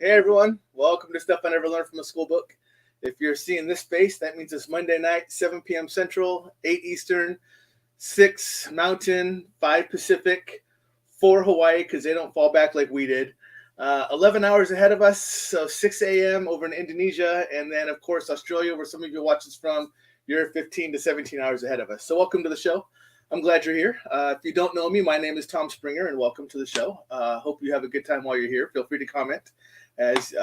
Hey everyone, welcome to Stuff I Never Learned from a Schoolbook. If you're seeing this space, that means it's Monday night, 7 p.m. Central, 8 Eastern, 6 Mountain, 5 Pacific, 4 Hawaii, because they don't fall back like we did. 11 hours ahead of us, so 6 a.m. over in Indonesia, and then, of course, Australia, where some of you watch us from, you're 15 to 17 hours ahead of us. So welcome to the show. I'm glad you're here. If you don't know me, my name is Tom Springer, and welcome to the show. Hope you have a good time while you're here. Feel free to comment, as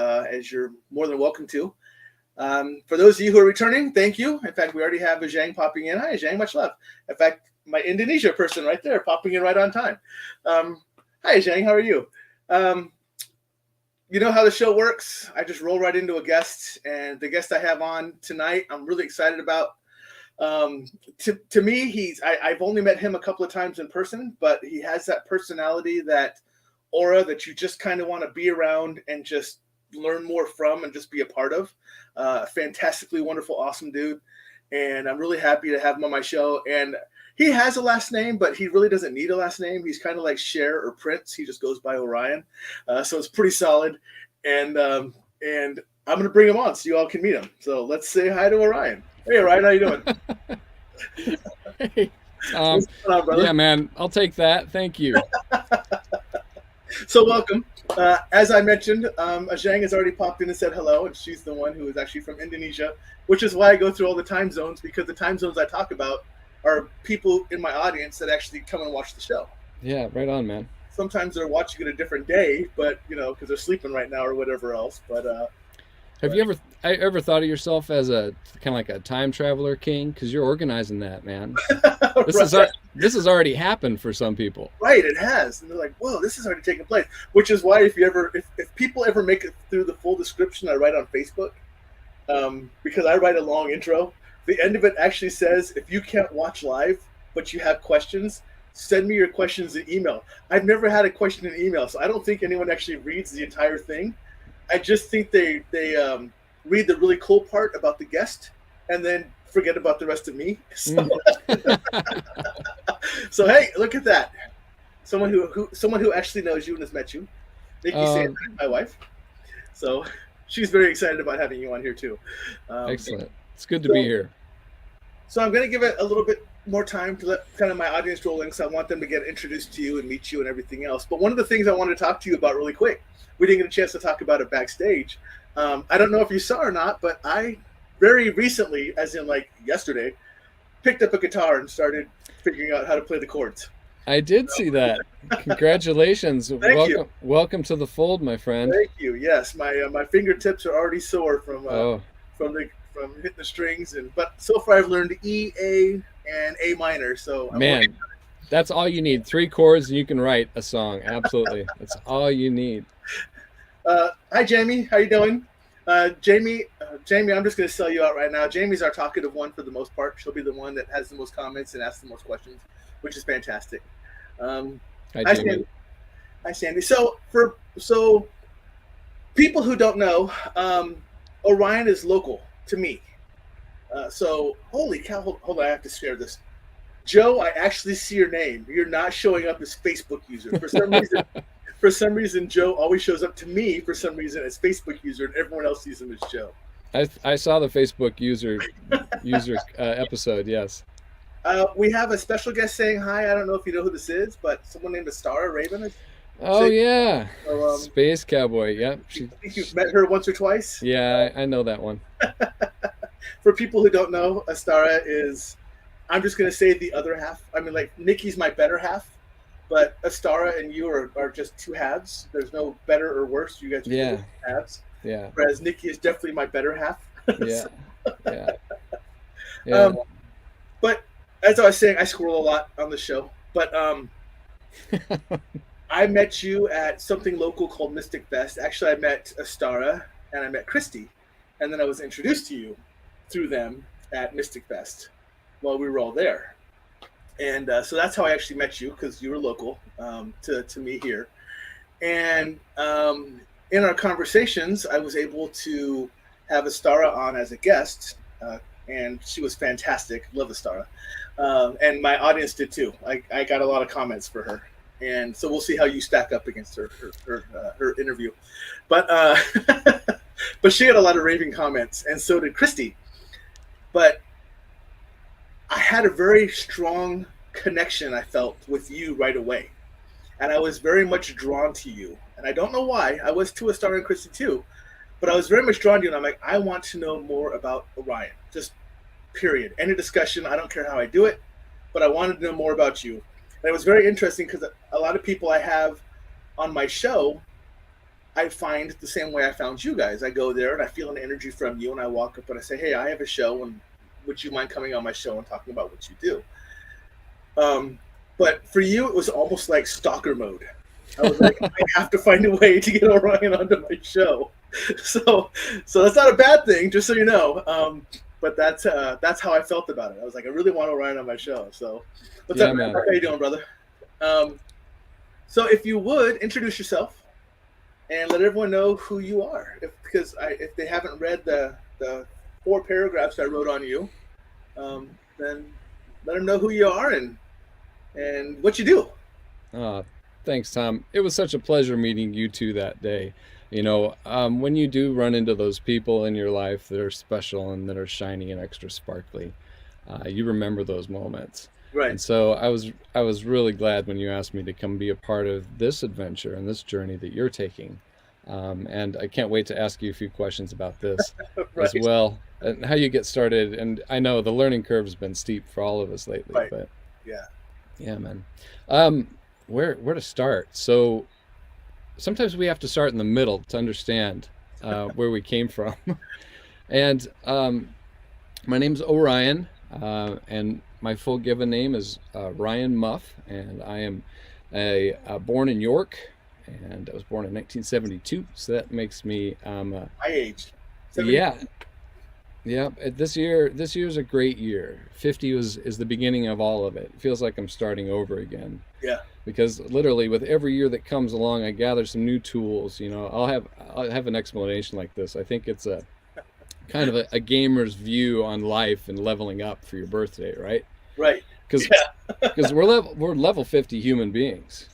you're more than welcome to. For those of you who are returning, thank you. In fact, we already have Zhang popping in. Hi, Zhang, much love. In fact, my Indonesia person right there popping in right on time. Hi, Zhang, how are you? You know how the show works. I just roll right into a guest, and the guest I have on tonight, I'm really excited about. To me, I've only met him a couple of times in person, but he has that personality, that aura that you just kind of want to be around and just learn more from and just be a part of. Fantastically wonderful, awesome dude. And I'm really happy to have him on my show. And he has a last name, but he really doesn't need a last name. He's kind of like Cher or Prince. He just goes by Orion. So it's pretty solid. And I'm going to bring him on so you all can meet him. So let's say hi to Orion. Hey, Orion, how you doing? Hey, What's going on, brother? yeah, man, I'll take that. Thank you. So welcome. As I mentioned, Zhang has already popped in and said hello, and she's the one who is actually from Indonesia, which is why I go through all the time zones, because the time zones I talk about are people in my audience that actually come and watch the show. Yeah, right on, man. Sometimes they're watching it a different day, but because they're sleeping right now or whatever else. But Have you ever thought of yourself as a kind of like a time traveler king? Because you're organizing that, man. This has already happened for some people. Right, it has, and they're like, "Whoa, this has already taken place." Which is why if people ever make it through the full description I write on Facebook, because I write a long intro. The end of it actually says, "If you can't watch live but you have questions, send me your questions in email." I've never had a question in email, so I don't think anyone actually reads the entire thing. I just think they read the really cool part about the guest and then forget about the rest of me. So, so hey, look at that! Someone who actually knows you and has met you. Nikki saying hi, my wife. So she's very excited about having you on here too. Excellent. It's good to be here. So I'm going to give it a little bit more time to let kind of my audience roll in, because I want them to get introduced to you and meet you and everything else. But one of the things I wanted to talk to you about really quick, we didn't get a chance to talk about it backstage. I don't know if you saw or not, but I very recently, as in like yesterday, picked up a guitar and started figuring out how to play the chords. I did see that. Congratulations. Thank you. Welcome to the fold, my friend. Thank you. Yes, my fingertips are already sore from hitting the strings, but so far I've learned E, A, and A minor. So man, that's all you need. 3 chords and you can write a song. Absolutely, that's all you need. Hi, Jamie. How you doing? Jamie, I'm just going to sell you out right now. Jamie's our talkative one for the most part. She'll be the one that has the most comments and asks the most questions, which is fantastic. Hi, Sandy. Hi, Sandy. So people who don't know, Orion is local to me. So holy cow! Hold on, I have to share this. Joe, I actually see your name. You're not showing up as Facebook user for some reason. For some reason, Joe always shows up to me for some reason as Facebook user, and everyone else sees him as Joe. I saw the Facebook user episode. Yes. We have a special guest saying hi. I don't know if you know who this is, but someone named Astara Raven. Yeah. So, Space Cowboy. Yep. I think you've met her once or twice. Yeah, I know that one. For people who don't know, Astara is, I'm just going to say the other half. I mean, like, Nikki's my better half, but Astara and you are just two halves. There's no better or worse. You guys are two halves. Yeah. Whereas Nikki is definitely my better half. Yeah. Yeah. But as I was saying, I squirrel a lot on the show. But I met you at something local called Mystic Fest. Actually, I met Astara and I met Christy. And then I was introduced to you through them at Mystic Fest while we were all there. And so that's how I actually met you, because you were local to me here. And in our conversations, I was able to have Astara on as a guest, and she was fantastic. Love Astara. And my audience did too. I got a lot of comments for her. and so we'll see how you stack up against her interview. But but she had a lot of raving comments, and so did Christy. But I had a very strong connection, I felt, with you right away, and I was very much drawn to you. And I don't know why. I was to a star and Christy too, but I was very much drawn to you. And I'm like, I want to know more about Orion. Just period. Any discussion. I don't care how I do it, but I wanted to know more about you. And it was very interesting because a lot of people I have on my show, I find the same way I found you guys. I go there and I feel an energy from you, and I walk up and I say, hey, I have a show, and would you mind coming on my show and talking about what you do? But for you, it was almost like stalker mode. I was like, I have to find a way to get Orion onto my show. So that's not a bad thing, just so you know. But that's how I felt about it. I was like, I really want Orion on my show. So what's up, man? How you doing, brother? So if you would introduce yourself and let everyone know who you are, because if they haven't read the 4 paragraphs I wrote on you, then let them know who you are and what you do. Thanks, Tom. It was such a pleasure meeting you two that day. You know, when you do run into those people in your life that are special and that are shiny and extra sparkly, you remember those moments. Right. And so I was really glad when you asked me to come be a part of this adventure and this journey that you're taking. And I can't wait to ask you a few questions about this Right. as well, and how you get started. And I know the learning curve has been steep for all of us lately, Right. but yeah, man. Where to start? So sometimes we have to start in the middle to understand where we came from. And my name's Orion, and my full given name is Ryan Muff, and I am born in York, and I was born in 1972, so that makes me my age. 70. Yeah. This year's a great year. 50 is the beginning of all of it. It feels like I'm starting over again. Yeah. Because literally with every year that comes along, I gather some new tools. You know, I'll have an explanation like this. I think it's a kind of a gamer's view on life and leveling up for your birthday, right? Right. Because we're level 50 human beings,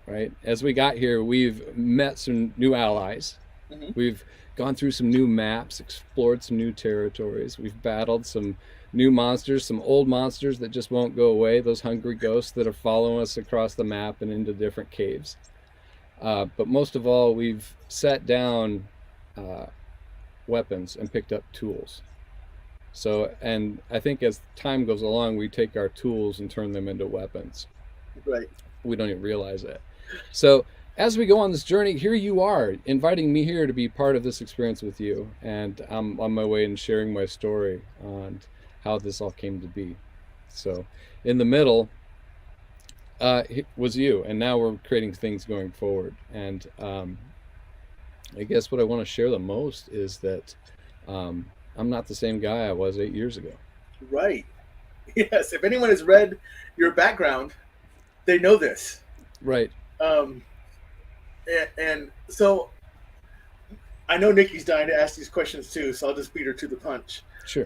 right? As we got here, we've met some new allies. Mm-hmm. We've gone through some new maps, explored some new territories. We've battled some new monsters, some old monsters that just won't go away, those hungry ghosts that are following us across the map and into different caves. But most of all, we've set down weapons and picked up tools. So, and I think as time goes along, we take our tools and turn them into weapons. Right. We don't even realize it. So as we go on this journey, here you are inviting me here to be part of this experience with you. And I'm on my way and sharing my story on how this all came to be. So in the middle was you, and now we're creating things going forward. And I guess what I want to share the most is that I'm not the same guy I was 8 years ago. Right. Yes. If anyone has read your background, they know this. Right. And so I know Nikki's dying to ask these questions too, so I'll just beat her to the punch. Sure.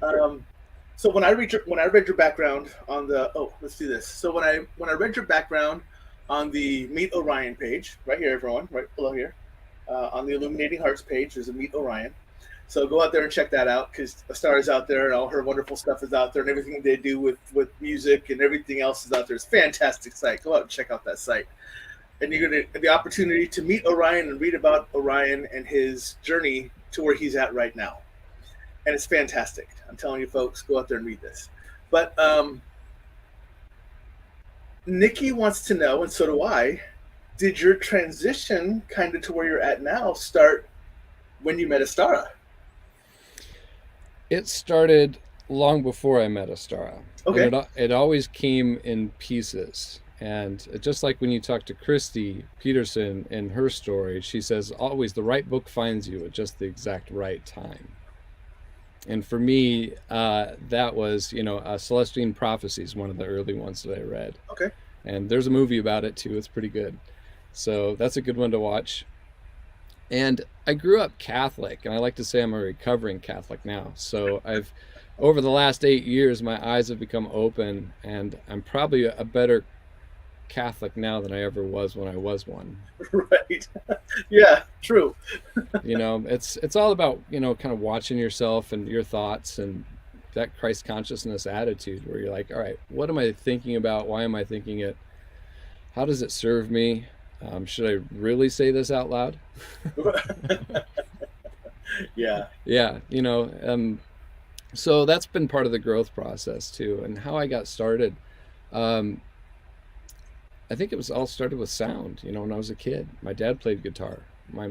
So when I read your background on the let's do this. So when I read your background on the Meet Orion page, right here, everyone, right below here, on the Illuminating Hearts page, there's a Meet Orion. So go out there and check that out, because Star is out there and all her wonderful stuff is out there, and everything they do with music and everything else is out there. It's a fantastic site. Go out and check out that site. And you're going to have the opportunity to meet Orion and read about Orion and his journey to where he's at right now. And it's fantastic. I'm telling you, folks, go out there and read this. But Nikki wants to know, and so do I, did your transition kind of to where you're at now start when you met Astara? It started long before I met Astara. Okay. It always came in pieces. And just like when you talk to Christy Peterson in her story, she says always the right book finds you at just the exact right time. And for me, that was, Celestine Prophecies, one of the early ones that I read. Okay. And there's a movie about it too. It's pretty good. So that's a good one to watch. And I grew up Catholic, and I like to say I'm a recovering Catholic now. So over the last 8 years, my eyes have become open, and I'm probably a better Catholic now than I ever was when I was one. Right. Yeah, true. It's all about, kind of watching yourself and your thoughts and that Christ consciousness attitude where you're like, all right, what am I thinking about? Why am I thinking it? How does it serve me? Should I really say this out loud? Yeah. Yeah, so that's been part of the growth process too. And how I got started, um, I think it was all started with sound. When I was a kid, my dad played guitar. My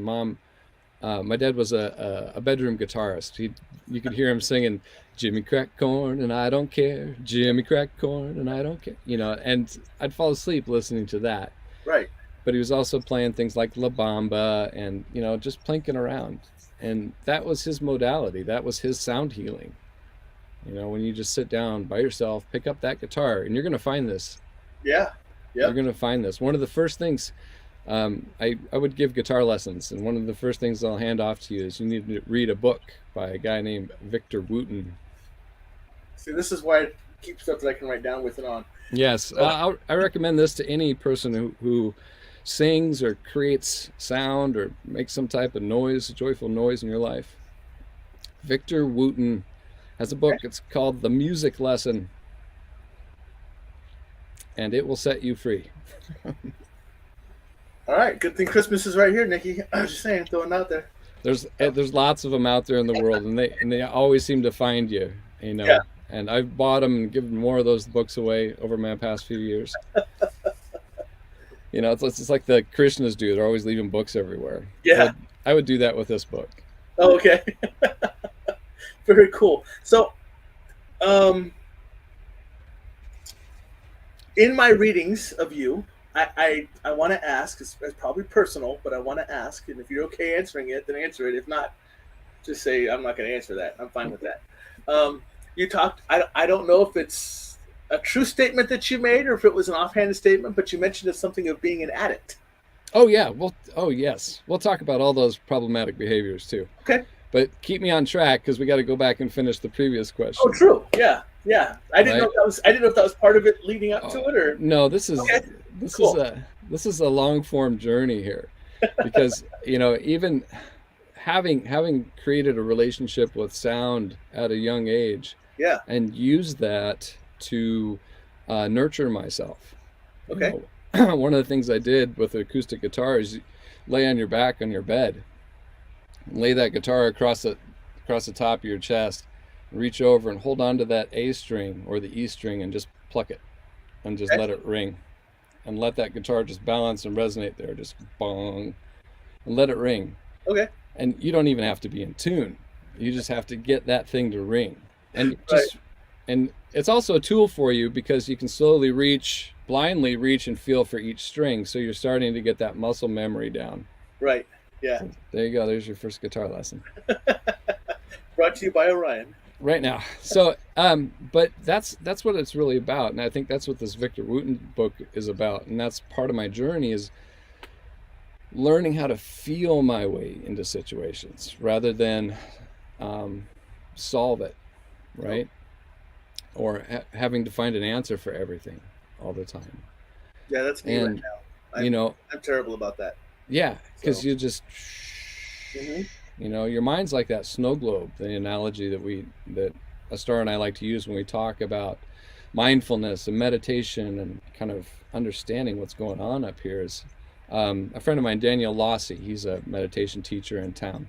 dad was a bedroom guitarist. You could hear him singing, Jimmy crack corn and I don't care, Jimmy crack corn and I don't care, and I'd fall asleep listening to that. Right. But he was also playing things like La Bamba and, just plinking around. And that was his modality. That was his sound healing. When you just sit down by yourself, pick up that guitar, and you're going to find this. Yeah. Yeah. You're going to find this. One of the first things, I would give guitar lessons, and one of the first things I'll hand off to you is you need to read a book by a guy named Victor Wooten. See, this is why I keep stuff that I can write down with and on. Yes, I recommend this to any person who sings or creates sound or makes some type of noise, joyful noise in your life. Victor Wooten has a book. It's called The Music Lesson, and it will set you free. All right, good thing Christmas is right here, Nikki. I was just saying, throwing it out there. There's lots of them out there in the world, and they always seem to find you. Yeah. And I've bought them and given more of those books away over my past few years. It's like the Krishnas do. They're always leaving books everywhere. Yeah. I would do that with this book. Oh, okay. Very cool. So, in my readings of you, I want to ask, it's probably personal, but I want to ask, and if you're okay answering it, then answer it. If not, just say, I'm not going to answer that. I'm fine with that. You talked, I don't know if it's a true statement that you made or if it was an offhanded statement, but you mentioned something of being an addict. Oh, yeah. Yes. We'll talk about all those problematic behaviors too. Okay. But keep me on track because we got to go back and finish the previous question. Oh, true. Yeah. Yeah. I didn't know if that was part of it leading up to it or. No, this is a long form journey here because, even having created a relationship with sound at a young age. Yeah. And use that to nurture myself. Okay. One of the things I did with the acoustic guitar is lay on your back on your bed, lay that guitar across the top of your chest, reach over and hold on to that A string or the E string and just pluck it and just let it ring and let that guitar just balance and resonate there, just bong, and let it ring. Okay. And you don't even have to be in tune. You just have to get that thing to ring. And and it's also a tool for you because you can slowly blindly reach and feel for each string. So you're starting to get that muscle memory down. Right. Yeah. So there you go. There's your first guitar lesson. Brought to you by Orion. Right now. So, but that's what it's really about. And I think that's what this Victor Wooten book is about. And that's part of my journey is learning how to feel my way into situations rather than solve it. Right? Or having to find an answer for everything all the time. Yeah, that's me right now. I'm terrible about that. Yeah, because you just, your mind's like that snow globe. The analogy that Astar and I like to use when we talk about mindfulness and meditation and kind of understanding what's going on up here is a friend of mine, Daniel Lossie. He's a meditation teacher in town.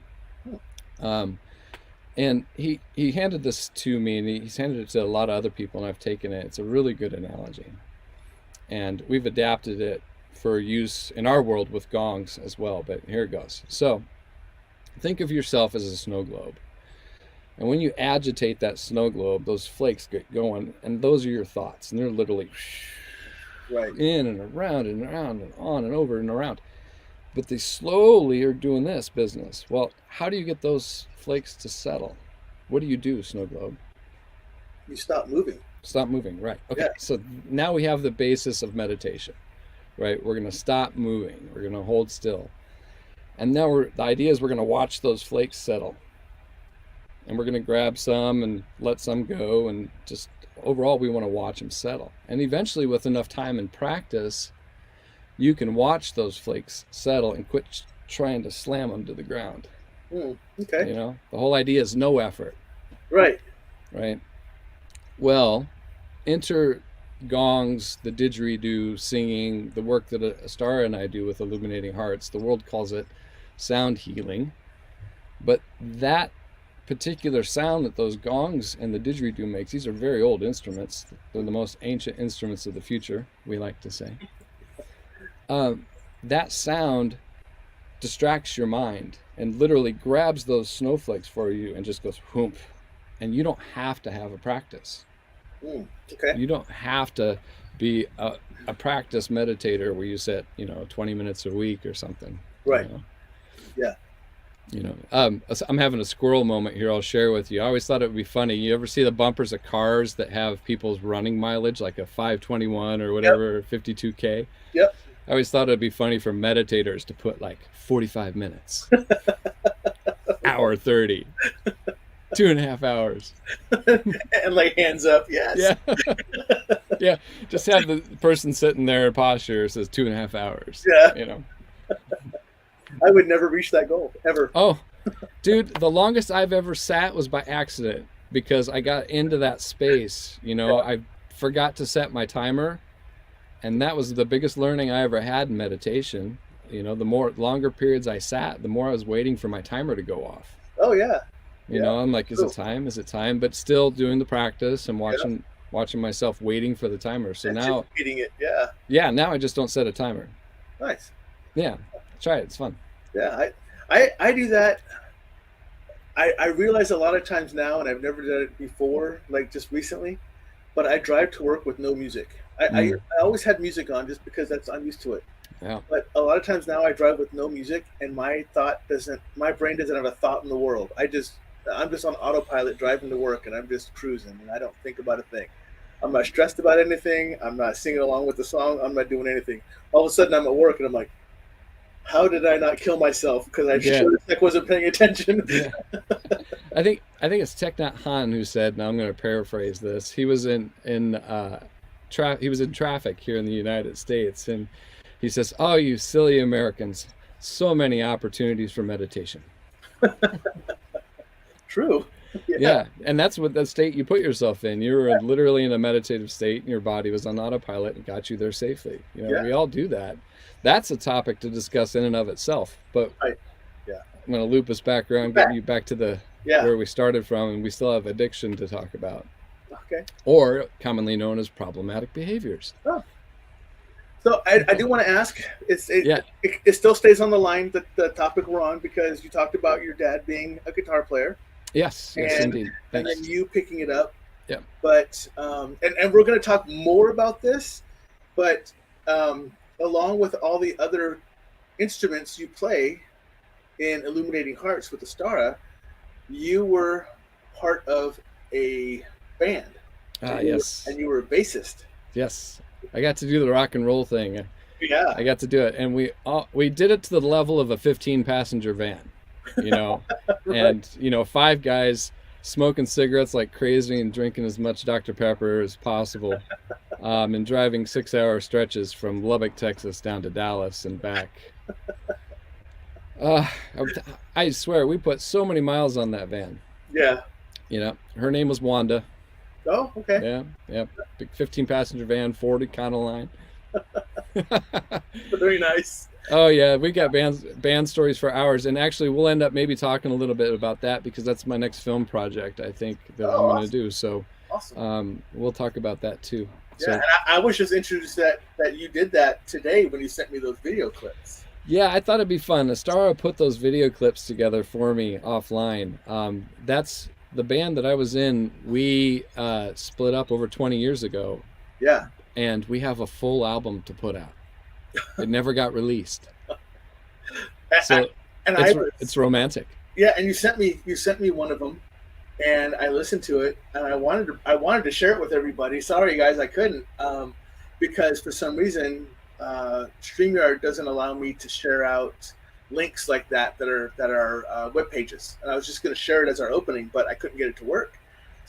And he handed this to me, and he's handed it to a lot of other people, and I've taken it. It's a really good analogy. And we've adapted it for use in our world with gongs as well, but here it goes. So think of yourself as a snow globe. And when you agitate that snow globe, those flakes get going, and those are your thoughts. And they're literally in and around and around and on and over and around. But they slowly are doing this business. Well, how do you get those flakes to settle? What do you do, snow globe? You stop moving. Stop moving, right. Okay, Yeah. So now we have the basis of meditation, right? We're going to stop moving. We're going to hold still. And now the idea is we're going to watch those flakes settle. And we're going to grab some and let some go. And just overall, we want to watch them settle. And eventually, with enough time and practice, you can watch those flakes settle and quit trying to slam them to the ground. Okay. You know, the whole idea is no effort. Right. Right. Well, enter gongs, the didgeridoo, singing, the work that Astara and I do with Illuminating Hearts. The world calls it sound healing. But that particular sound that those gongs and the didgeridoo makes, these are very old instruments. They're the most ancient instruments of the future, we like to say. That sound distracts your mind and literally grabs those snowflakes for you and just goes whoomp. And you don't have to have a practice. Okay. You don't have to be a practice meditator where you set, 20 minutes a week or something. Right. Yeah. I'm having a squirrel moment here I'll share with you. I always thought it would be funny. You ever see the bumpers of cars that have people's running mileage, like a 521 or whatever, 52K? Yep. I always thought it'd be funny for meditators to put like 45 minutes, hour 30, 2.5 hours. And like hands up, yes. Yeah. Yeah. Just have the person sitting there in posture says 2.5 hours. Yeah. I would never reach that goal, ever. Oh, dude, the longest I've ever sat was by accident because I got into that space. I forgot to set my timer. And that was the biggest learning I ever had in meditation. The longer periods I sat, the more I was waiting for my timer to go off. Oh, yeah. I'm like, is it time? Is it time? But still doing the practice and watching myself waiting for the timer. So now eating it, yeah. Yeah, now I just don't set a timer. Nice. Yeah. Try it. It's fun. Yeah, I do that. I realize a lot of times now, and I've never done it before, like just recently, but I drive to work with no music. I always had music on just because I'm used to it. Yeah. But a lot of times now I drive with no music, and my brain doesn't have a thought in the world. I'm just on autopilot driving to work, and I'm just cruising, and I don't think about a thing. I'm not stressed about anything. I'm not singing along with the song. I'm not doing anything. All of a sudden, I'm at work, and I'm like, how did I not kill myself? Because I sure as heck wasn't paying attention. Yeah. I think it's Thich Nhat Hanh who said, now I'm going to paraphrase this. He was in traffic here in the United States, and he says, "Oh, you silly Americans, so many opportunities for meditation." True. Yeah, and that's what the state you put yourself in. You were literally in a meditative state, and your body was on autopilot and got you there safely. We all do that. That's a topic to discuss in and of itself. But I'm going to loop us back around, getting you back to where we started from, and we still have addiction to talk about. Okay. Or commonly known as problematic behaviors. Oh. So I do want to ask, it still stays on the line, the topic we're on, because you talked about your dad being a guitar player. Yes, indeed. Thanks. And then you picking it up. Yeah. But, and we're going to talk more about this, but along with all the other instruments you play in Illuminating Hearts with Astara, you were part of a band. Yes. And you were a bassist. Yes. I got to do the rock and roll thing. Yeah. I got to do it. And we did it to the level of a 15-passenger van, Right. And, 5 guys smoking cigarettes like crazy and drinking as much Dr. Pepper as possible, and driving 6-hour stretches from Lubbock, Texas down to Dallas and back. I swear, we put so many miles on that van. Yeah. Her name was Wanda. Oh, okay. Yeah. Big 15-passenger van, 40 Econoline. Very nice. Oh yeah, we got band stories for hours, and actually we'll end up maybe talking a little bit about that because that's my next film project I think that I'm going to do. So awesome. We'll talk about that too. Yeah, so, and I was just introduced that you did that today when you sent me those video clips. Yeah, I thought it'd be fun. Astara put those video clips together for me offline. That's the band that I was in. We split up over 20 years ago. Yeah. And we have a full album to put out. It never got released. So it's romantic. Yeah, and you sent me one of them, and I listened to it, and I wanted to share it with everybody. Sorry guys, I couldn't, because for some reason StreamYard doesn't allow me to share out links like that are web pages. And I was just going to share it as our opening, but I couldn't get it to work.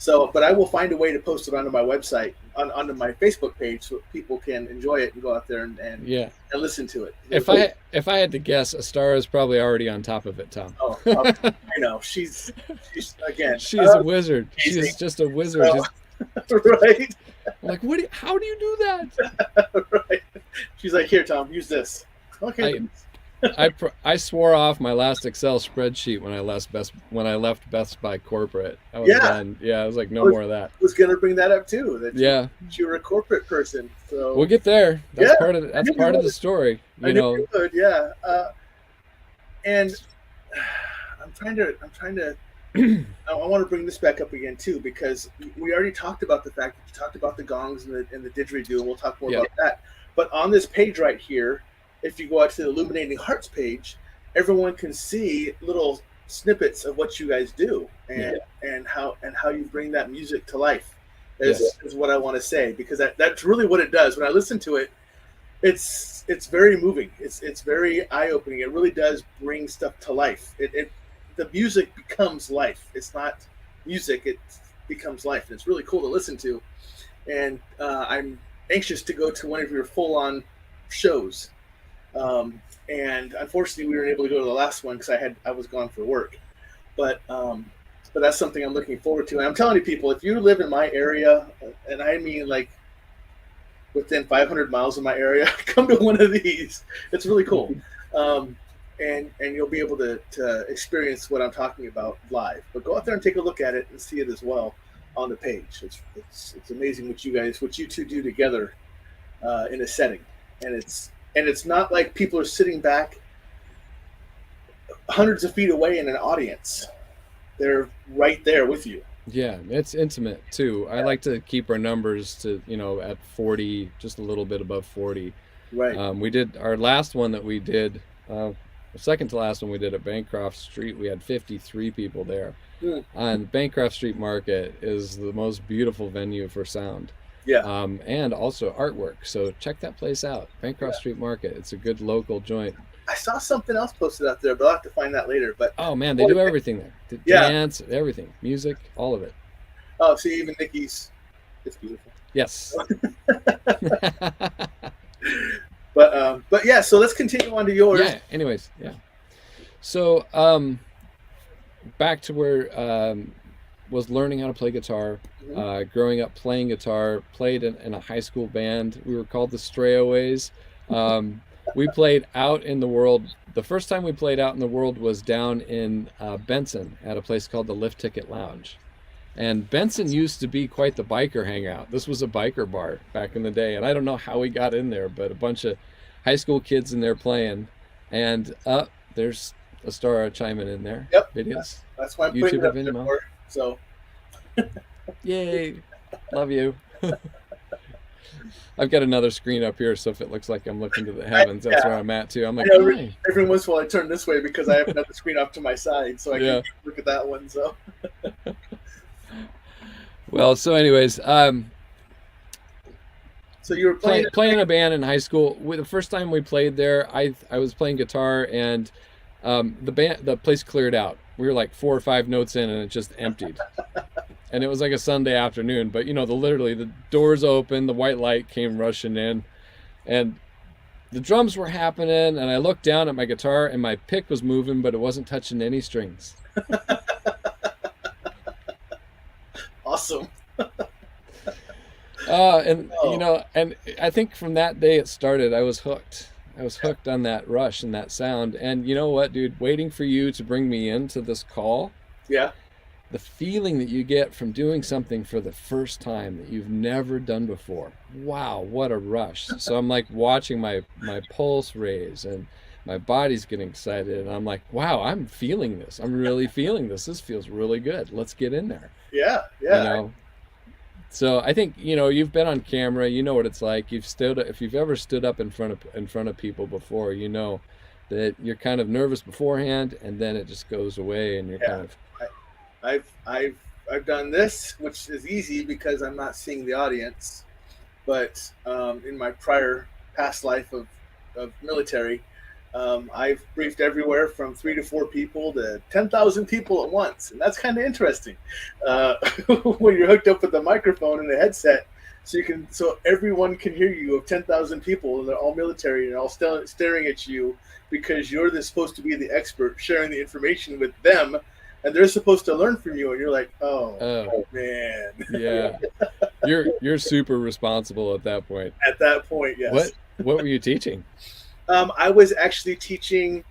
So, but I will find a way to post it onto my website, onto my Facebook page, so people can enjoy it and go out there Yeah. and listen to it. If I had to guess, a star is probably already on top of it, Tom. Oh, I know she's again. She is a wizard. She amazing. is just a wizard. So, right? I'm like, what? How do you do that? Right. She's like, here, Tom, use this. Okay. I swore off my last Excel spreadsheet when I left Best Buy corporate. I was done. Yeah, I was like, no more of that. I was gonna bring that up too. That you're a corporate person. So we'll get there. That's part of the story. You know. You would, yeah. And I'm trying to. I want to bring this back up again too, because we already talked about the fact that you talked about the gongs and the didgeridoo, and we'll talk more about that. But on this page right here, if you go out to the Illuminating Hearts page, everyone can see little snippets of what you guys do and how you bring that music to life. Is what I want to say, because that's really what it does. When I listen to it, it's very moving. It's very eye opening. It really does bring stuff to life. The music becomes life. It's not music; it becomes life, and it's really cool to listen to. And I'm anxious to go to one of your full-on shows. And unfortunately, we weren't able to go to the last one because I was gone for work. But that's something I'm looking forward to. And I'm telling you, people, if you live in my area, and I mean like within 500 miles of my area, come to one of these. It's really cool. And you'll be able to experience what I'm talking about live. But go out there and take a look at it and see it as well on the page. It's amazing what you two do together in a setting, and it's not like people are sitting back hundreds of feet away in an audience. They're right there with you. Yeah, it's intimate too. I like to keep our numbers to at 40, just a little bit above 40. Right. We did our last one that we did. The second to last one we did at Bancroft Street, we had 53 people there. And Bancroft Street Market is the most beautiful venue for sound. Yeah. And also artwork. So check that place out, Bancroft Street Market. It's a good local joint. I saw something else posted out there, but I'll have to find that later. But oh man, they do everything there. Dance, everything, music, all of it. Oh, see, even Nikki's, it's beautiful. Yes. But yeah, so let's continue on to yours. Yeah. Anyways, yeah. So back to where was learning how to play guitar. Growing up playing guitar, played in a high school band. We were called the Strayaways. We played out in the world. The first time we played out in the world was down in Benson at a place called the Lift Ticket Lounge. And Benson used to be quite the biker hangout. This was a biker bar back in the day. And I don't know how we got in there, but a bunch of high school kids in there playing. And there's a star chiming in there. Yep. It is. That's why I'm YouTube putting it up video. there for, so. Yay. Love you. I've got another screen up here, so if it looks like I'm looking to the heavens, that's where I'm at too. I'm like, every once in a while I turn this way because I have another screen off to my side, so I can look at that one. So, well, so anyways, so you were playing in a band in high school. The first time we played there, I was playing guitar, and the place cleared out. We were like 4 or 5 notes in, and it just emptied. And it was like a Sunday afternoon, but literally the doors opened, the white light came rushing in, and the drums were happening, and I looked down at my guitar and my pick was moving, but it wasn't touching any strings. Awesome. And I think from that day it started. I was hooked. I was hooked on that rush and that sound. And you know what, dude? Waiting for you to bring me into this call. Yeah. The feeling that you get from doing something for the first time that you've never done before. Wow, what a rush. So I'm like watching my pulse raise and my body's getting excited. And I'm like, wow, I'm feeling this. I'm really feeling this. This feels really good. Let's get in there. Yeah. So I think, you've been on camera, you know what it's like. If you've ever stood up in front of people before, you know that you're kind of nervous beforehand and then it just goes away and you're kind of... I've done this, which is easy because I'm not seeing the audience. But in my past life of military, I've briefed everywhere from 3 to 4 people to 10,000 people at once, and that's kind of interesting when you're hooked up with a microphone and a headset, so everyone can hear you of 10,000 people, and they're all military and they're all staring at you because you're supposed to be the expert sharing the information with them, and they're supposed to learn from you, and you're like, oh man, yeah, you're super responsible at that point. At that point, yes. What were you teaching? I was actually teaching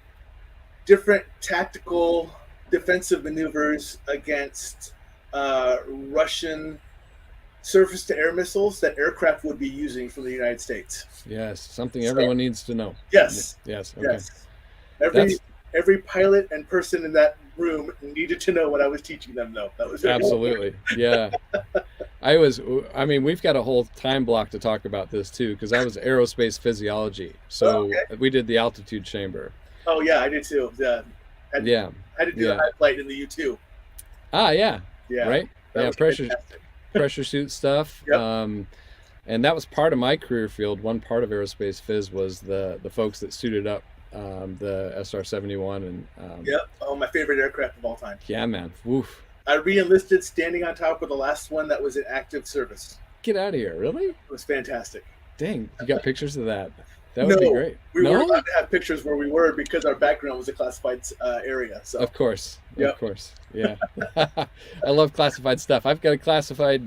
different tactical defensive maneuvers against Russian surface-to-air missiles that aircraft would be using from the United States. Yes, something everyone needs to know. Yes. Yes. Okay. Yes. Every pilot and person in that room needed to know what I was teaching them, though. That was absolutely yeah. We've got a whole time block to talk about this too, because I was aerospace physiology, so we did the altitude chamber. Oh yeah, I did too. I had to do the high flight in the U2. Yeah, right. Yeah, pressure suit stuff. Yep. And that was part of my career field. One part of aerospace phys was the folks that suited up, the SR-71 and yep. Oh, my favorite aircraft of all time. Yeah, man. Woof. I re-enlisted standing on top of the last one that was in active service. Get out of here! Really? It was fantastic. Dang, you got pictures of that? That would be great. We weren't allowed to have pictures where we were because our background was a classified area. So of course, yeah. I love classified stuff. I've got a classified.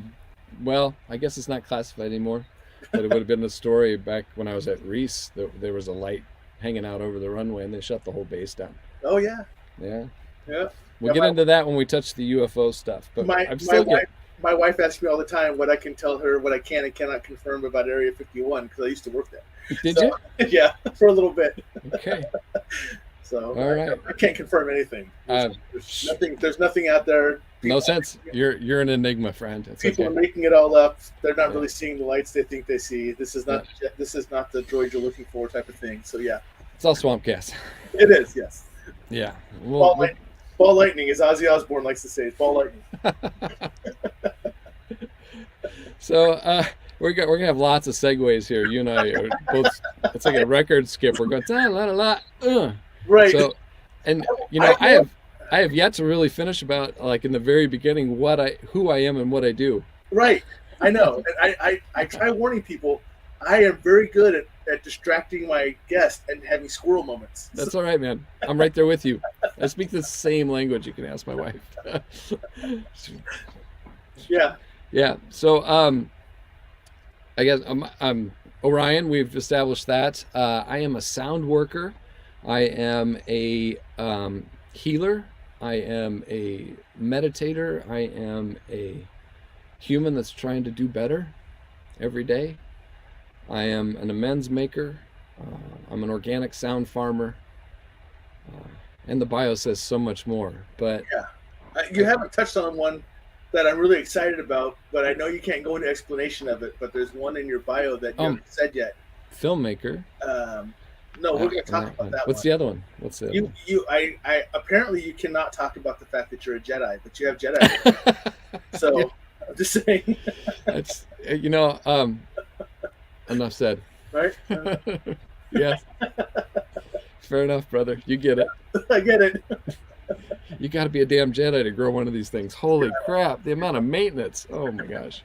Well, I guess it's not classified anymore, but it would have been a story back when I was at Reese. There was a light hanging out over the runway, and they shut the whole base down. Oh yeah. We'll get into that when we touch the UFO stuff. But my wife asks me all the time what I can tell her, what I can and cannot confirm about Area 51, because I used to work there. Did you? Yeah, for a little bit. Okay. So all right. I can't confirm anything. There's nothing out there. No sense. You're an enigma, friend. It's people are making it all up. They're not really seeing the lights they think they see. This is not the droid you're looking for type of thing. So yeah. It's all swamp gas. It is, yes. Yeah. Ball lightning, as Ozzy Osbourne likes to say. It's ball lightning. So we're gonna have lots of segues here. You and I are both. It's like a record skip. We're going la la la. Right. So, and I have yet to really finish about, like, in the very beginning, who I am and what I do. Right. I know. And I try warning people. I am very good at distracting my guest and having squirrel moments. That's all right, man. I'm right there with you. I speak the same language. You can ask my wife. Yeah. Yeah. So, I guess I'm Orion. We've established that. I am a sound worker. I am a healer. I am a meditator. I am a human that's trying to do better every day. I am an amends maker. I'm an organic sound farmer. And the bio says so much more. But you haven't touched on one that I'm really excited about, but I know you can't go into explanation of it, but there's one in your bio that you haven't said yet. Filmmaker. No, we're going to talk about that. What's the other one? What's the other one? I apparently you cannot talk about the fact that you're a Jedi, but you have Jedi. So yeah. I'm just saying. That's enough said. Right? Yeah. Fair enough, brother. You get it. I get it. You got to be a damn Jedi to grow one of these things. Holy crap! The amount of maintenance. Oh my gosh.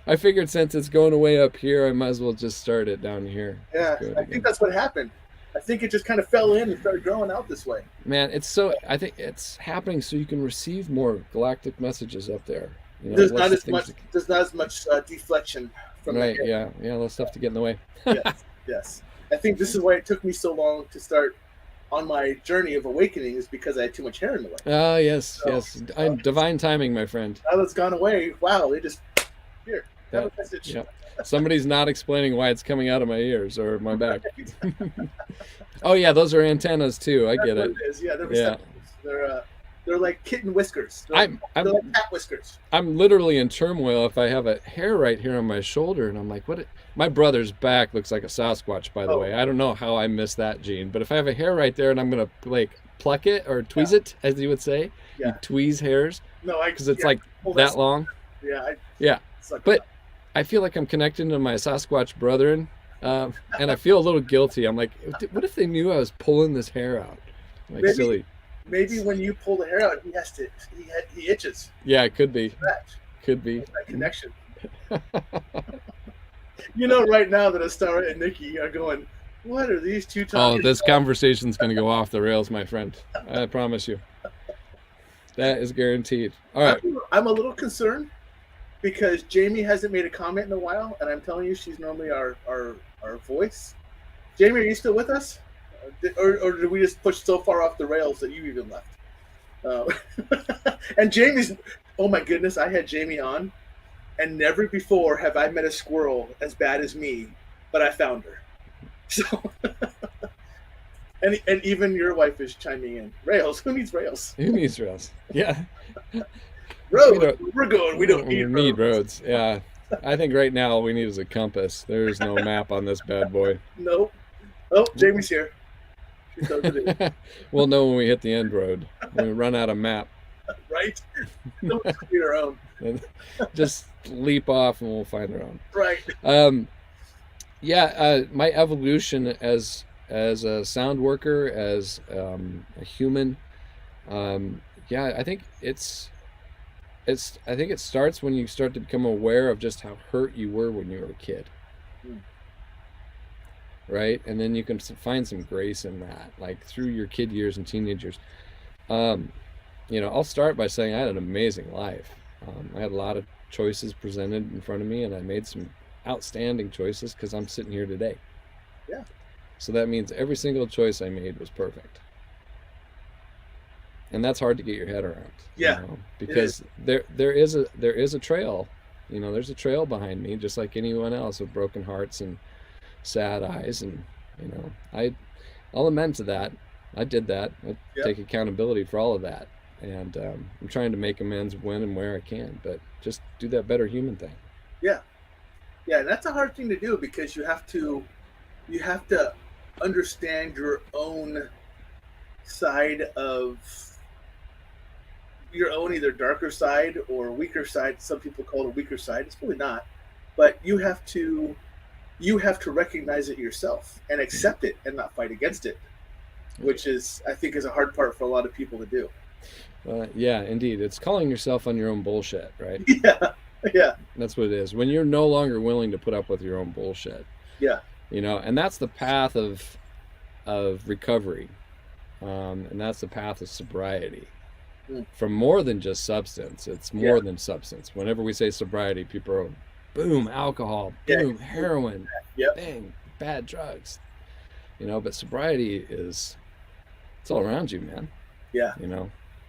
I figured since it's going away up here, I might as well just start it down here. Yeah, I think that's what happened. I think it just kind of fell in and started growing out this way. Man, I think it's happening so you can receive more galactic messages up there. There's not as much deflection from right. Yeah, less stuff to get in the way. Yes. I think this is why it took me so long to start on my journey of awakening, is because I had too much hair in the way. Ah, yes. Divine timing, my friend. Now that's gone away. Wow, they just here. Have a message. Yeah. Somebody's not explaining why it's coming out of my ears or my back. Oh yeah, those are antennas too. I get it. It is. Yeah, they're like kitten whiskers. They're like cat whiskers. I'm literally in turmoil if I have a hair right here on my shoulder, and I'm like, what? My brother's back looks like a Sasquatch, by the way. I don't know how I missed that gene, but if I have a hair right there and I'm gonna like pluck it or tweeze it, as you would say, you tweeze hairs. No, because it's like that long. Yeah. But I feel like I'm connecting to my Sasquatch brethren, And I feel a little guilty. I'm like, what if they knew I was pulling this hair out? Like, Maybe, silly. maybe when you pull the hair out, he itches. Yeah, it could be. Scratch. Could be. That connection. You know, right now that Astara and Nikki are going, what are these two talking Oh, this about? conversation's going to go off the rails, my friend. I promise you. That is guaranteed. All right. I'm a little concerned because Jamie hasn't made a comment in a while, and I'm telling you, she's normally our voice. Jamie, are you still with us? Or did we just push so far off the rails that you even left? And Jamie's, oh my goodness, I had Jamie on, and never before have I met a squirrel as bad as me, but I found her. So, and even your wife is chiming in. Rails, who needs rails? Who needs rails? Yeah. Road, we're going. We don't need roads. Yeah. I think right now all we need is a compass. There is no map on this bad boy. Nope. Oh, Jamie's here. She's over We'll know when we hit the end road. When we run out of map. Right? Don't create our own. Just leap off and we'll find our own. Right. My evolution as a sound worker, as a human, I think I think it starts when you start to become aware of just how hurt you were when you were a kid. Right? And then you can find some grace in that, like through your kid years and teenage years. I'll start by saying I had an amazing life. I had a lot of choices presented in front of me, and I made some outstanding choices because I'm sitting here today. Yeah. So that means every single choice I made was perfect. And that's hard to get your head around. Yeah. Because there is a trail. There's a trail behind me, just like anyone else, with broken hearts and sad eyes, and I'll amend to that. I did that. I take accountability for all of that, and I'm trying to make amends when and where I can, but just do that better human thing. Yeah, and that's a hard thing to do because you have to understand your own side of your own either darker side or weaker side. Some people call it a weaker side. It's really not, but you have to recognize it yourself and accept it and not fight against it, which I think is a hard part for a lot of people to do. Yeah, indeed. It's calling yourself on your own bullshit, right? Yeah. That's what it is. When you're no longer willing to put up with your own bullshit. Yeah. And that's the path of recovery. And that's the path of sobriety. From more than just substance. It's more than substance. Whenever we say sobriety, people are, boom, alcohol, boom, heroin, bang, bad drugs. But sobriety it's all around you, man. Yeah.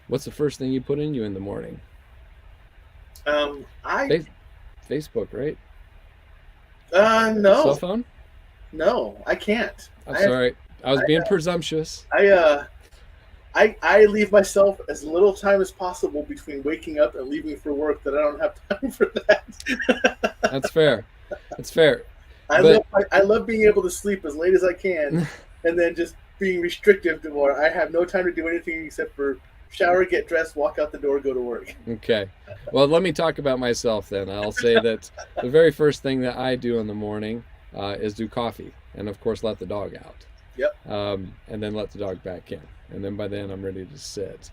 What's the first thing you put in you in the morning? Facebook, right? No. Cell phone? No, I can't. I'm sorry. I was being presumptuous. I leave myself as little time as possible between waking up and leaving for work that I don't have time for that. That's fair. That's fair. I love being able to sleep as late as I can, and then just being restrictive to where I have no time to do anything except for shower, get dressed, walk out the door, go to work. Okay. Well, let me talk about myself then. I'll say that the very first thing that I do in the morning is do coffee, and of course let the dog out. Yep. And then let the dog back in, and then by then I'm ready to sit.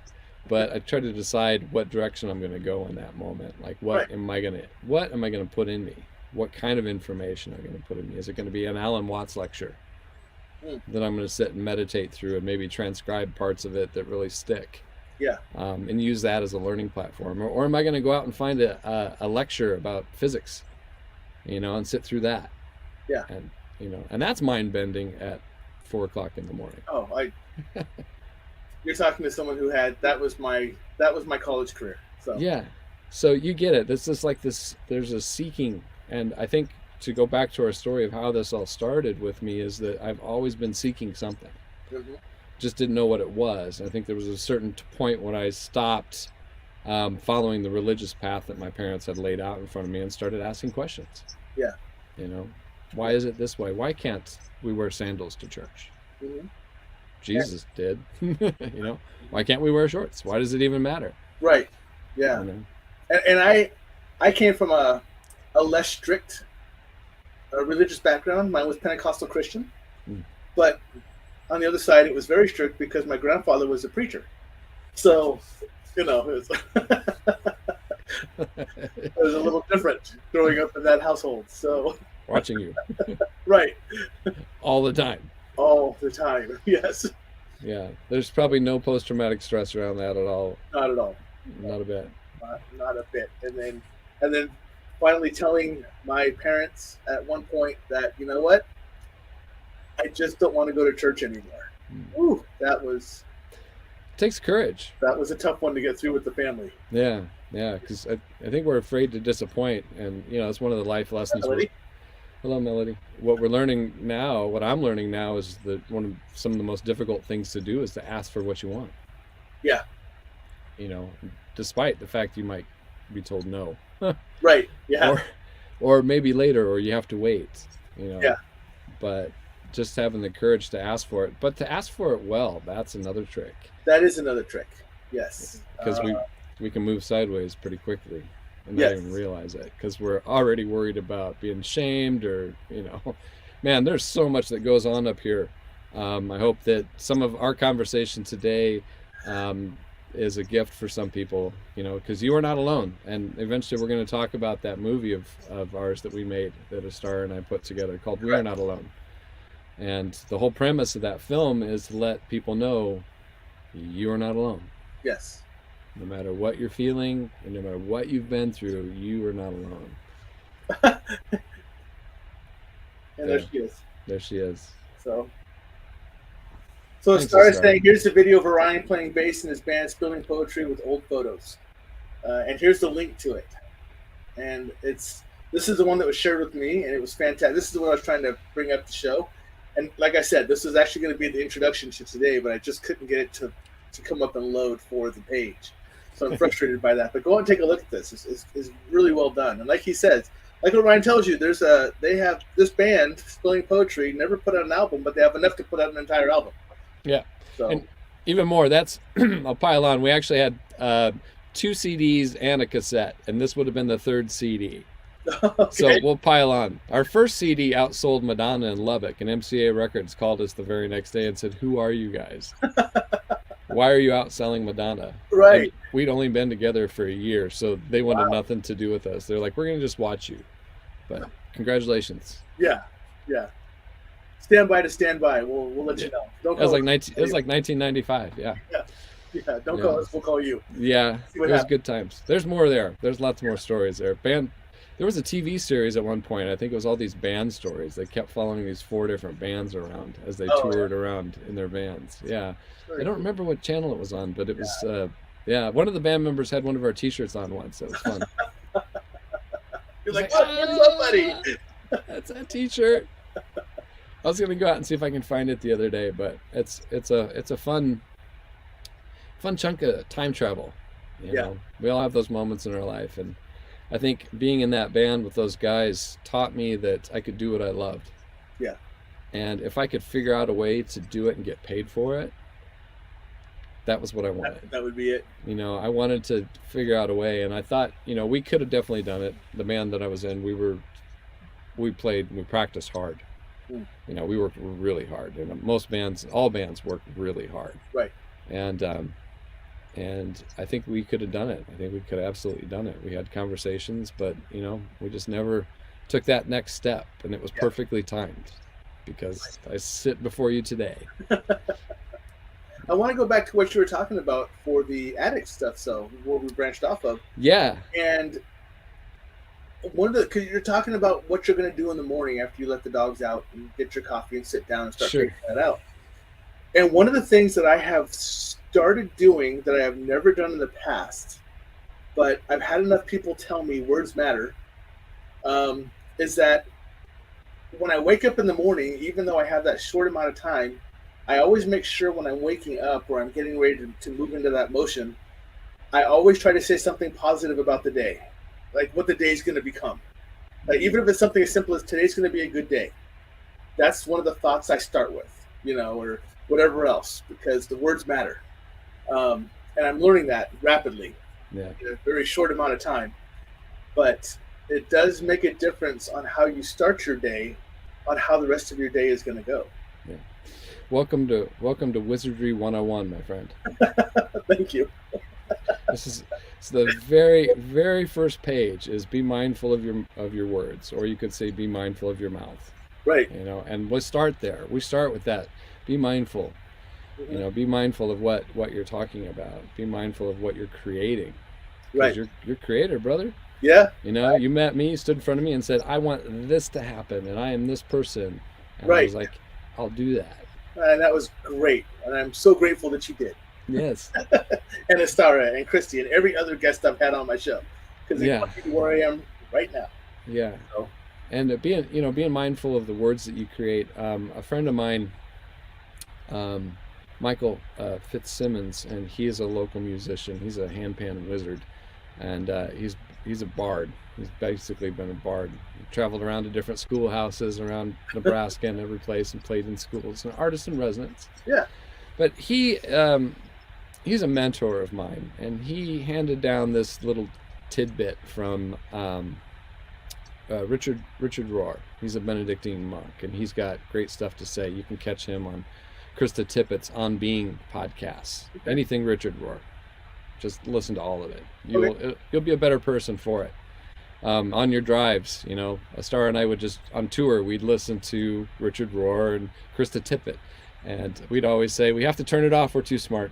But I try to decide what direction I'm going to go in that moment. Like, what am I going to put in me? What kind of information am I going to put in me? Is it going to be an Alan Watts lecture that I'm going to sit and meditate through and maybe transcribe parts of it that really stick? Yeah. And use that as a learning platform, or am I going to go out and find a lecture about physics, and sit through that? Yeah. And and that's mind bending at 4 o'clock in the morning. Oh, you're talking to someone who that was my college career. So yeah, so you get it. It's just like this. There's a seeking, and I think to go back to our story of how this all started with me is that I've always been seeking something. Mm-hmm. Just didn't know what it was. I think there was a certain point when I stopped following the religious path that my parents had laid out in front of me and started asking questions. Yeah. Why is it this way? Why can't we wear sandals to church? Mm-hmm. Jesus did. Why can't we wear shorts? Why does it even matter? Right. Yeah. And I came from a less strict a religious background. Mine was Pentecostal Christian, Mm. but on the other side, it was very strict because my grandfather was a preacher. So, it was, it was a little different growing up in that household. So, Watching you right, all the time. all the time. Yes, Yeah, there's probably no post-traumatic stress around that at all. not at all. Not a bit. Not a bit. And then finally telling my parents at one point that, you know what, I just don't want to go to church anymore. Ooh, that was Takes courage. a tough one to get through with the family. Yeah, yeah, because I think we're afraid to disappoint, and it's one of the life lessons. Melody? Hello, Melody. What we're learning now, what I'm learning now, is that some of the most difficult things to do is to ask for what you want. Yeah. Despite the fact you might be told no. Right. Yeah. Or maybe later, or you have to wait. Yeah. But just having the courage to ask for it, but to ask for it well, that's another trick. That is another trick. Yes. Because we can move sideways pretty quickly and Yes. not even realize it, because we're already worried about being shamed, or man, there's so much that goes on up here. I hope that some of our conversation today is a gift for some people, because you are not alone. And eventually we're going to talk about that movie of ours that we made, that a star and I put together, called We Are Not Alone. And the whole premise of that film is to let people know you are not alone. Yes. No matter what you're feeling, and no matter what you've been through, you are not alone. And there she is. There she is. So Thanks, Star is Star. saying, here's the video of Orion playing bass in his band spilling poetry with old photos. And here's the link to it. And this is the one that was shared with me, and it was fantastic. This is the one I was trying to bring up the show. And like I said, this was actually going to be the introduction to today, but I just couldn't get it to come up and load for the page. So I'm frustrated by that. But go and take a look at this. It's really well done. And like he says, like what Ryan tells you, they have this band, Spilling Poetry, never put out an album, but they have enough to put out an entire album. Yeah. So And even more, that's I'll pile on. We actually had 2 CDs and a cassette, and this would have been the 3rd CD. okay. So we'll pile on. Our first CD outsold Madonna in Lubbock, and MCA Records called us the very next day and said, "Who are you guys? Why are you outselling Madonna?" Right. And we'd only been together for a year, so they wanted nothing to do with us. They're like, "We're going to just watch you." But congratulations. Yeah. Stand by to stand by. We'll let you know. Don't It was call like us. 1995. Yeah. Yeah. Don't call us. We'll call you. Yeah. See It what was happens. good times. There's more there. There's lots more stories there. There was a TV series at one point. I think it was all these band stories. They kept following these 4 different bands around as they toured around in their bands. Yeah. I don't remember what channel it was on, but it was, one of the band members had one of our t-shirts on once. It was fun. You're like, what's up, buddy? That's that t-shirt. I was going to go out and see if I can find it the other day, but it's a fun chunk of time travel. You know? We all have those moments in our life, and I think being in that band with those guys taught me that I could do what I loved. Yeah. And if I could figure out a way to do it and get paid for it, that was what I wanted. That would be it. I wanted to figure out a way, and I thought, we could have definitely done it. The band that I was in, we practiced hard. We worked really hard, and all bands work really hard. Right. And I think we could have done it. I think we could have absolutely done it. We had conversations, but we just never took that next step, and it was perfectly timed, because I sit before you today. I want to go back to what you were talking about for the addict stuff, so where we branched off of. Yeah. And because you're talking about what you're going to do in the morning after you let the dogs out and get your coffee and sit down and start figuring that out. And one of the things that I have started doing that I have never done in the past, but I've had enough people tell me words matter, is that when I wake up in the morning, even though I have that short amount of time, I always make sure when I'm waking up or I'm getting ready to move into that motion, I always try to say something positive about the day, like what the day's going to become. Like, even if it's something as simple as today's going to be a good day. That's one of the thoughts I start with, or whatever else, because the words matter. And I'm learning that rapidly in a very short amount of time. But it does make a difference on how you start your day, on how the rest of your day is going to go. Yeah. Welcome to Wizardry 101, my friend. Thank you. This is the very very first page is be mindful of your words, or you could say be mindful of your mouth. Right. You know, and we'll start there. We start with that. Be mindful. You know, be mindful of what you're talking about. Be mindful of what you're creating. Right. You're creator, brother. Yeah. You know, you met me, stood in front of me and said, I want this to happen and I am this person. And Right. I was like, I'll do that. And that was great. And I'm so grateful that you did. Yes. And Astara and Christy and every other guest I've had on my show. Because they want me to where I am right now. Yeah. So. And being mindful of the words that you create. A friend of mine, Michael Fitzsimmons, and he is a local musician. He's a handpan wizard, and he's a bard. He's basically been a bard. He traveled around to different schoolhouses around Nebraska and every place, and played in schools. An artist in residence. Yeah. But he's a mentor of mine, and he handed down this little tidbit from Richard Rohr. He's a Benedictine monk, and he's got great stuff to say. You can catch him on Krista Tippett's On Being podcasts. Okay. Anything Richard Rohr, just listen to all of it. You'll be a better person for it. On your drives, you know, Astara and I would just on tour, we'd listen to Richard Rohr and Krista Tippett, and we'd always say, we have to turn it off, we're too smart.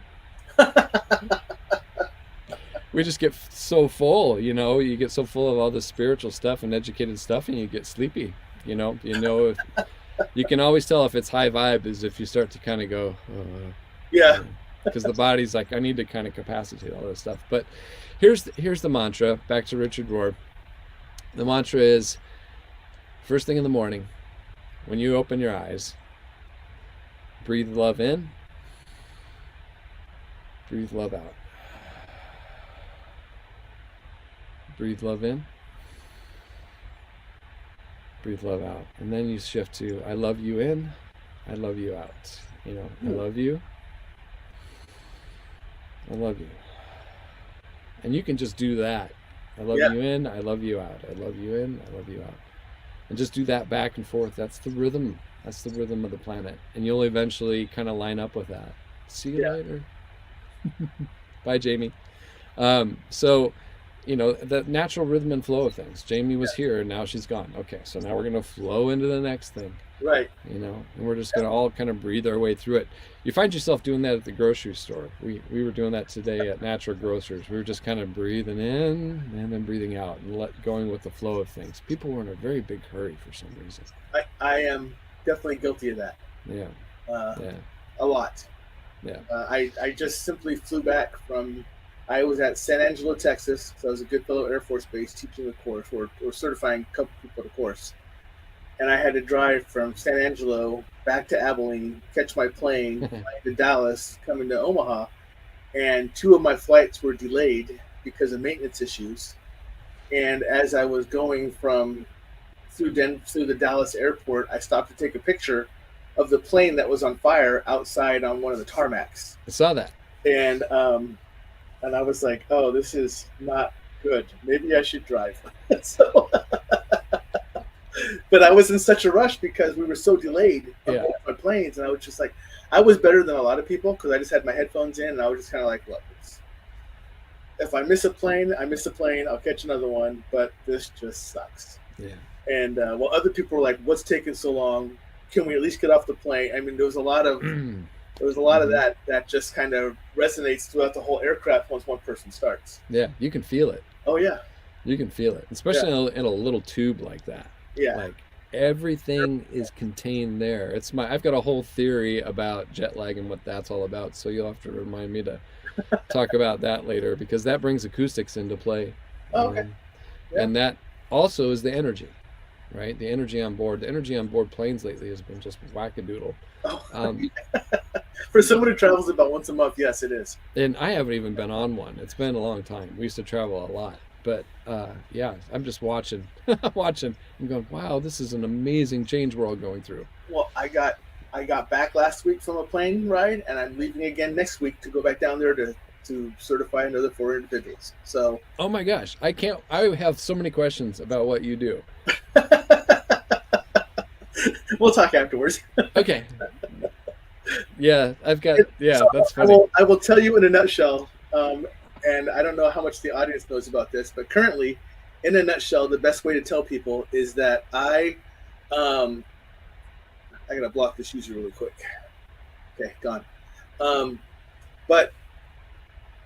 We just get so full, you know, you get so full of all this spiritual stuff and educated stuff, and you get sleepy. You know, if you can always tell if it's high vibe is if you start to kind of go, yeah, because the body's like, I need to kind of capacitate all this stuff. But here's the mantra. Back to Richard Rohr. The mantra is, first thing in the morning, when you open your eyes, breathe love in, breathe love out. Breathe love in, breathe love out. And then you shift to, I love you in, I love you out. You know, I love you, I love you. And you can just do that. I love you in, I love you out. I love you in, I love you out. And just do that back and forth. That's the rhythm. That's the rhythm of the planet. And you'll eventually kind of line up with that. See you later. Bye, Jamie. So, you know, the natural rhythm and flow of things. Jamie was here and now she's gone. Okay, so now we're going to flow into the next thing. Right. You know, and we're just going to all kind of breathe our way through it. You find yourself doing that at the grocery store. We were doing that today at Natural Grocers. We were just kind of breathing in and then breathing out and going with the flow of things. People were in a very big hurry for some reason. I am definitely guilty of that. Yeah. A lot. Yeah. I just simply flew back from, I was at San Angelo, Texas. So I was a Goodfellow Air Force Base teaching a course or certifying a couple people to course. And I had to drive from San Angelo back to Abilene, catch my plane to Dallas, coming to Omaha. And 2 of my flights were delayed because of maintenance issues. And as I was going through the Dallas airport, I stopped to take a picture of the plane that was on fire outside on one of the tarmacs. I saw that. And I was like, oh, this is not good. Maybe I should drive. So, but I was in such a rush because we were so delayed on my planes. And I was just like, I was better than a lot of people because I just had my headphones in and I was just kind of like, look, if I miss a plane, I miss a plane. I'll catch another one. But this just sucks. Yeah. And while other people were like, what's taking so long? Can we at least get off the plane? I mean, there was a lot of that just kind of resonates throughout the whole aircraft once one person starts. Yeah, you can feel it. Oh yeah, you can feel it, especially in a little tube like that. Yeah, like everything is contained there. I've got a whole theory about jet lag and what that's all about. So you'll have to remind me to talk about that later because that brings acoustics into play. Oh, okay. And that also is the energy. Right, the energy on board. The energy on board planes lately has been just wackadoodle. For someone who travels about once a month, yes, it is. And I haven't even been on one. It's been a long time. We used to travel a lot, but yeah, I'm just watching. I'm going, wow, this is an amazing change we're all going through. Well, I got back last week from a plane ride, and I'm leaving again next week to go back down there to to certify another 4 individuals. So, Oh my gosh, I have so many questions about what you do. we'll talk afterwards. Okay. Yeah, yeah, So that's funny. I will tell you in a nutshell, and I don't know how much the audience knows about this, but currently, in a nutshell, the best way to tell people is that um, I gotta block this user really quick. Okay, gone. Um, but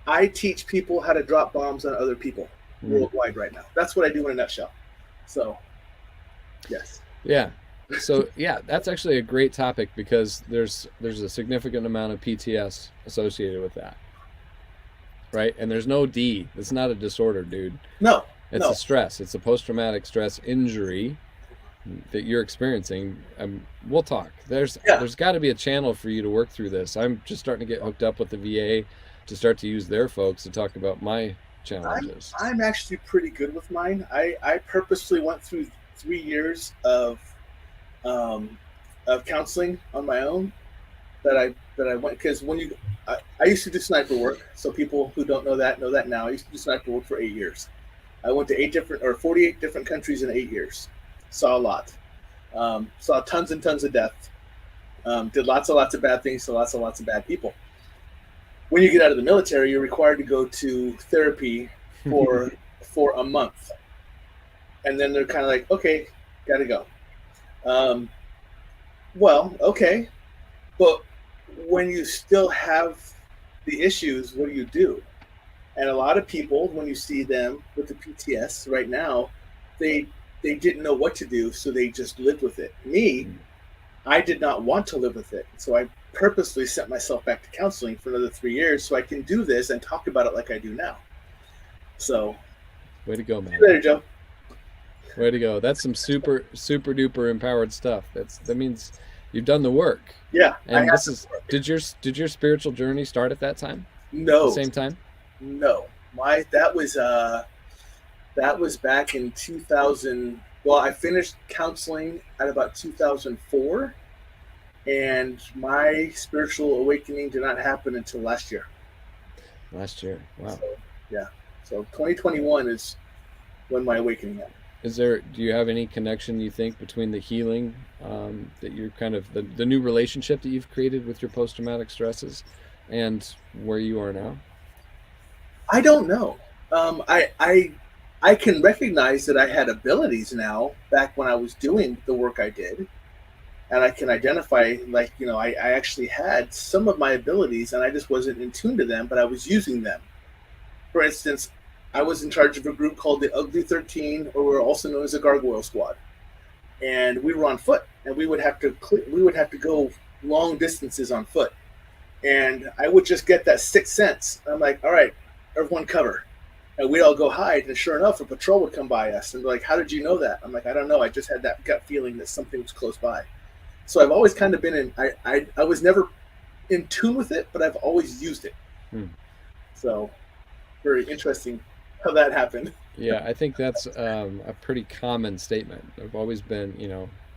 I teach people how to drop bombs on other people worldwide right now. That's what I do in a nutshell. So, yes. Yeah. So yeah, that's actually a great topic because there's a significant amount of PTS associated with that, right? And there's no D. It's not a disorder, dude. No. It's a stress. It's a post-traumatic stress injury that you're experiencing. We'll talk. There's got to be a channel for you to work through this. I'm just starting to get hooked up with the VA to start to use their folks to talk about my challenges. I'm actually pretty good with mine. I purposely went through 3 years of counseling on my own that I went, because I used to do sniper work. So people who don't know that now. I used to do sniper work for 8 years. I went to 48 different countries in 8 years. Saw a lot. Saw tons and tons of death. Did lots of bad things to lots of bad people. When you get out of the military, you're required to go to therapy for a month, and then they're kind of like, okay, gotta go. Well, okay, but when you still have the issues, what do? And a lot of people, when you see them with the PTS right now, they didn't know what to do, so they just lived with it. Me, I did not want to live with it, so I purposely sent myself back to counseling for another 3 years so I can do this and talk about it like I do now. So, way to go, man. See you later, Joe. Way to go. That's some super duper empowered stuff. That means you've done the work. Yeah. And did your spiritual journey start at that time? No. The same time? No. That was back in 2000. Well, I finished counseling at about 2004, and my spiritual awakening did not happen until last year. Last year. Wow. So, yeah. So 2021 is when my awakening happened. Do you have any connection, you think, between the healing that you're kind of the new relationship that you've created with your post-traumatic stresses and where you are now? I don't know. I can recognize that I had abilities now back when I was doing the work I did. And I can identify, I actually had some of my abilities and I just wasn't in tune to them, but I was using them. For instance, I was in charge of a group called the Ugly 13, or we're also known as the Gargoyle Squad. And we were on foot, and we would have to go long distances on foot. And I would just get that sixth sense. I'm like, all right, everyone cover. And we'd all go hide, and sure enough, a patrol would come by us and be like, how did you know that? I'm like, I don't know. I just had that gut feeling that something was close by. So I've always kind of been I was never in tune with it, but I've always used it. So very interesting how that happened. Yeah, I think that's a pretty common statement. I've always been,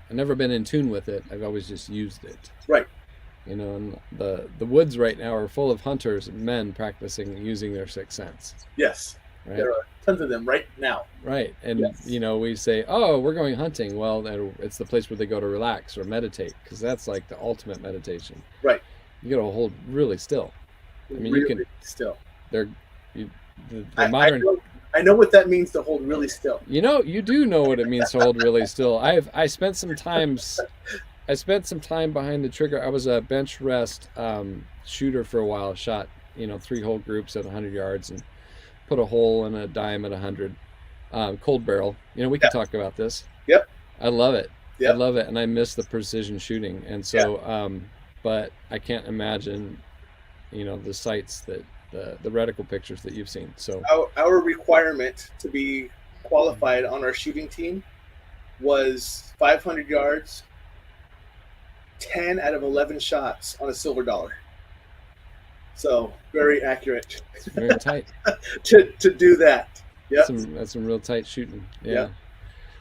I've never been in tune with it. I've always just used it. Right. And the woods right now are full of hunters and men practicing using their sixth sense. Yes. Right? There are tons of them right now. Right. And, yes. We say, oh, we're going hunting. Well, it's the place where they go to relax or meditate, because that's like the ultimate meditation. Right. You got to hold really still. I mean, really you can still. The modern. I know what that means to hold really still. You do know what it means to hold really still. I spent some time behind the trigger. I was a bench rest shooter for a while. Shot 3 hole groups at 100 yards and put a hole in a dime at 100. Cold barrel. We can talk about this. Yep. I love it. Yep. I love it, and I miss the precision shooting. And so, but I can't imagine, the sights that the reticle pictures that you've seen. So our requirement to be qualified on our shooting team was 500 yards, 10 out of 11 shots on a silver dollar. So very accurate. It's very tight to do that. Yeah, that's some real tight shooting. Yeah. Yep.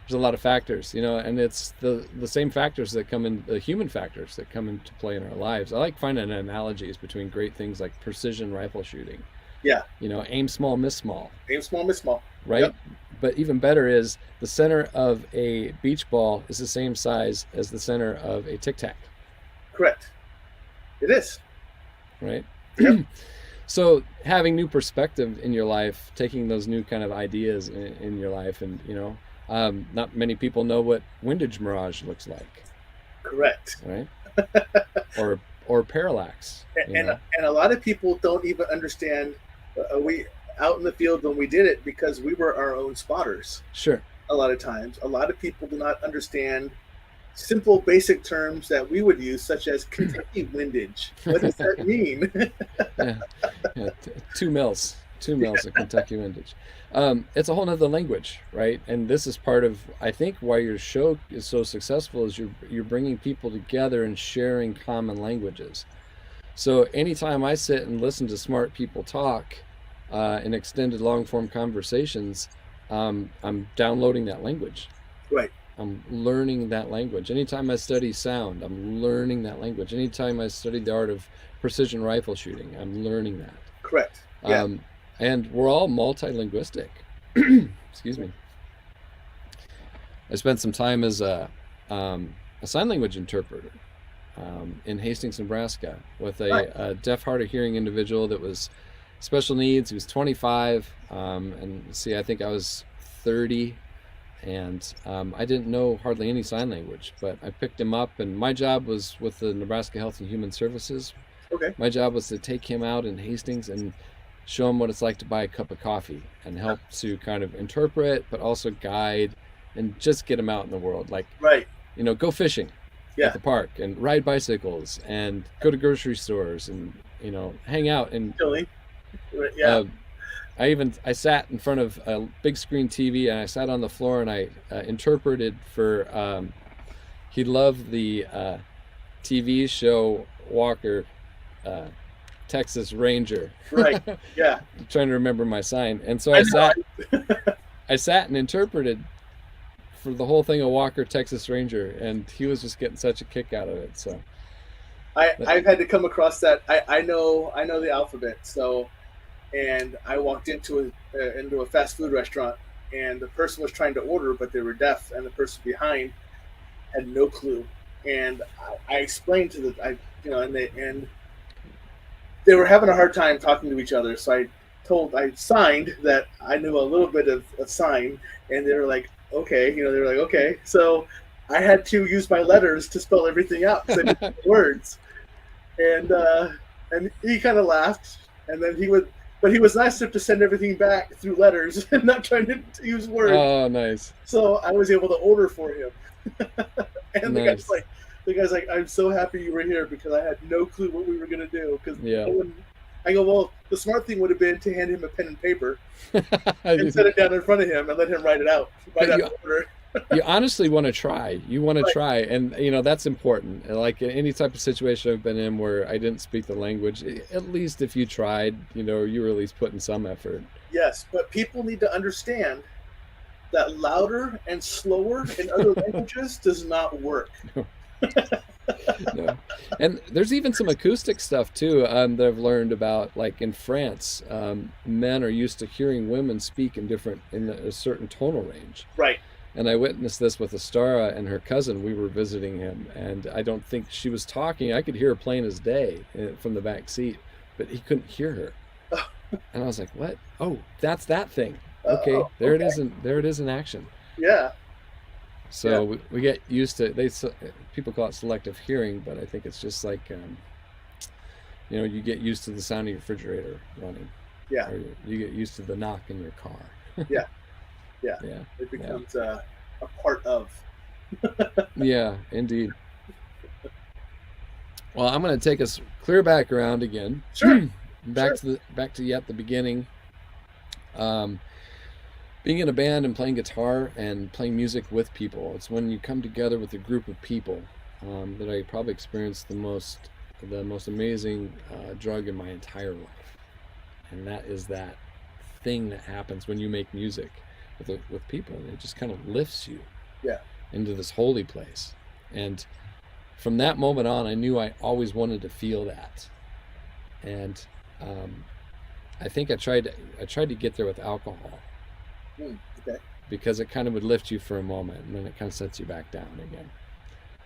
There's a lot of factors, and it's the same factors that come in, the human factors that come into play in our lives. I like finding analogies between great things like precision rifle shooting. Yeah. Aim small, miss small, Aim small, miss small. right? Yep. But even better is the center of a beach ball is the same size as the center of a tic tac, Correct. It is. right? Yep. So having new perspective in your life, taking those new kind of ideas in your life, and not many people know what windage mirage looks like, Correct. right? Or parallax, And a lot of people don't even understand. We out in the field when we did it because we were our own spotters. Sure. A lot of times, a lot of people do not understand simple, basic terms that we would use, such as Kentucky windage. What does that mean? Yeah, 2 mils of Kentucky windage. It's a whole nother language, right? And this is part of, I think, why your show is so successful is you're bringing people together and sharing common languages. So anytime I sit and listen to smart people talk in extended long form conversations, I'm downloading that language. Right. I'm learning that language. Anytime I study sound, I'm learning that language. Anytime I study the art of precision rifle shooting, I'm learning that. Correct. Yeah. And we're all multilinguistic. Excuse me. I spent some time as a sign language interpreter in Hastings, Nebraska, with a deaf, hard of hearing individual that was special needs. He was 25, and see, I think I was 30. And I didn't know hardly any sign language, but I picked him up, and my job was with the Nebraska Health and Human Services. Okay. My job was to take him out in Hastings and show him what it's like to buy a cup of coffee and help to kind of interpret, but also guide and just get him out in the world. Like, right. Go fishing at the park and ride bicycles and go to grocery stores and, hang out. And yeah. I sat in front of a big screen TV, and I sat on the floor and I interpreted for, he loved the TV show Walker, Texas Ranger. Right. Yeah. I'm trying to remember my sign. And so I sat and interpreted for the whole thing of Walker, Texas Ranger, and he was just getting such a kick out of it. So I've had to come across that. I know the alphabet, so. And I walked into a fast food restaurant, and the person was trying to order, but they were deaf, and the person behind had no clue. And I explained to and they were having a hard time talking to each other. So I signed that I knew a little bit of sign, and they were like, okay, they were like, okay. So I had to use my letters to spell everything out because I didn't know the words. And he kind of laughed, and then but he was nice enough to send everything back through letters and not trying to use words. Oh, nice. So I was able to order for him. And nice. the guy's like, I'm so happy you were here because I had no clue what we were going to do. Because I go, well, the smart thing would have been to hand him a pen and paper and set it down in front of him and let him write it out. You honestly want to try. You want to try. And, that's important. Like in any type of situation I've been in where I didn't speak the language, at least if you tried, you were at least putting some effort. Yes, but people need to understand that louder and slower in other languages does not work. No. And there's even some acoustic stuff too that I've learned about. Like in France, men are used to hearing women speak in a certain tonal range. Right. And I witnessed this with Astara and her cousin. We were visiting him, and I don't think she was talking. I could hear her plain as day from the back seat, but he couldn't hear her. And I was like, "What? Oh, that's that thing. Okay, there it is. There it is in action." Yeah. So we get used to people call it selective hearing, but I think it's just like you get used to the sound of your refrigerator running. Yeah. Or you get used to the knock in your car. Yeah. It becomes a part of. Yeah, indeed. Well, I'm going to take us clear back around again. Sure. back to yet the beginning. Being in a band and playing guitar and playing music with people. It's when you come together with a group of people that I probably experienced the most amazing drug in my entire life, and that is that thing that happens when you make music with people, and it just kind of lifts you into this holy place. And from that moment on, I knew I always wanted to feel that. And I think I tried to get there with alcohol Okay. because it kind of would lift you for a moment and then it kind of sets you back down again.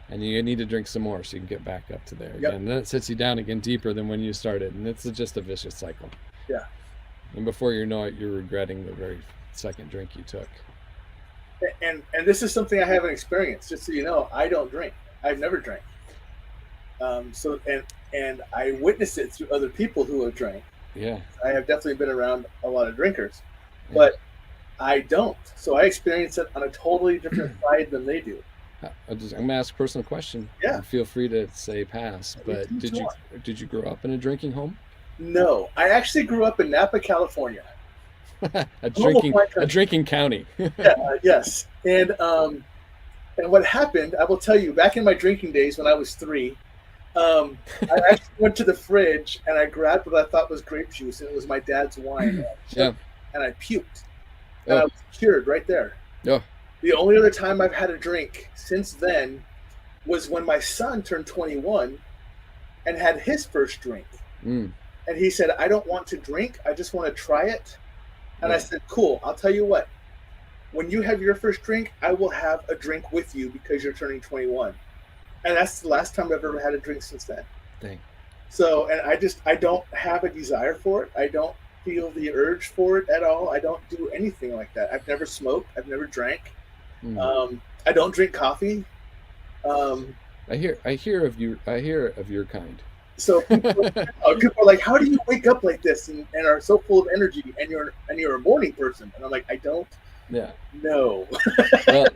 And you need to drink some more so you can get back up to there again. Yep. And then it sets you down again deeper than when you started. And it's just a vicious cycle. Yeah. And before you know it, you're regretting the very second drink you took. And this is something I haven't experienced. Just so you know, I don't drink. I've never drank. And I witnessed it through other people who have drank. Yeah. I have definitely been around a lot of drinkers, Yeah. but I don't. So I experience it on a totally different side than they do. I'm gonna ask a personal question. Yeah. And feel free to say pass. But did you grow up in a drinking home? No, I actually grew up in Napa, California. a country. drinking county. Yes. And what happened, I will tell you, back in my drinking days when I was 3, I actually went to the fridge and I grabbed what I thought was grape juice, and it was my dad's wine. Yeah. And I puked. And I was cured right there. Oh. The only other time I've had a drink since then was when my son turned 21 and had his first drink. Mm. And he said, I don't want to drink. I just want to try it. And I said, cool, I'll tell you what. When you have your first drink, I will have a drink with you because you're turning 21. And that's the last time I've ever had a drink since then. Dang. So, and I don't have a desire for it. I don't feel the urge for it at all. I don't do anything like that. I've never smoked. I've never drank. I don't drink coffee. I hear of your kind. So people are like, how do you wake up like this and are so full of energy and you're a morning person? And I'm like, I don't know. Well,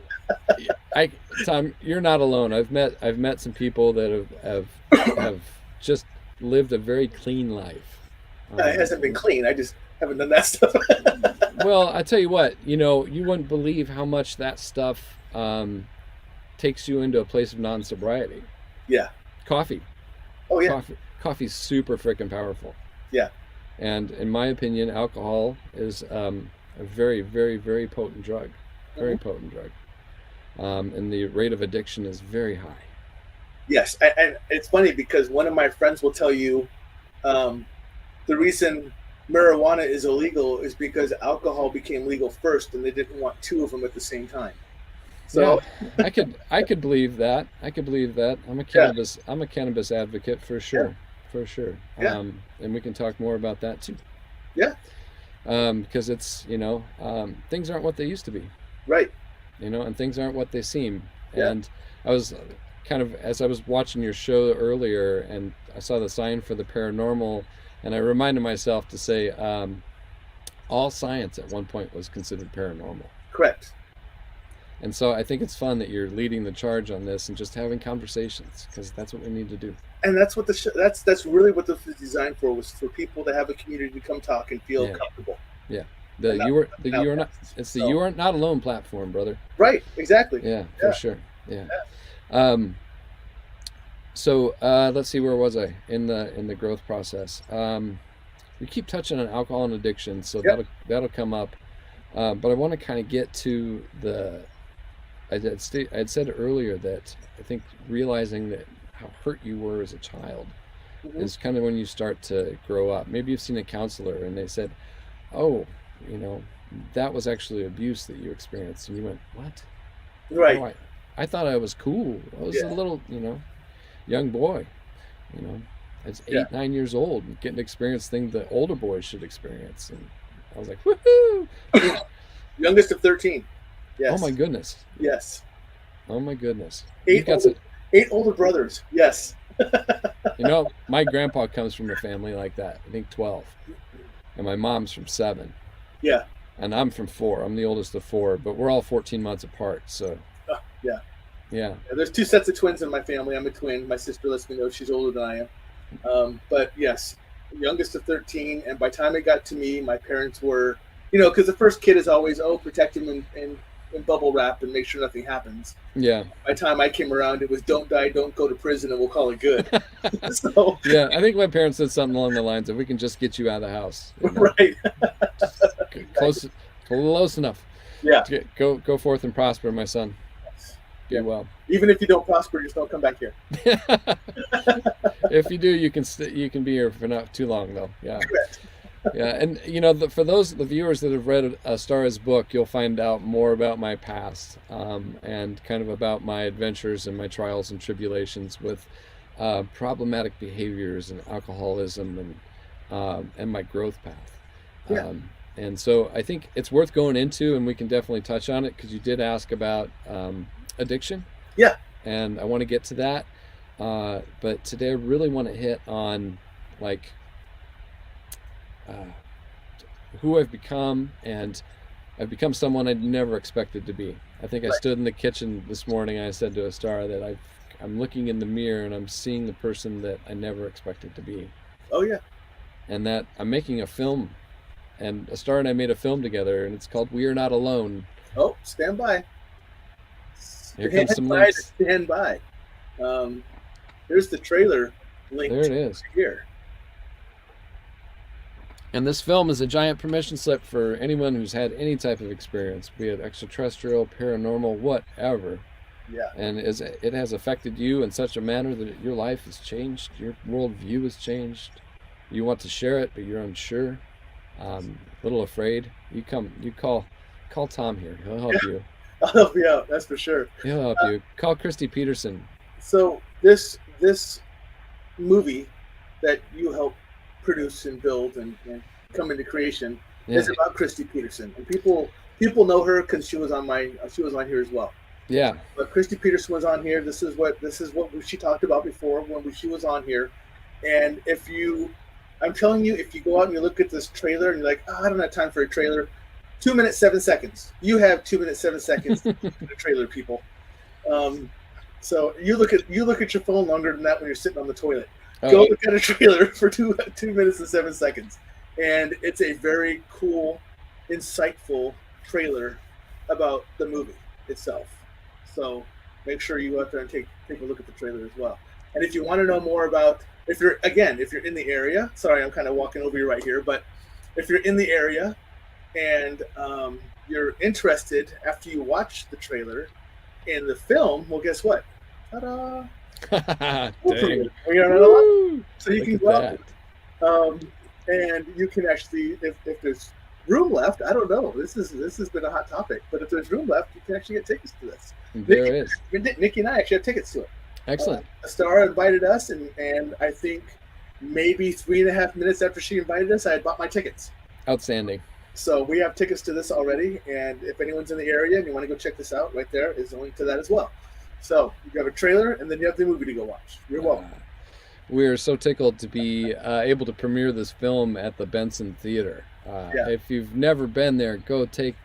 Tom, you're not alone. I've met some people that have just lived a very clean life. It hasn't been clean. I just haven't done that stuff. Well, I tell you what, you wouldn't believe how much that stuff takes you into a place of non-sobriety. Yeah. Coffee. Oh yeah. Coffee's super freaking powerful. Yeah. And in my opinion, alcohol is a very, very, very potent drug. Very potent drug. And the rate of addiction is very high. Yes, and it's funny because one of my friends will tell you the reason marijuana is illegal is because alcohol became legal first, and they didn't want 2 of them at the same time. So yeah, I could believe that. I'm a cannabis advocate for sure. For sure. Yeah. And we can talk more about that too. Yeah. Because it's, things aren't what they used to be. Right. And things aren't what they seem. Yeah. And I was kind of, as I was watching your show earlier and I saw the sign for the paranormal, and I reminded myself to say, all science at one point was considered paranormal. Correct. And so I think it's fun that you're leading the charge on this and just having conversations, because that's what we need to do. And that's what that's really what this was designed for, was for people to have a community to come talk and feel comfortable. Yeah. You are not alone platform, brother. Right. Exactly. Yeah, for sure. Yeah. So let's see, where was I in the growth process? We keep touching on alcohol and addiction, so that'll come up. But I want to kind of get to I had said earlier that I think realizing that how hurt you were as a child is kind of when you start to grow up. Maybe you've seen a counselor and they said, oh, that was actually abuse that you experienced, and you went, what? Right. Oh, I thought I was cool. I was a little, young boy. I was 8, 9 years old and getting to experience things that older boys should experience. And I was like, woohoo! Youngest of 13. Yes. Oh my goodness. Yes. Oh my goodness. 8 older brothers. Yes. My grandpa comes from a family like that. I think 12. And my mom's from 7. Yeah. And I'm from 4. I'm the oldest of 4, but we're all 14 months apart. So. Yeah. There's 2 sets of twins in my family. I'm a twin. My sister lets me know she's older than I am. But yes, youngest of 13. And by the time it got to me, my parents were, because the first kid is always, protect him in bubble wrap and make sure nothing happens. Yeah. By the time I came around, it was don't die, don't go to prison, and we'll call it good. So. Yeah, I think my parents said something along the lines of, we can just get you out of the house. Right. Close enough. Yeah. Go forth and prosper, my son. Be well. Even if you don't prosper, just don't come back here. If you do, you can be here for not too long, though. Yeah. Yeah, and for the viewers that have read Astara's book, you'll find out more about my past, and kind of about my adventures and my trials and tribulations with problematic behaviors and alcoholism and my growth path. Yeah, And so I think it's worth going into, and we can definitely touch on it because you did ask about addiction, yeah, and I want to get to that. But today I really want to hit on like uh, who I've become, and I've become someone I never expected to be. I think I right. stood in the kitchen this morning and I said to Astara that I'm looking in the mirror and I'm seeing the person that I never expected to be, Oh yeah. and that I'm making a film. And Astara and I made a film together, and it's called We Are Not Alone. Oh, stand by. Here Stand comes some by to links. stand by. Um, Here's the trailer There linked it is. here. And this film is a giant permission slip for anyone who's had any type of experience, be it extraterrestrial, paranormal, whatever. Yeah. And it has affected you in such a manner that your life has changed, your worldview has changed. You want to share it, but you're unsure, a little afraid. Call Tom here. He'll help you. I'll help you out. That's for sure. He'll help you. Call Christy Peterson. So this movie that you help produce and build and come into creation Yeah, is about Christy Peterson, and people know her because she was on here as well. yeah. But Christy Peterson was on here. This is what she talked about before when she was on here. And I'm telling you, if you go out and you look at this trailer and you're like, oh, I don't have time for a trailer. 2 minutes 7 seconds. You have 2 minutes 7 seconds to look at a trailer, people. So you look at your phone longer than that when you're sitting on the toilet. Go Oh, look at a trailer for 2 minutes and 7 seconds, and it's a very cool, insightful trailer about the movie itself. So make sure you go out there and take a look at the trailer as well. And if you want to know more about, if you're in the area, sorry, I'm kind of walking over you right here, but if you're in the area and you're interested after you watch the trailer in the film, well, guess what? Ta-da! dang. We are not allowed. Woo! So you Look can at go out, that. and you can actually, if there's room left, I don't know. This has been a hot topic, but if there's room left, you can actually get tickets to this. There is. Nikki and I actually have tickets to it. Excellent. Star invited us, and I think maybe 3.5 minutes after she invited us, I had bought my tickets. Outstanding. So we have tickets to this already, and if anyone's in the area and you want to go check this out, right there is a link to that as well. So you have a trailer, and then you have the movie to go watch. You're welcome. We're so tickled to be able to premiere this film at the Benson Theater. Yeah. If you've never been there, go take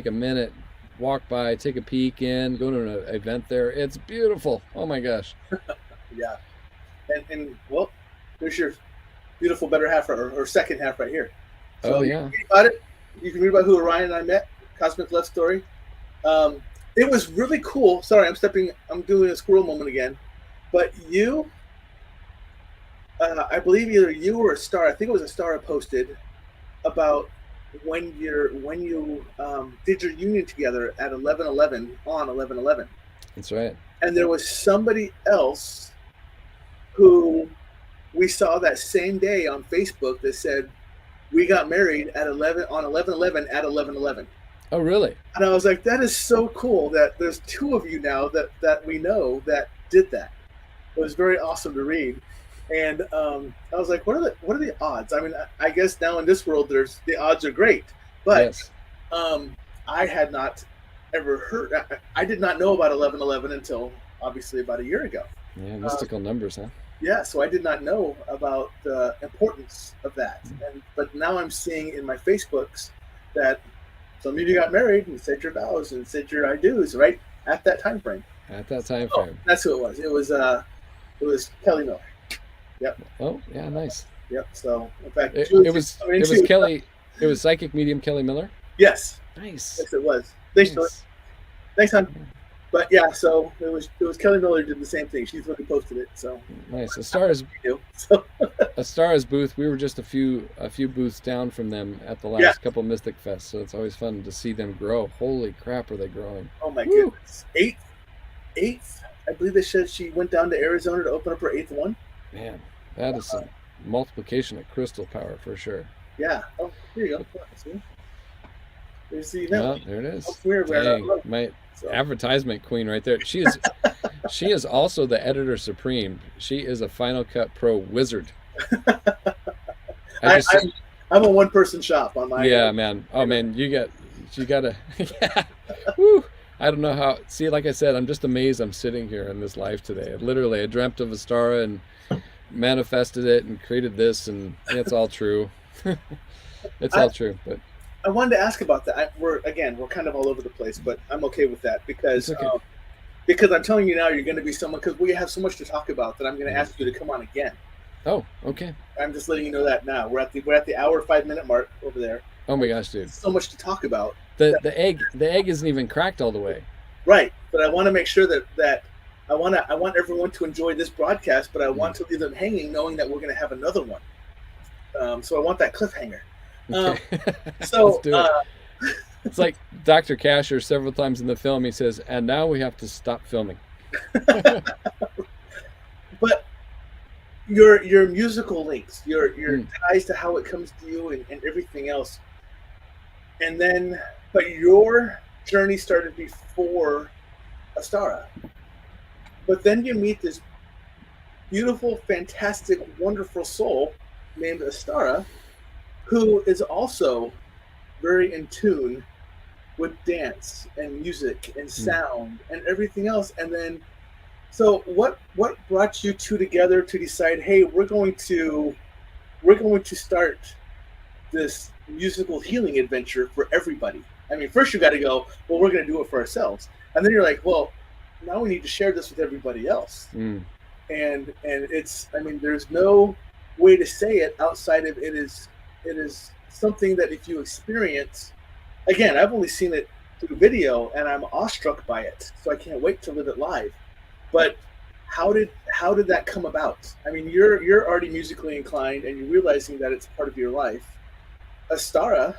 a minute, walk by, take a peek in, go to an event there. It's beautiful. Oh my gosh. Yeah. And well, there's your beautiful better half or second half right here. So Oh yeah. you can read about it. You can read about who Orion and I met, Cosmic Love Story. It was really cool. Sorry, I'm doing a squirrel moment again. But I believe either you or a Star, I think it was a Star posted about when you did your union together at 11/11 on 11/11. That's right. And there was somebody else who we saw that same day on Facebook that said we got married at 11/11 at 11/11. Oh really? And I was like, that is so cool that there's two of you now that we know that did that. It was very awesome to read. And I was like, what are the odds? I mean, I guess now in this world, the odds are great, but Yes. I had not ever heard. I did not know about 11/11 until obviously about a year ago. Yeah, mystical numbers, huh? Yeah, so I did not know about the importance of that. But now I'm seeing in my Facebooks that some of you got married and said your vows and said your I do's right at that time frame. At that time Oh, frame. that's who it was. It was Kelly Miller. Yep. Oh yeah, nice. Yep. So in fact, It Julie's was coming it was too. Kelly. It was psychic medium Kelly Miller. Yes. Nice. Yes, it was. Thanks, Julie. Nice. Thanks, hon. But yeah, so it was Kelly Miller who did the same thing. She's the one who posted it. So Nice. so Astara's booth. We were just a few booths down from them at the last yeah. couple Mystic Fests, so it's always fun to see them grow. Holy crap, are they growing? Oh my Woo. goodness. Eighth. I believe they said she went down to Arizona to open up her eighth one. Man, that is some multiplication of crystal power for sure. Yeah. Oh, here you go. See? There's the event Oh, link. there it Oh, is. we're Dang, look. my So advertisement queen right there. She is also the editor supreme. She is a Final Cut Pro wizard. I I, just, I'm a one person shop on my yeah, man. Oh man, you gotta, yeah. Woo. I don't know how. See, like I said, I'm just amazed. I'm sitting here in this life today. Literally, I dreamt of Astara and manifested it and created this, and it's all true. It's I, all true, but I wanted to ask about that. We're kind of all over the place, but I'm okay with that it's okay. because I'm telling you now, you're going to be someone because we have so much to talk about that I'm going to Mhm. ask you to come on again. Oh, okay. I'm just letting you know that now. We're at the hour 5 minute mark over there. Oh my gosh, dude. So much to talk about. The egg isn't even cracked all the way. Right, but I want to make sure that I want everyone to enjoy this broadcast, but I Mm. want to leave them hanging, knowing that we're going to have another one. So I want that cliffhanger. Um, Okay, let's so do it. It's like Dr. Casher several times in the film. He says, "And now we have to stop filming." but your musical links, your Mm, ties to how it comes to you and everything else, and then but your journey started before Astara. But then you meet this beautiful, fantastic, wonderful soul named Astara, who is also very in tune with dance and music and mm. sound and everything else. And then, so what brought you two together to decide, hey, we're going to start this musical healing adventure for everybody? I mean, first you got to go, well, we're going to do it for ourselves, and then you're like, well, now we need to share this with everybody else. Mm. And it's, I mean, there's no way to say it outside of it is something that if you experience, again, I've only seen it through video and I'm awestruck by it, so I can't wait to live it live. But how did that come about? I mean, you're already musically inclined and you're realizing that it's part of your life. Astara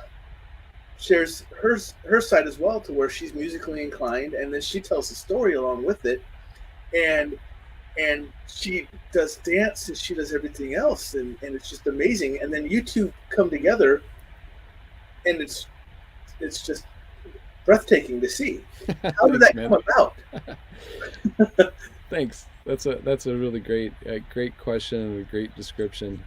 shares her side as well, to where she's musically inclined, and then she tells the story along with it, and she does dance and she does everything else, and it's just amazing. And then you two come together, and it's just breathtaking to see. How did Thanks, that man. come about? Thanks. That's a really great question and a great description.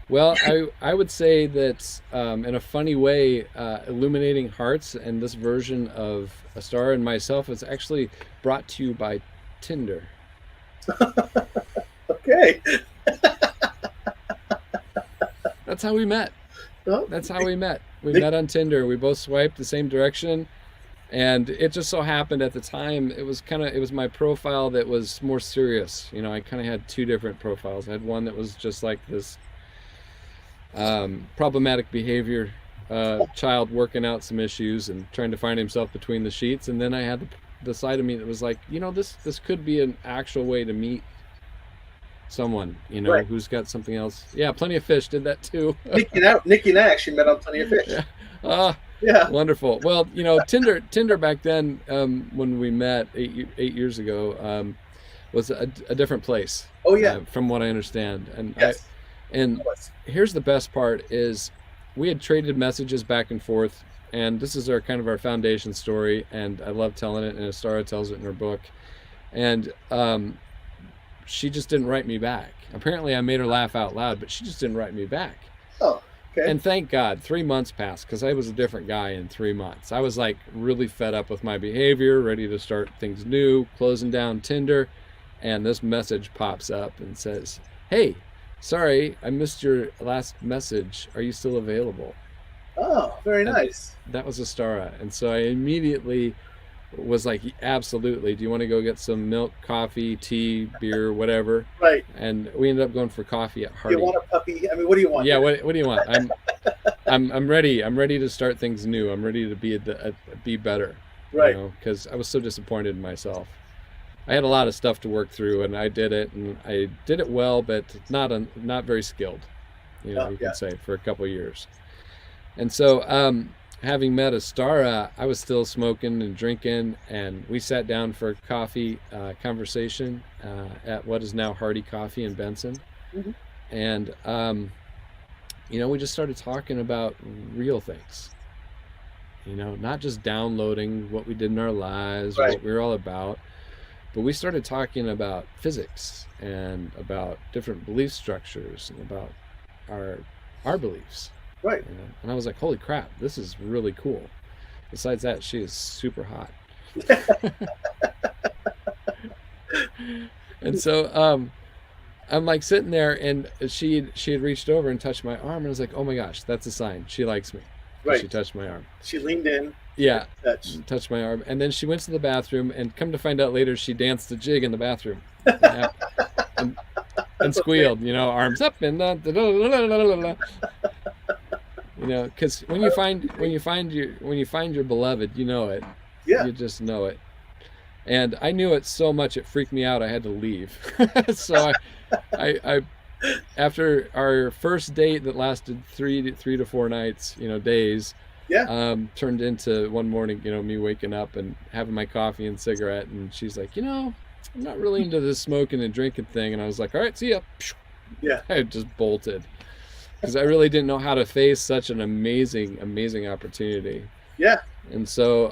Well, I would say that in a funny way, Illuminating Hearts and this version of A Star and myself is actually brought to you by Tinder. Okay. That's how we met. Well, That's how we met. We Nick, met on Tinder. We both swiped the same direction, and it just so happened at the time it was my profile that was more serious. I kind of had two different profiles. I had one that was just like this problematic behavior child working out some issues and trying to find himself between the sheets, and then I had the side of me that was like, this could be an actual way to meet someone, right. who's got something else. Yeah, Plenty of Fish did that too. Nikki and I actually met on Plenty of Fish. Yeah. Ah, Yeah. wonderful. Well, Tinder back then, when we met 8 years ago, was a different place, Oh yeah. from what I understand. Yes. And here's the best part is we had traded messages back and forth, and this is our kind of our foundation story, and I love telling it, and Astara tells it in her book. And she just didn't write me back. Apparently, I made her laugh out loud, but she just didn't write me back. Oh, okay. And thank God, 3 months passed because I was a different guy in 3 months. I was like really fed up with my behavior, ready to start things new, closing down Tinder. And this message pops up and says, "Hey, sorry, I missed your last message. Are you still available?" Oh, very And nice. that was Astara. And so I immediately was like, absolutely. Do you want to go get some milk, coffee, tea, beer, whatever? Right. And we ended up going for coffee at You Hardy. want a puppy? I mean, what do you want? Yeah, what do you want? I'm ready. I'm ready to start things new. I'm ready to be better. Right. Because I was so disappointed in myself. I had a lot of stuff to work through, and I did it, and I did it well, but not very skilled. Oh, You yeah. could say for a couple of years. And so, having met Astara, I was still smoking and drinking, and we sat down for a coffee conversation at what is now Hardy Coffee in Benson. Mhm. And we just started talking about real things, not just downloading what we did in our lives or Right. what we were all about, but we started talking about physics and about different belief structures and about our our beliefs. Right. And I was like, holy crap, this is really cool. Besides that, she is super hot. And so I'm like sitting there, and she had reached over and touched my arm, and I was like, oh my gosh, that's a sign. She likes me. Because she Right. touched my arm. She leaned in. Yeah, Touch. touched my arm. And then she went to the bathroom, and come to find out later, she danced the jig in the bathroom. Yeah. And, and squealed, arms up and because when you find your beloved, you know it. Yeah. You just know it. And I knew it so much it freaked me out. I had to leave. So I after our first date that lasted three to 4 nights, days, Yeah. turned into one morning, me waking up and having my coffee and cigarette, and she's like, I'm not really into this smoking and drinking thing, and I was like, all right, see ya. Yeah. I just bolted because I really didn't know how to face such an amazing opportunity. Yeah. And so,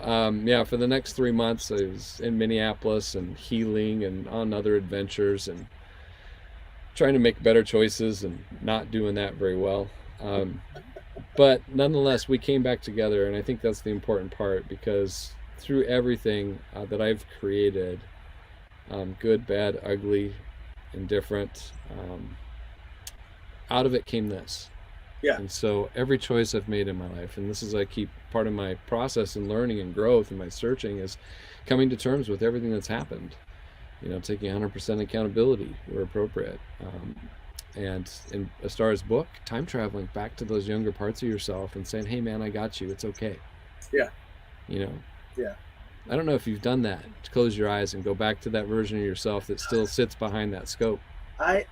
for the next 3 months, I was in Minneapolis and healing and on other adventures and trying to make better choices and not doing that very well. But nonetheless, we came back together, and I think that's the important part, because through everything that I've created, good, bad, ugly, indifferent, out of it came this. Yeah. And so every choice I've made in my life, and this is I keep part of my process and learning and growth and my searching, is coming to terms with everything that's happened. Taking 100% accountability where appropriate. And in a Star's book, time traveling back to those younger parts of yourself and saying, hey man, I got you. It's okay. Yeah. Yeah. I don't know if you've done that. To close your eyes and go back to that version of yourself that still sits behind that scope. I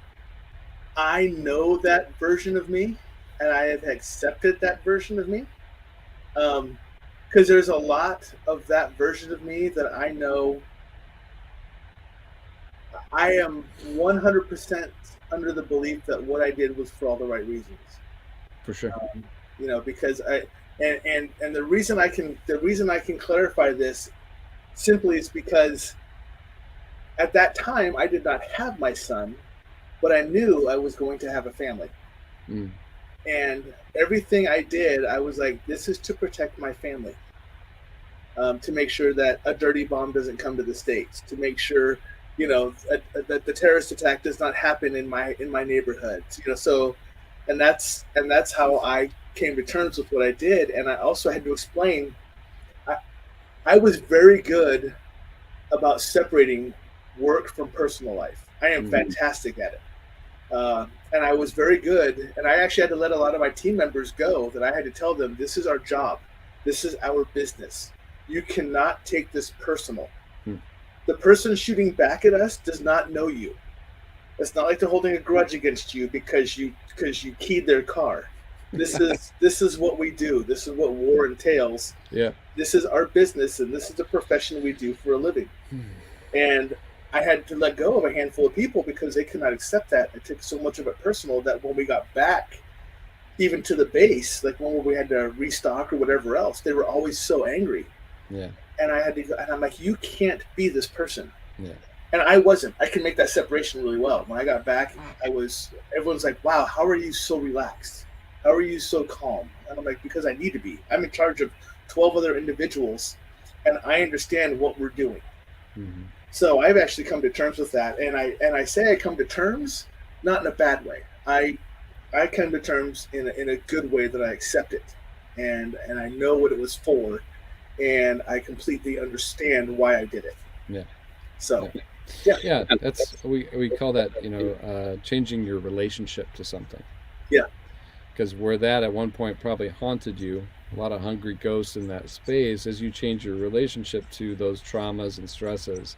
know that version of me, and I have accepted that version of me. Because there's a lot of that version of me that I know I am 100% under the belief that what I did was for all the right reasons. For sure. Because and the reason I can clarify this simply is because at that time I did not have my son, but I knew I was going to have a family. Mm. And everything I did, I was like, this is to protect my family. To make sure that a dirty bomb doesn't come to the States, to make sure, that the terrorist attack does not happen in my neighborhood. So, and that's how I came to terms with what I did. And I also had to explain, I was very good about separating work from personal life. I am fantastic at it. And I was very good. And I actually had to let a lot of my team members go, that I had to tell them, this is our job. This is our business. You cannot take this personal. The person shooting back at us does not know you. It's not like they're holding a grudge against you because you keyed their car. This is what we do. This is what war entails. Yeah. This is our business, and this is the profession we do for a living. And I had to let go of a handful of people because they could not accept that. I took so much of it personal that when we got back, even to the base, like when we had to restock or whatever else, they were always so angry. Yeah. And I had to go, and I'm like, you can't be this person. Yeah. And I wasn't. I can make that separation really well. When I got back, everyone's like, wow, how are you so relaxed? How are you so calm? And I'm like, because I need to be. I'm in charge of 12 other individuals, and I understand what we're doing. Mm-hmm. So I've actually come to terms with that. And I say I come to terms, not in a bad way. I come to terms in a good way, that I accept it. And I know what it was for. And I completely understand why I did it. Yeah. So, yeah, that's we call that changing your relationship to something. Yeah. Because where that at one point probably haunted you, a lot of hungry ghosts in that space, as you change your relationship to those traumas and stresses,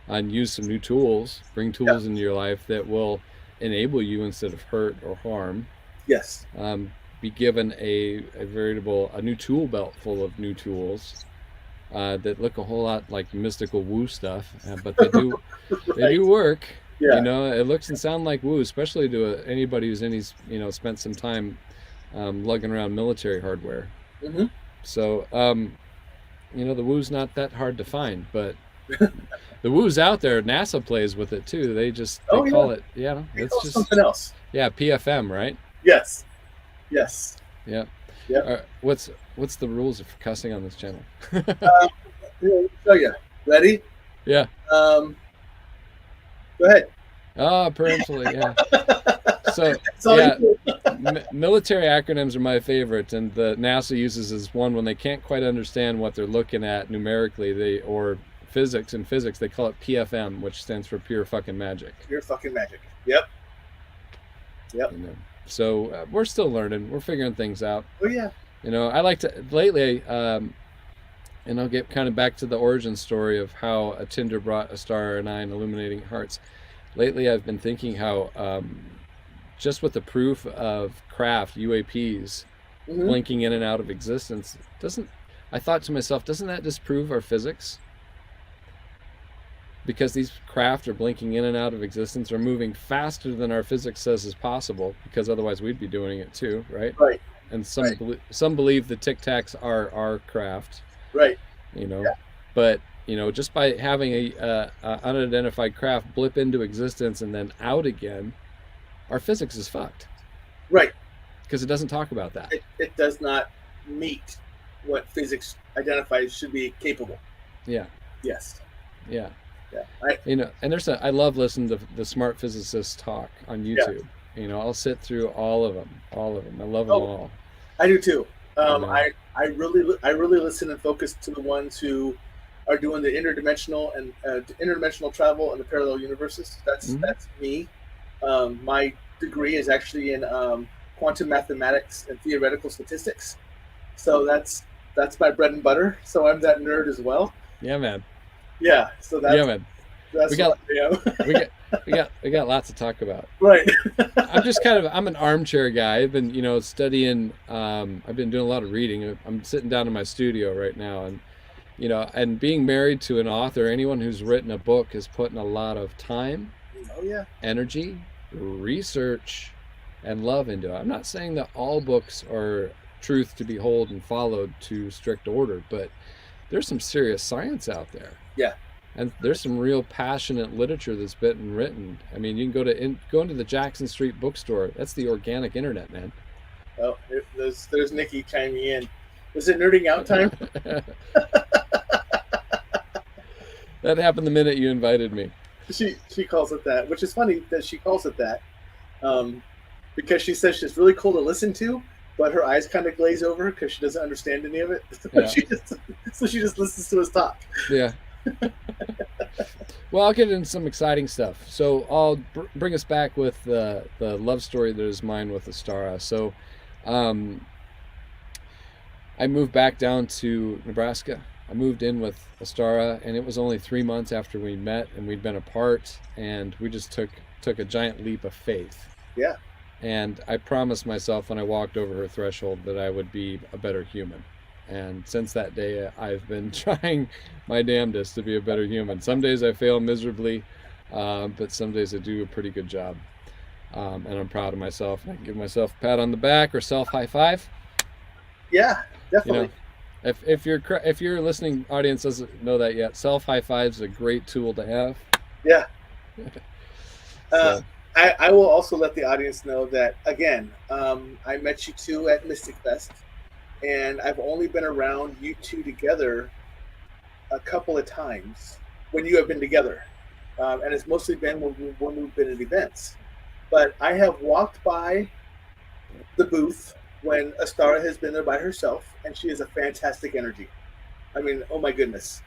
and use some new tools, bring tools into your life that will enable you instead of hurt or harm. Yes. Be given a new tool belt full of new tools that look a whole lot like mystical woo stuff, but they do Right. they do work. Yeah. It looks and sound like woo, especially to anybody who's spent some time lugging around military hardware. Hmm. So, the woo's not that hard to find, but the woo's out there. NASA plays with it too. They Oh yeah, call it, they it's call it just, something else. yeah, PFM, right? Yes, yes, Yeah. yep. What's the rules of cussing on this channel? Um, Here, let me show you. Ready? Yeah. Um, Go ahead. Parentally, yeah. So, That's all you yeah, do. military acronyms are my favorite, and the NASA uses as one when they can't quite understand what they're looking at numerically. Or physics. In physics, they call it PFM, which stands for pure fucking magic. You're fucking magic. Yep, yep. You know. So we're still learning. We're figuring things out. Oh yeah. I like to lately, and I'll get kind of back to the origin story of how a Tinder brought a star and I in Illuminating Hearts. Lately, I've been thinking how just with the proof of craft UAPs Hmm. blinking in and out of existence, I thought to myself, doesn't that disprove our physics? Because these craft are blinking in and out of existence, are moving faster than our physics says is possible, because otherwise we'd be doing it too, right? Right. And Right. some believe the tic tacs are our craft, Right. you know, Yeah. but just by having a unidentified craft blip into existence and then out again, our physics is fucked Right. because it doesn't talk about that. It does not meet what physics identifies should be capable. Yeah, Yes. yeah. Yeah. And I love listening to the smart physicists talk on Yeah. YouTube. I'll sit through all of them. I love them Oh, all. I do too. know. I really listen and focus to the ones who are doing the interdimensional travel and the parallel universes. Mhm. That's me. My degree is actually in quantum mathematics and theoretical statistics. So that's my bread and butter. So I'm that nerd as well. Yeah, man. Yeah. So Yeah, man. that's We got what I am. we got we got lots to talk about. Right. I'm an armchair guy. I've been, studying. I've been doing a lot of reading. I'm sitting down in my studio right now, and and being married to an author, anyone who's written a book is putting a lot of time, Oh yeah. energy, research, and love into it. I'm not saying that all books are truth to behold and followed to strict order, but there's some serious science out there. Yeah. And there's some real passionate literature that's been written. I mean, you can go into the Jackson Street bookstore. That's the organic internet, man. Oh, there's Nikki chiming in. Is it nerding out time? That happened the minute you invited me. She calls it that, which is funny that she calls it that, because she says she's really cool to listen to, but her eyes kind of glaze over because she doesn't understand any of it. Yeah. So she just listens to us talk. Yeah. Well, I'll get into some exciting stuff. So I'll bring us back with the love story that is mine with Astara. So I moved back down to Nebraska. I moved in with Astara, and it was only 3 months after we met and we'd been apart, and we just took a giant leap of faith. Yeah. And I promised myself when I walked over her threshold that I would be a better human. And since that day, I've been trying my damnedest to be a better human. Some days I fail miserably, but some days I do a pretty good job. And I'm proud of myself. I can give myself a pat on the back or self high five. Yeah, definitely. If your listening audience doesn't know that yet, self high five is a great tool to have. Yeah. So, I will also let the audience know that, again, I met you two at Mystic Fest, and I've only been around you two together a couple of times when you have been together. And it's mostly been when we've been at events. But I have walked by the booth when Astara has been there by herself, and she is a fantastic energy. I mean, oh my goodness.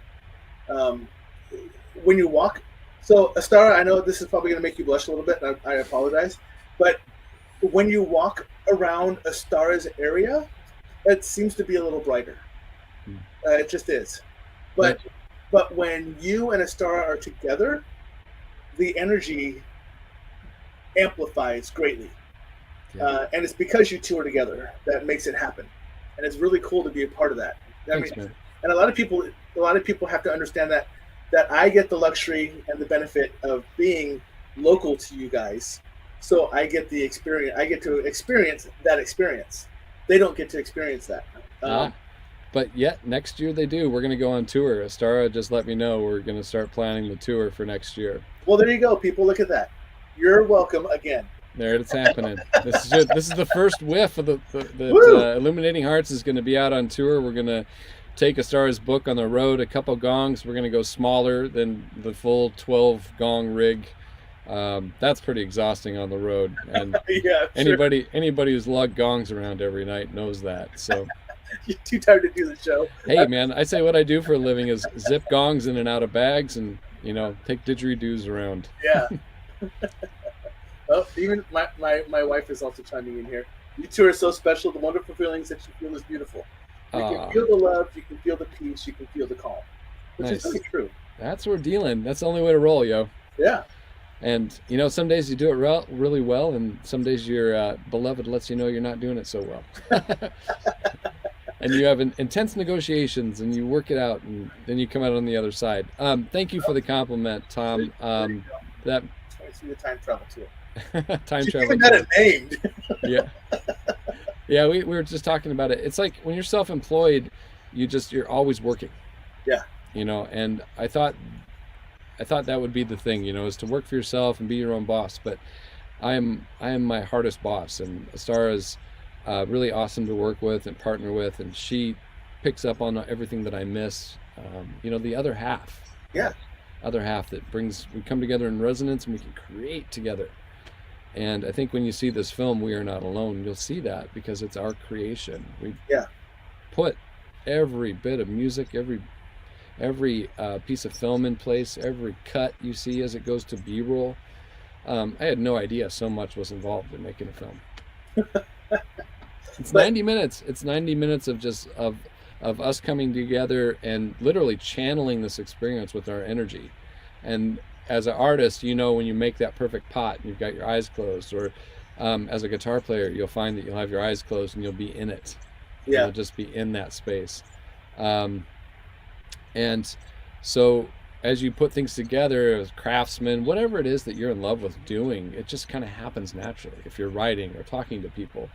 When you walk, so Astara, I know this is probably going to make you blush a little bit, and I apologize, but when you walk around Astara's area, it seems to be a little brighter. It just is. But when you and Astara are together, the energy amplifies greatly. yeah. And it's because you two are together that makes it happen. And it's really cool to be a part of that. Thanks, man. And a lot of people have to understand that I get the luxury and the benefit of being local to you guys. So I get to experience that experience. they don't get to experience that. Ah, but yet next year they do. We're going to go on tour. Astara just let me know we're going to start planning the tour for next year. Well, there you go, people. Look at that. You're welcome again. There it's happening. This is the first whiff of Illuminating Hearts is going to be out on tour. We're going to take Astara's book on the road, a couple gongs. We're going to go smaller than the full 12 gong rig. That's pretty exhausting on the road, and Yeah, anybody who's lugged gongs around every night knows that. So you're too tired to do the show. hey man, I say what I do for a living is zip gongs in and out of bags, and take didgeridoos around. Yeah. Oh, even my wife is also chiming in here. You two are so special. The wonderful feelings that you feel is beautiful. You can feel the love, you can feel the peace, you can feel the calm, which is really true. That's what we're dealing. That's the only way to roll, yo. Yeah. And some days you do it really well, and some days your beloved lets you know you're not doing it so well. And you have intense negotiations, and you work it out, and then you come out on the other side. Thank you for the compliment, Tom. That the time travel too. Time you travel. Even got it named. Yeah. Yeah, we were just talking about it. It's like when you're self-employed, you're always working. Yeah. And I thought that would be the thing, is to work for yourself and be your own boss. But I am my hardest boss, and Astara's really awesome to work with and partner with, and she picks up on everything that I miss. The other half. Yeah. Other half that we come together in resonance, and we can create together. And I think when you see this film, We Are Not Alone, you'll see that because it's our creation. We put every bit of music, every piece of film in place, every cut you see as it goes to B-roll. I had no idea so much was involved in making a film. It's 90 minutes. It's 90 minutes of just of us coming together and literally channeling this experience with our energy. And as an artist, when you make that perfect pot and you've got your eyes closed, or as a guitar player, you'll find that you'll have your eyes closed and you'll be in it. Yeah. You'll just be in that space. And so as you put things together as craftsmen, whatever it is that you're in love with doing, it just kind of happens naturally. If you're writing or talking to people,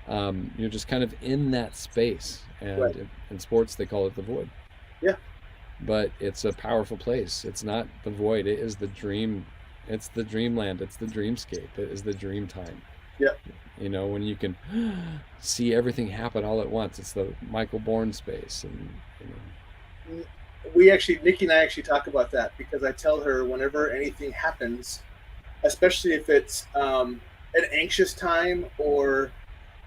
you're just kind of in that space. And right. in sports, they call it the void. Yeah. But it's a powerful place. It's not the void. It is the dream. It's the dreamland. It's the dreamscape. It is the dream time. Yeah. When you can see everything happen all at once. It's the Michael Bourne space. And Nikki and I actually talk about that, because I tell her whenever anything happens, especially if it's an anxious time or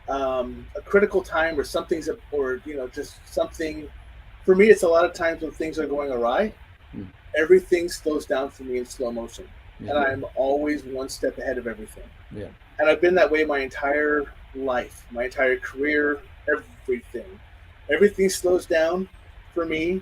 a critical time, or just something. For me, it's a lot of times when things are going awry, everything slows down for me in slow motion. Yeah. And I'm always one step ahead of everything. Yeah. And I've been that way my entire life, my entire career, everything. Everything slows down for me,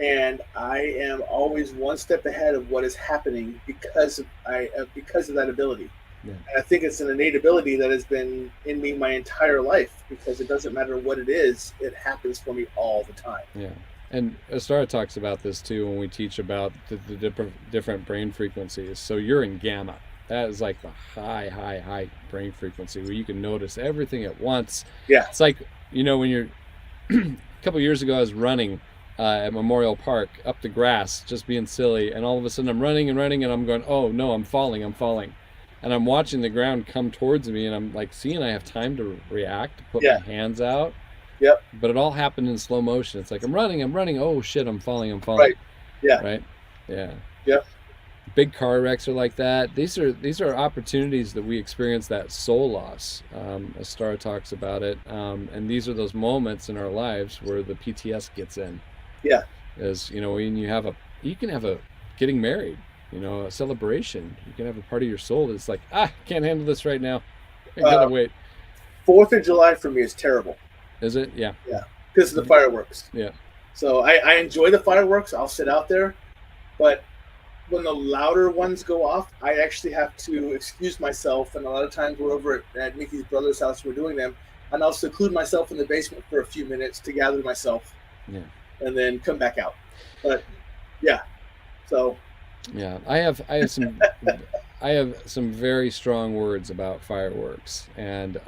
and I am always one step ahead of what is happening because of that ability. Yeah. And I think it's an innate ability that has been in me my entire life, because it doesn't matter what it is, it happens for me all the time. Yeah. And Astara talks about this too when we teach about the different brain frequencies. So you're in gamma. That is like the high brain frequency where you can notice everything at once. Yeah. It's like, when you're a couple of years ago, I was running at Memorial Park up the grass, just being silly. And all of a sudden I'm running and I'm going, oh no, I'm falling. And I'm watching the ground come towards me, and I'm like seeing I have time to react, to put my hands out. Yep. But it all happened in slow motion. It's like I'm running. Oh shit, I'm falling. Right. Yeah. Right. Yeah. Yep. Big car wrecks are like that. These are opportunities that we experience, that soul loss. Astara talks about it, and these are those moments in our lives where the PTS gets in. Yeah. As when you can have a getting married. A celebration. You can have a part of your soul that's like, can't handle this right now. I gotta wait. 4th of July for me is terrible. Is it? Yeah. Yeah. Because of the fireworks. Yeah. So I enjoy the fireworks. I'll sit out there. But when the louder ones go off, I actually have to excuse myself. And a lot of times we're over at Nikki's brother's house, we're doing them. And I'll seclude myself in the basement for a few minutes to gather myself. Yeah. And then come back out. But yeah. So yeah, I have some very strong words about fireworks, and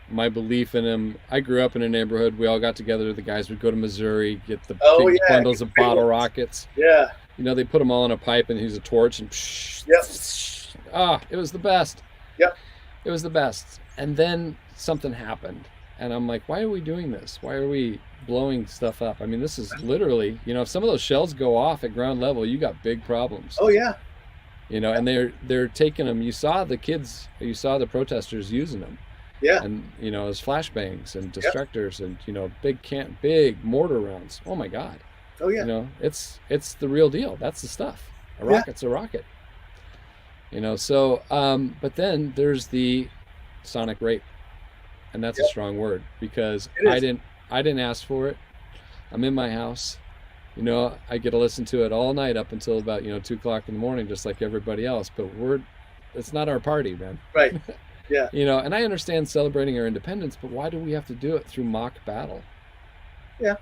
my belief in him. I grew up in a neighborhood. We all got together. The guys would go to Missouri, get the Oh big yeah, bundles of bottle rockets. yeah, They put them all in a pipe and use a torch and yep, it was the best. yep, It was the best. And then something happened. And I'm like, why are we doing this? Why are we blowing stuff up? I mean, this is literally, if some of those shells go off at ground level, you got big problems. oh yeah, And they're taking them. You saw the protesters using them. yeah, And, as flashbangs and yep, distractors and, big mortar rounds. Oh my God. oh yeah, It's the real deal. That's the stuff. A yeah, rocket's a rocket. So, but then there's the sonic rape. And that's a yep. strong word because It I is. didn't ask for it. I'm in my house. I get to listen to it all night up until about 2:00 in the morning, just like everybody else. But it's not our party, man. Right. Yeah. And I understand celebrating our independence, but why do we have to do it through mock battle? Yeah.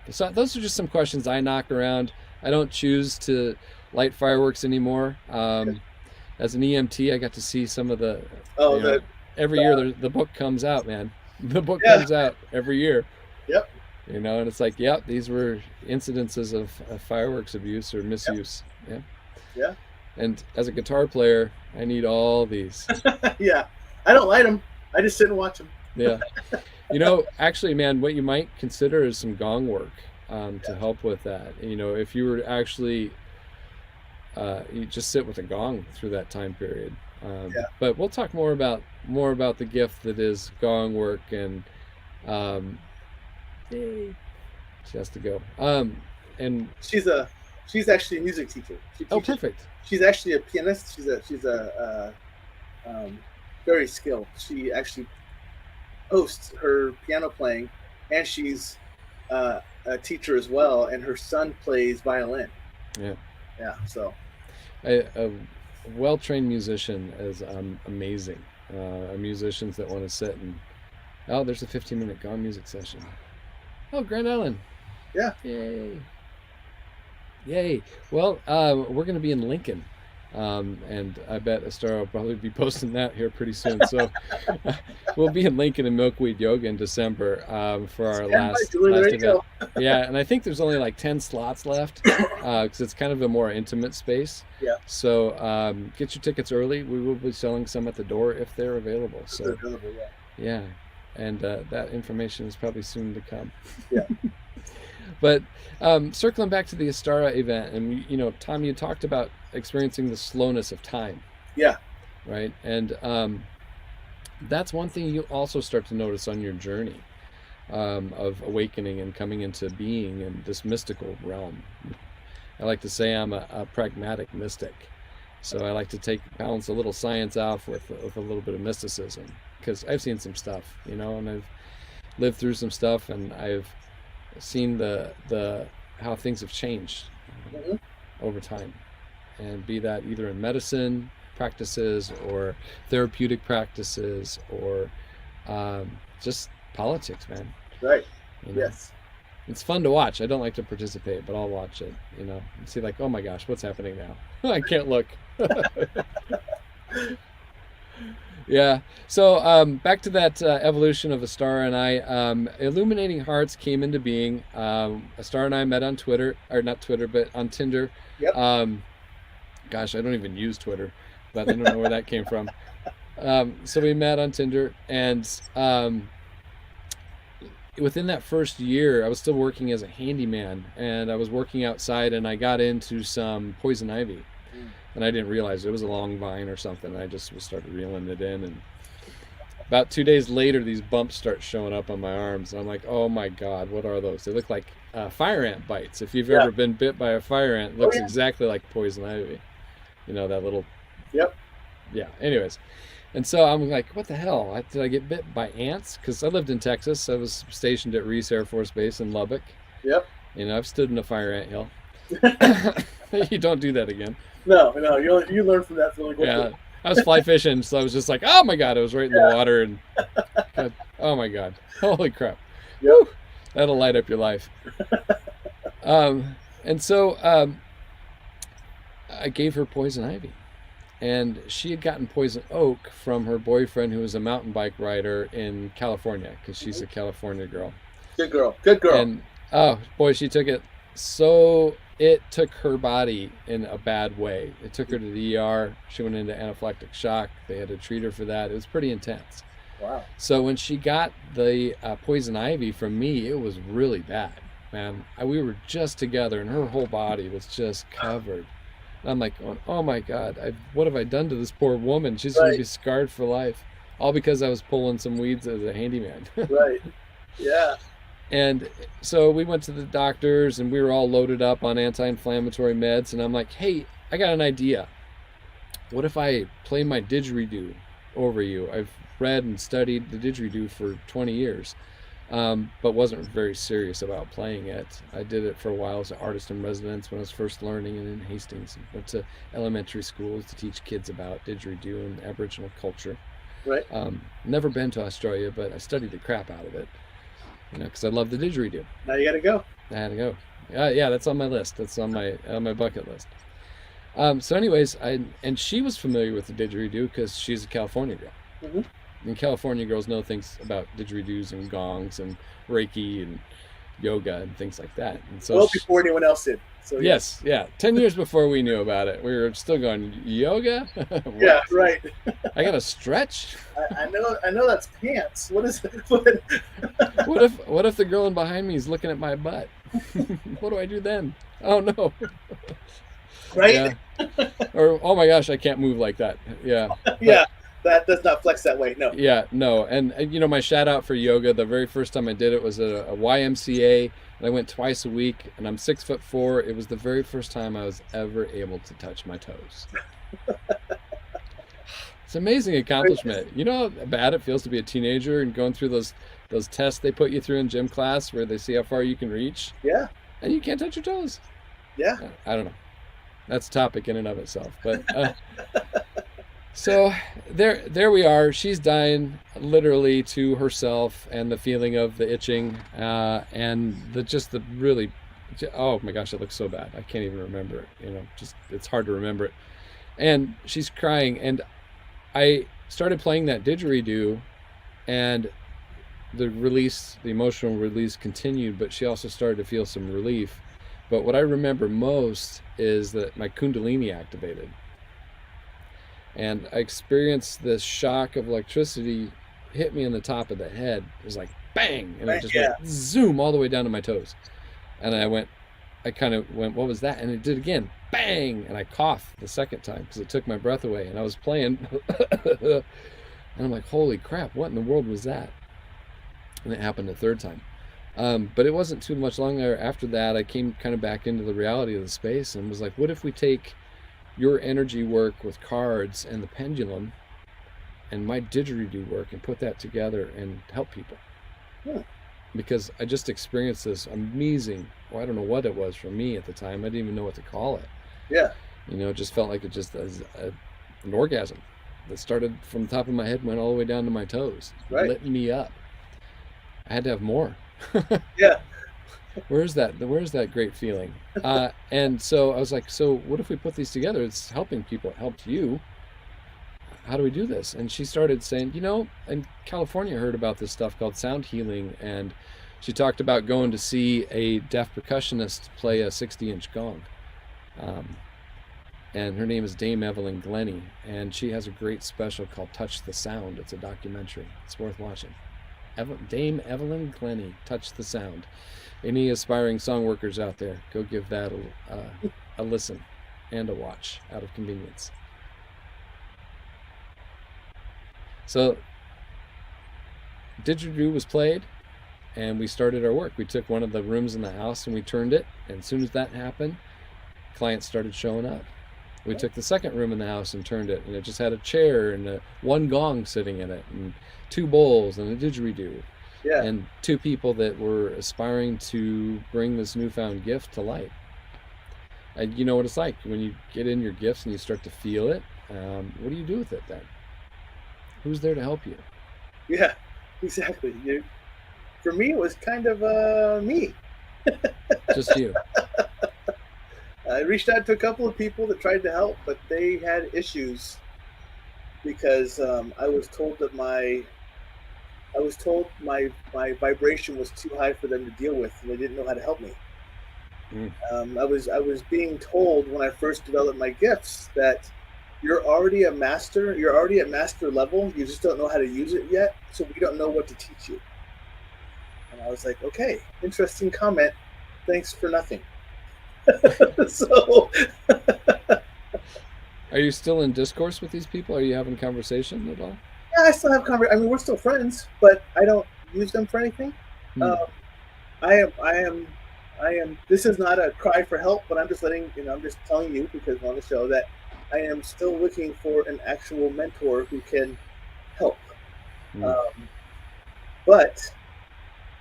So those are just some questions I knock around. I don't choose to light fireworks anymore. As an EMT, I got to see some of the. Oh, Every year the book comes out, man. The book yeah. comes out every year. Yep. And it's like, yep, these were incidences of fireworks abuse or misuse. Yep. Yeah. Yeah. And as a guitar player, I need all these. Yeah. I don't light them. I just sit and watch them. Yeah. Actually, man, what you might consider is some gong work to help with that. If you were to actually, you just sit with a gong through that time period. But we'll talk more about the gift that is gong work and she has to go. And she's actually a music teacher. Perfect. She's actually a pianist. She's very skilled. She actually hosts her piano playing, and she's a teacher as well. And her son plays violin. Yeah. Yeah. So. A well-trained musician is amazing. Musicians that want to sit and there's a 15-minute gong music session. Oh, Grand Island. Yeah. Yay. Well, we're going to be in Lincoln. And I bet Astara will probably be posting that here pretty soon. So we'll be in Lincoln and Milkweed Yoga in December for our last event. Yeah, and I think there's only like 10 slots left because it's kind of a more intimate space. Yeah. So get your tickets early. We will be selling some at the door if they're available. So yeah. And that information is probably soon to come. Yeah. But circling back to the Astara event, and Tom, you talked about experiencing the slowness of time. Yeah. Right. And that's one thing you also start to notice on your journey of awakening and coming into being in this mystical realm. I like to say I'm a pragmatic mystic. So I like to balance a little science off with a little bit of mysticism, because I've seen some stuff, and I've lived through some stuff, and I've seen the how things have changed over time, and be that either in medicine practices or therapeutic practices or just politics, man. Right. Yes. It's fun to watch. I don't like to participate, but I'll watch it, and see like, oh my gosh, what's happening now? I can't look. Yeah. So back to that evolution of Astara and I. Illuminating Hearts came into being. Astara and I met on Twitter, or not Twitter, but on Tinder. Yep. Gosh, I don't even use Twitter, but I don't know where that came from. So we met on Tinder, and within that first year, I was still working as a handyman, and I was working outside, and I got into some poison ivy. And I didn't realize it was a long vine or something. I just started reeling it in, and about 2 days later, these bumps start showing up on my arms. And I'm like, oh my God, what are those? They look like fire ant bites. If you've ever been bit by a fire ant, it looks exactly like poison ivy. That little. Yep. Yeah. Anyways, and so I'm like, what the hell? Did I get bit by ants? Because I lived in Texas. I was stationed at Reese Air Force Base in Lubbock. Yep. I've stood in a fire ant hill. You don't do that again. No, you learn from that really quickly. Yeah, I was fly fishing, so I was just like, oh my God, I was right in the water, and God, oh my God, holy crap. Yep. Woo, that'll light up your life. And so I gave her poison ivy, and she had gotten poison oak from her boyfriend, who was a mountain bike rider in California, because she's a California girl. Good girl. Good girl. And oh boy, she took it. So it took her body in a bad way. It took her to the ER. She went into anaphylactic shock. They had to treat her for that. It was pretty intense. Wow. So when she got the poison ivy from me, it was really bad, man. We were just together, and her whole body was just covered. And I'm like, oh my God, what have I done to this poor woman? She's going to be scarred for life. All because I was pulling some weeds as a handyman. Right. Yeah. And so we went to the doctors, and we were all loaded up on anti-inflammatory meds. And I'm like, hey, I got an idea. What if I play my didgeridoo over you? I've read and studied the didgeridoo for 20 years, but wasn't very serious about playing it. I did it for a while as an artist in residence when I was first learning, and in Hastings. Went to elementary schools to teach kids about didgeridoo and Aboriginal culture. Right. Never been to Australia, but I studied the crap out of it. Because I love the didgeridoo. Now you got to go. I had to go. Yeah, that's on my list. That's on my bucket list. So anyways, and she was familiar with the didgeridoo because she's a California girl. Mm-hmm. And California girls know things about didgeridoos and gongs and Reiki and yoga and things like that. And so well before anyone else did. So yes, yeah. 10 years before we knew about it, we were still going, yoga? Yeah, right. I got to stretch? I know that's pants. What is it? What if the girl in behind me is looking at my butt? What do I do then? Oh no. Right? Yeah. Or oh my gosh, I can't move like that. Yeah. Yeah. That does not flex that way. No. Yeah, no. And my shout out for yoga, the very first time I did it was at a YMCA, and I went twice a week, and I'm 6'4". It was the very first time I was ever able to touch my toes. It's an amazing accomplishment. You know how bad it feels to be a teenager and going through those tests they put you through in gym class where they see how far you can reach? Yeah. And you can't touch your toes. Yeah. I don't know. That's a topic in and of itself. But so there we are. She's dying literally to herself and the feeling of the itching and the really, oh my gosh, it looks so bad. I can't even remember it. Just it's hard to remember it. And she's crying, and I started playing that didgeridoo, and the emotional release continued, but she also started to feel some relief. But what I remember most is that my Kundalini activated. And I experienced this shock of electricity hit me in the top of the head. It was like bang, and it just went zoom all the way down to my toes. And I kind of went, what was that? And it did again, bang, and I coughed the second time because it took my breath away. And I was playing, and I'm like, holy crap, what in the world was that? And it happened a third time. But it wasn't too much longer after that. I came kind of back into the reality of the space and was like, what if we take your energy work with cards and the pendulum and my didgeridoo work and put that together and help people? Yeah. Because I just experienced this amazing, I don't know what it was for me at the time. I didn't even know what to call it. Yeah. It just felt like it just as an orgasm that started from the top of my head, went all the way down to my toes, lit me up. I had to have more. Yeah. Where's that great feeling? And so I was like, so what if we put these together? It's helping people. It helped you. How do we do this? And she started saying, in California, I heard about this stuff called sound healing. And she talked about going to see a deaf percussionist play a 60-inch gong. And her name is Dame Evelyn Glennie. And she has a great special called Touch the Sound. It's a documentary. It's worth watching. Dame Evelyn Glennie, Touch the Sound. Any aspiring song workers out there, go give that a listen and a watch out of convenience. So didgeridoo was played, and we started our work. We took one of the rooms in the house and we turned it, and as soon as that happened, clients started showing up. We took the second room in the house and turned it, and it just had a chair and one gong sitting in it, and 2 bowls and a didgeridoo. Yeah. And 2 people that were aspiring to bring this newfound gift to light. And you know what it's like when you get in your gifts and you start to feel it. What do you do with it then? Who's there to help you? Yeah, exactly. For me, it was kind of me. Just you. I reached out to a couple of people that tried to help, but they had issues because I was told my vibration was too high for them to deal with, and they didn't know how to help me. Mm. I was being told when I first developed my gifts that you're already a master. You're already at master level. You just don't know how to use it yet, so we don't know what to teach you. And I was like, okay, interesting comment. Thanks for nothing. So Are you still in discourse with these people? Are you having conversation at all? yeah, I still have conversation. I mean, we're still friends, but I don't use them for anything. Um, Hmm. I am, I am, I am. This is not a cry for help, but I'm just letting you know. I'm just telling you because on the show that I am still looking for an actual mentor who can help. Hmm. Um, but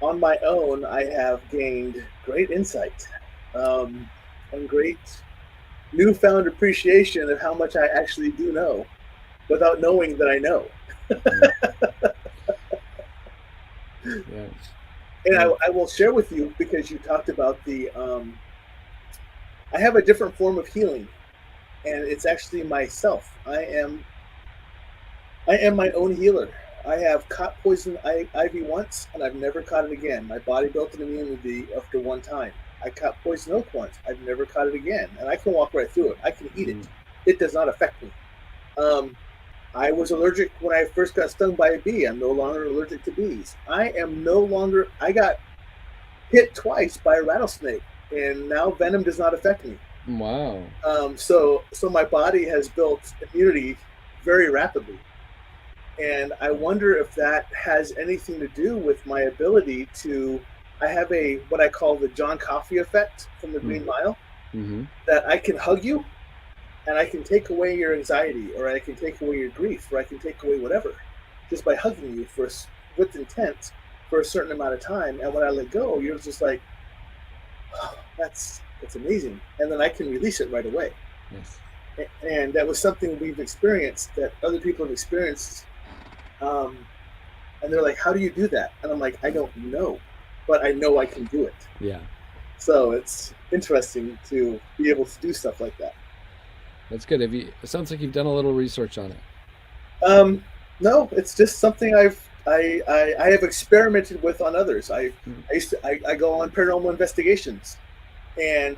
on my own, I have gained great insight um, and great newfound appreciation of how much I actually do know without knowing that I know. Hmm. Yeah. And Well, I will share with you because you talked about the. I have a different form of healing, and it's actually myself. I am my own healer. I have caught poison ivy once, and I've never caught it again. My body built an immunity after one time. I caught poison oak once. I've never caught it again, and I can walk right through it. I can eat mm, it. It does not affect me. Um, I was allergic when I first got stung by a bee. I'm no longer allergic to bees. I am no longer. I got hit twice by a rattlesnake, and now venom does not affect me. wow. So my body has built immunity very rapidly, and I wonder if that has anything to do with my ability to. I have a what I call the John Coffey effect from the Mm, Green Mile, mm-hmm. that I can hug you and I can take away your anxiety, or I can take away your grief, or I can take away whatever, just by hugging you with intent for a certain amount of time. And when I let go, you're just like, oh, that's amazing, and then I can release it right away. Yes. And that was something we've experienced that other people have experienced. Um, and they're like, "How do you do that?" And I'm like, "I don't know, but I know I can do it." Yeah. So it's interesting to be able to do stuff like that. That's good. Have you? It sounds like you've done a little research on it. Um, no, it's just something I have experimented with on others. Mm, I go on paranormal investigations, and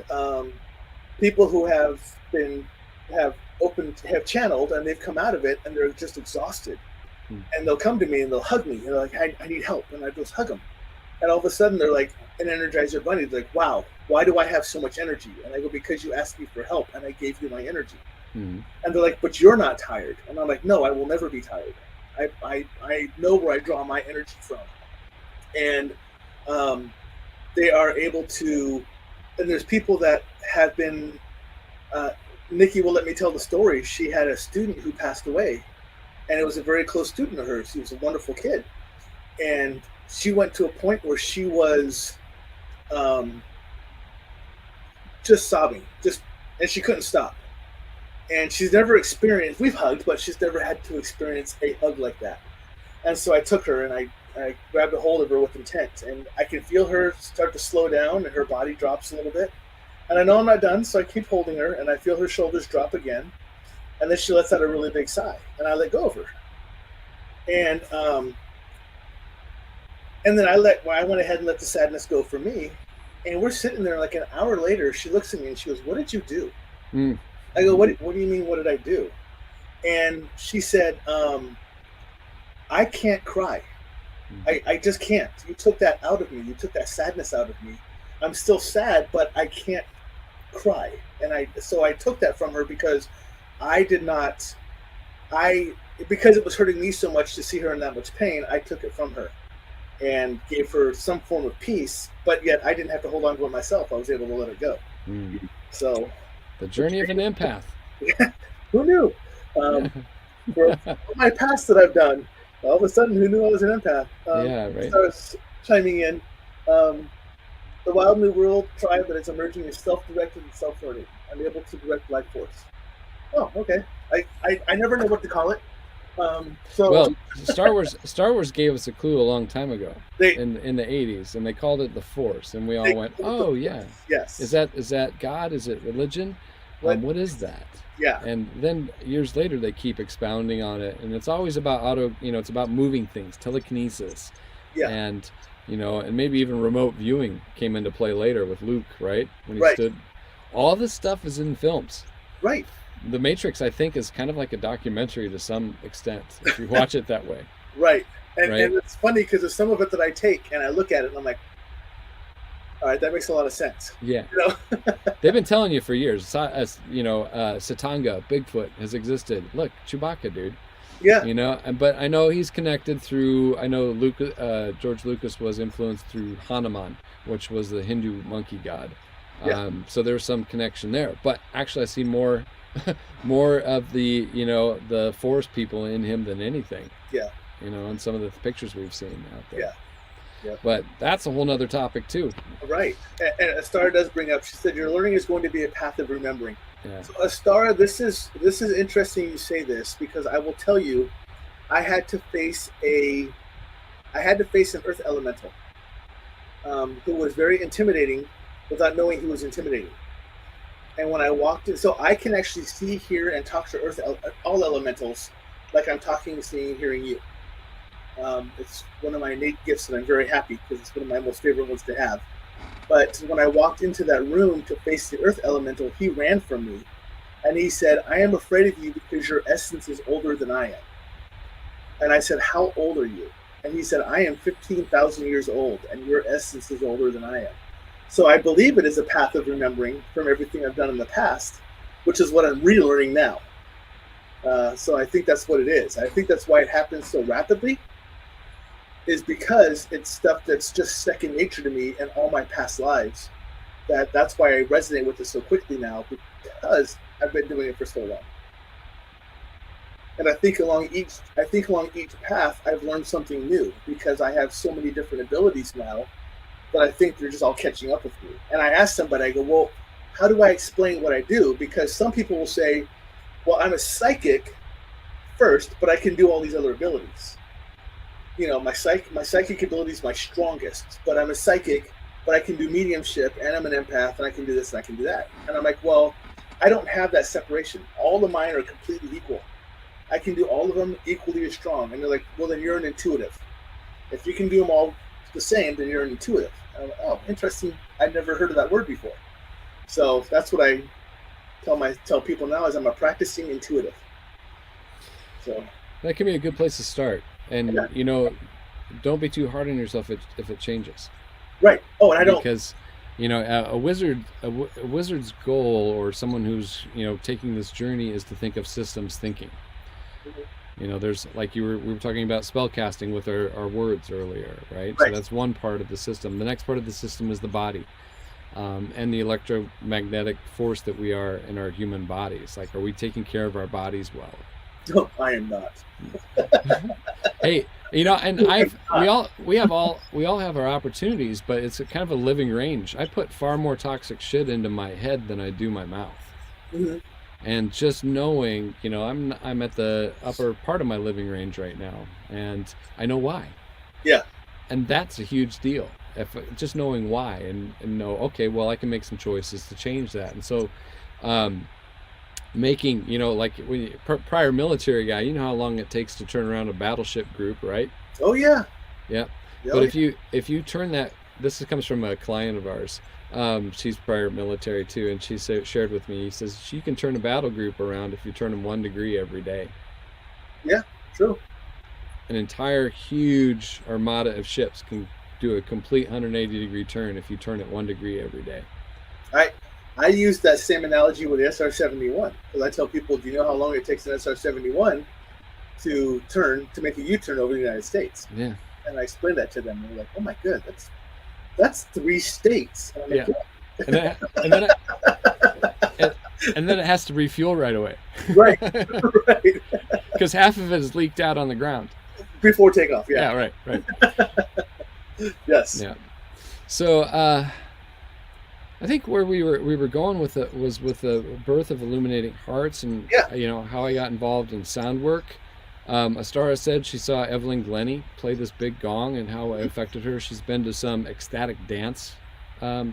people who have have channeled, and they've come out of it and they're just exhausted, mm, and they'll come to me and they'll hug me and they're like, I need help, and I just hug them, and all of a sudden they're like an energizer bunny. They're like, wow, why do I have so much energy? And I go, because you asked me for help and I gave you my energy. mm, And they're like, but you're not tired. And I'm like, no, I will never be tired. I know where I draw my energy from. And um, they are able to, and there's people that have been, uh, Nikki will let me tell the story. She had a student who passed away, and it was a very close student of hers. He was a wonderful kid. And she went to a point where she was um, just sobbing, and she couldn't stop. And she's never experienced, we've hugged, but she's never had to experience a hug like that. And so I took her and I grabbed a hold of her with intent, and I can feel her start to slow down and her body drops a little bit. And I know I'm not done, so I keep holding her, and I feel her shoulders drop again. And then she lets out a really big sigh, and I let go of her. And then I went ahead and let the sadness go for me. And we're sitting there like an hour later. She looks at me and she goes, "What did you do?" mm, I go, What do you mean? What did I do?" And she said, "I can't cry. mm, I just can't. You took that out of me. You took that sadness out of me. I'm still sad, but I can't cry." And I took that from her because I did not, I, because it was hurting me so much to see her in that much pain, I took it from her and gave her some form of peace, but yet I didn't have to hold on to it myself. I was able to let it go. mm. So, The journey of an empath. who knew? Yeah. Um, for all my past that I've done, all of a sudden, who knew I was an empath? Yeah. Right. Starts chiming in. Um, the Wild New World tribe that is emerging is self-directed and self-learning. I'm able to direct life force. Oh, okay. I never know what to call it. So Well, Star Wars gave us a clue a long time ago they in the 80s, and they called it the Force, and we all they went, called the "Oh yeah, force. Yes. is that God? Is it religion? What? What is that?" Yeah. And then years later, they keep expounding on it, and it's always about it's about moving things, telekinesis, Yeah. and and maybe even remote viewing came into play later with Luke, right? When he Right. stood. All this stuff is in films. Right. The Matrix, I think, is kind of like a documentary to some extent, if you watch it that way, Right. And right? it's funny because there's some of it that I take and I look at it and I'm like, all right, that makes a lot of sense. Yeah. You know? They've been telling you for years. Satanga, Bigfoot has existed. Look, Chewbacca, dude. Yeah. But I know he's connected through. I know George Lucas was influenced through Hanuman, which was the Hindu monkey god. Yeah. So there's some connection there. But actually, I see more, more of the forest people in him than anything. Yeah. In some of the pictures we've seen out there. Yeah. Yeah. But that's a whole nother topic too. Right. And Astara does bring up, she said, your learning is going to be a path of remembering. Yeah. So Astara, this is interesting you say this, because I will tell you, I had to face an earth elemental who was very intimidating without knowing he was intimidating. And when I walked in, so I can actually see, hear, and talk to all elementals like I'm talking, seeing, hearing you. It's one of my innate gifts, and I'm very happy because it's one of my most favorite ones to have. But when I walked into that room to face the earth elemental, he ran from me. And he said, I am afraid of you because your essence is older than I am. And I said, how old are you? And he said, I am 15,000 years old, and your essence is older than I am. So I believe it is a path of remembering from everything I've done in the past, which is what I'm relearning now. So I think that's what it is. I think that's why it happens so rapidly, is because it's stuff that's just second nature to me in all my past lives. That's why I resonate with it so quickly now, because I've been doing it for so long. And I think along each path, I've learned something new, because I have so many different abilities now that I think they're just all catching up with me. And I asked somebody, I go, well, how do I explain what I do? Because some people will say, well, I'm a psychic first, but I can do all these other abilities. My psychic ability is my strongest, but I'm a psychic, but I can do mediumship, and I'm an empath, and I can do this and I can do that. And I'm like, well, I don't have that separation. All of mine are completely equal. I can do all of them equally as strong. And they're like, well, then you're an intuitive. If you can do them all the same, then you're an intuitive. And I'm like, oh, interesting. I've never heard of that word before. So that's what I tell people now, is I'm a practicing intuitive. So that can be a good place to start. And yeah. Don't be too hard on yourself if it changes. Right. Oh, and I don't. Because a wizard's goal, or someone who's taking this journey, is to think of systems thinking. Mm-hmm. There's, like we were talking about spell casting with our words earlier, right? Right. So that's one part of the system. The next part of the system is the body, and the electromagnetic force that we are in our human bodies. Like, are we taking care of our bodies well? No, I am not. Hey, and we all have our opportunities, but it's a kind of a living range. I put far more toxic shit into my head than I do my mouth. Mm-hmm. And just knowing, I'm at the upper part of my living range right now, and I know why. Yeah. And that's a huge deal. If just knowing why, and know, okay, well, I can make some choices to change that. And so, making, like when prior military guy, how long it takes to turn around a battleship group, right? Oh yeah. Yeah. Oh, But yeah. if you turn that, this comes from a client of ours. She's prior military too, and she shared with me. He says she can turn a battle group around if you turn them 1 degree every day. Yeah, true. An entire huge armada of ships can do a complete 180-degree turn if you turn it 1 degree every day. I use that same analogy with the SR-71, because I tell people, do you know how long it takes an SR-71 to make a U-turn over the United States? Yeah. And I explained that to them, and they're like, oh my God, that's 3 states. And I'm like, yeah. And then it has to refuel right away. Right. Right. Because half of it is leaked out on the ground. Before takeoff, yeah. Yeah, right. Yes. Yeah. So I think where we were going with it was with the birth of Illuminating Hearts, and how I got involved in sound work. Astara said she saw Evelyn Glennie play this big gong and how it affected her. She's been to some ecstatic dance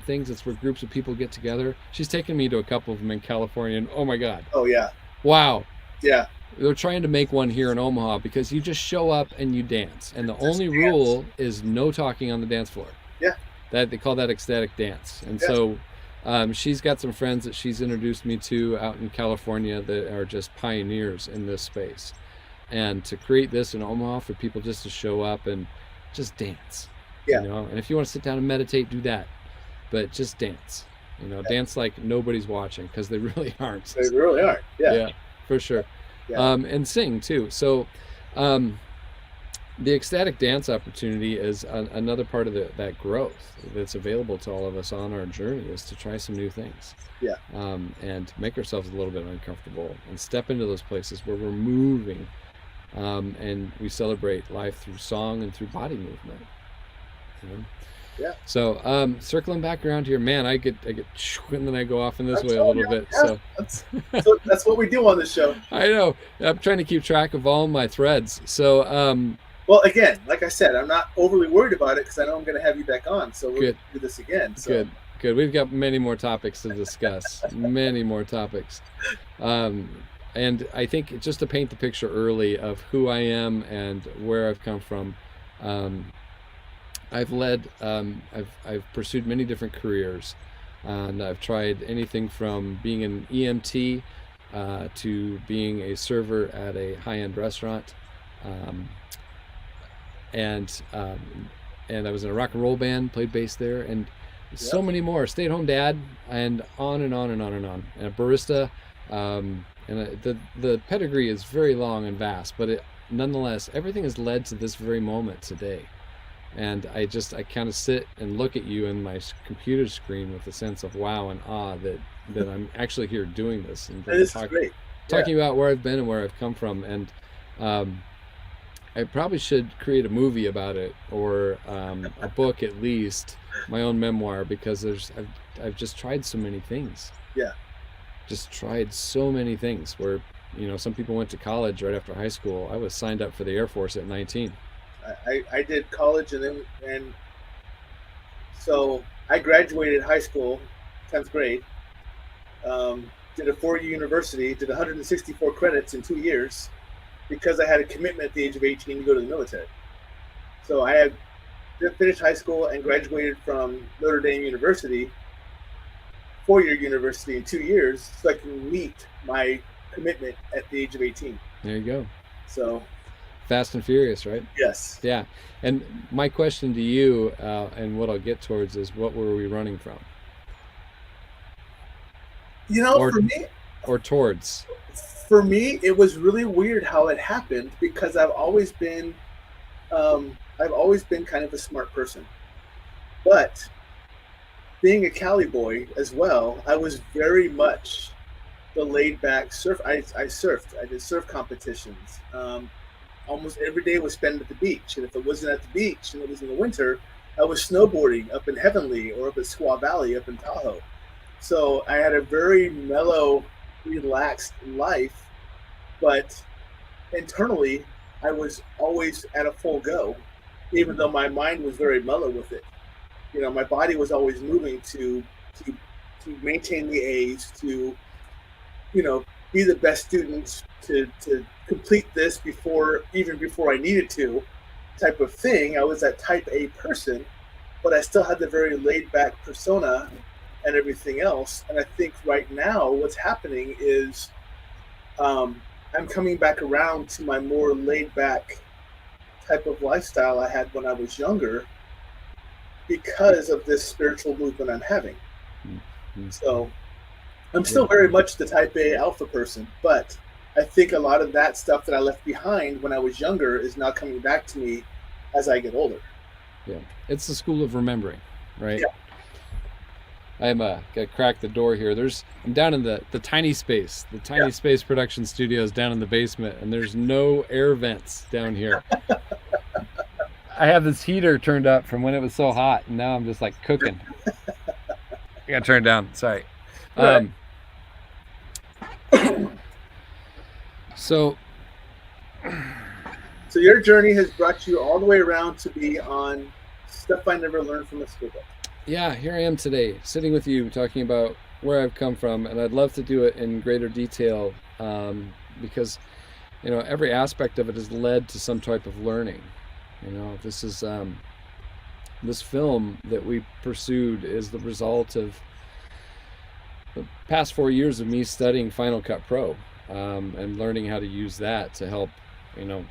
things. It's where groups of people get together. She's taken me to a couple of them in California, and oh my God. Oh yeah. Wow. Yeah. They're trying to make one here in Omaha because you just show up and you dance. And the only rule is no talking on the dance floor. Yeah. That they call that ecstatic dance. And Yes. so she's got some friends that she's introduced me to out in California that are just pioneers in this space. And to create this in Omaha for people just to show up and just dance. Yeah. You know, and if you want to sit down and meditate, do that. But just dance. You know, dance like nobody's watching, because they really aren't. They really aren't. Yeah. Yeah, for sure. Yeah. And sing too. So the ecstatic dance opportunity is another part of that growth that's available to all of us on our journey, is to try some new things. Yeah. And make ourselves a little bit uncomfortable and step into those places where we're moving, and we celebrate life through song and through body movement. You know? Yeah. So circling back around here, man, I get and then I go off in this way a told little you. bit. Yeah, So that's what we do on this show. I know. I'm trying to keep track of all my threads. So well, again, like I said, I'm not overly worried about it because I know I'm going to have you back on. So we'll do this again. So. Good. We've got many more topics to discuss. Many more topics. And I think just to paint the picture early of who I am and where I've come from, I've pursued many different careers, and I've tried anything from being an EMT to being a server at a high-end restaurant, and I was in a rock and roll band, played bass there, and so many more. Stay-at-home dad, and on and on and on and on. And a barista, and the pedigree is very long and vast, but nonetheless, everything has led to this very moment today. And I kind of sit and look at you in my computer screen with a sense of wow and awe that I'm actually here doing this and talking about where I've been and where I've come from. And I probably should create a movie about it, or a book at least, my own memoir, because I've just tried so many things. Yeah. Just tried so many things where, you know, some people went to college right after high school. I was signed up for the Air Force at 19. I did college, and so I graduated high school, 10th grade, did a 4-year university, did 164 credits in 2 years because I had a commitment at the age of 18 to go to the military. So I had finished high school and graduated from Notre Dame University, 4-year university in 2 years, so I can meet my commitment at the age of 18. There you go. So Fast and Furious, right? yes. Yeah. And my question to you, and what I'll get towards, is what were we running from? You know, for me, or towards? For me, it was really weird how it happened, because I've always been kind of a smart person, but being a Cali boy as well, I was very much the laid back surf. I surfed. I did surf competitions. Almost every day was spent at the beach, and if it wasn't at the beach and it was in the winter, I was snowboarding up in Heavenly or up at Squaw Valley up in Tahoe. So I had a very mellow, relaxed life, but internally I was always at a full go, even though my mind was very mellow with it. You know, my body was always moving to maintain the A's, to, you know, be the best student, to complete this before I needed to, type of thing. I was that type A person, but I still had the very laid back persona and everything else. And I think right now what's happening is I'm coming back around to my more laid back type of lifestyle I had when I was younger, because of this spiritual movement I'm having. Mm-hmm. So I'm still very much the type A alpha person, but I think a lot of that stuff that I left behind when I was younger is now coming back to me as I get older. Yeah, it's the school of remembering, right? Yeah. I'm gotta crack the door here. I'm down in the tiny space, space production studios down in the basement, and there's no air vents down here. I have this heater turned up from when it was so hot, and now I'm just like cooking. I gotta turn it down. Sorry. Right. So So your journey has brought you all the way around to be on Stuff I Never Learned from a Schoolbook. Yeah, here I am today, sitting with you, talking about where I've come from, and I'd love to do it in greater detail, because every aspect of it has led to some type of learning. This is this film that we pursued is the result of the past 4 years of me studying Final Cut Pro, and learning how to use that to help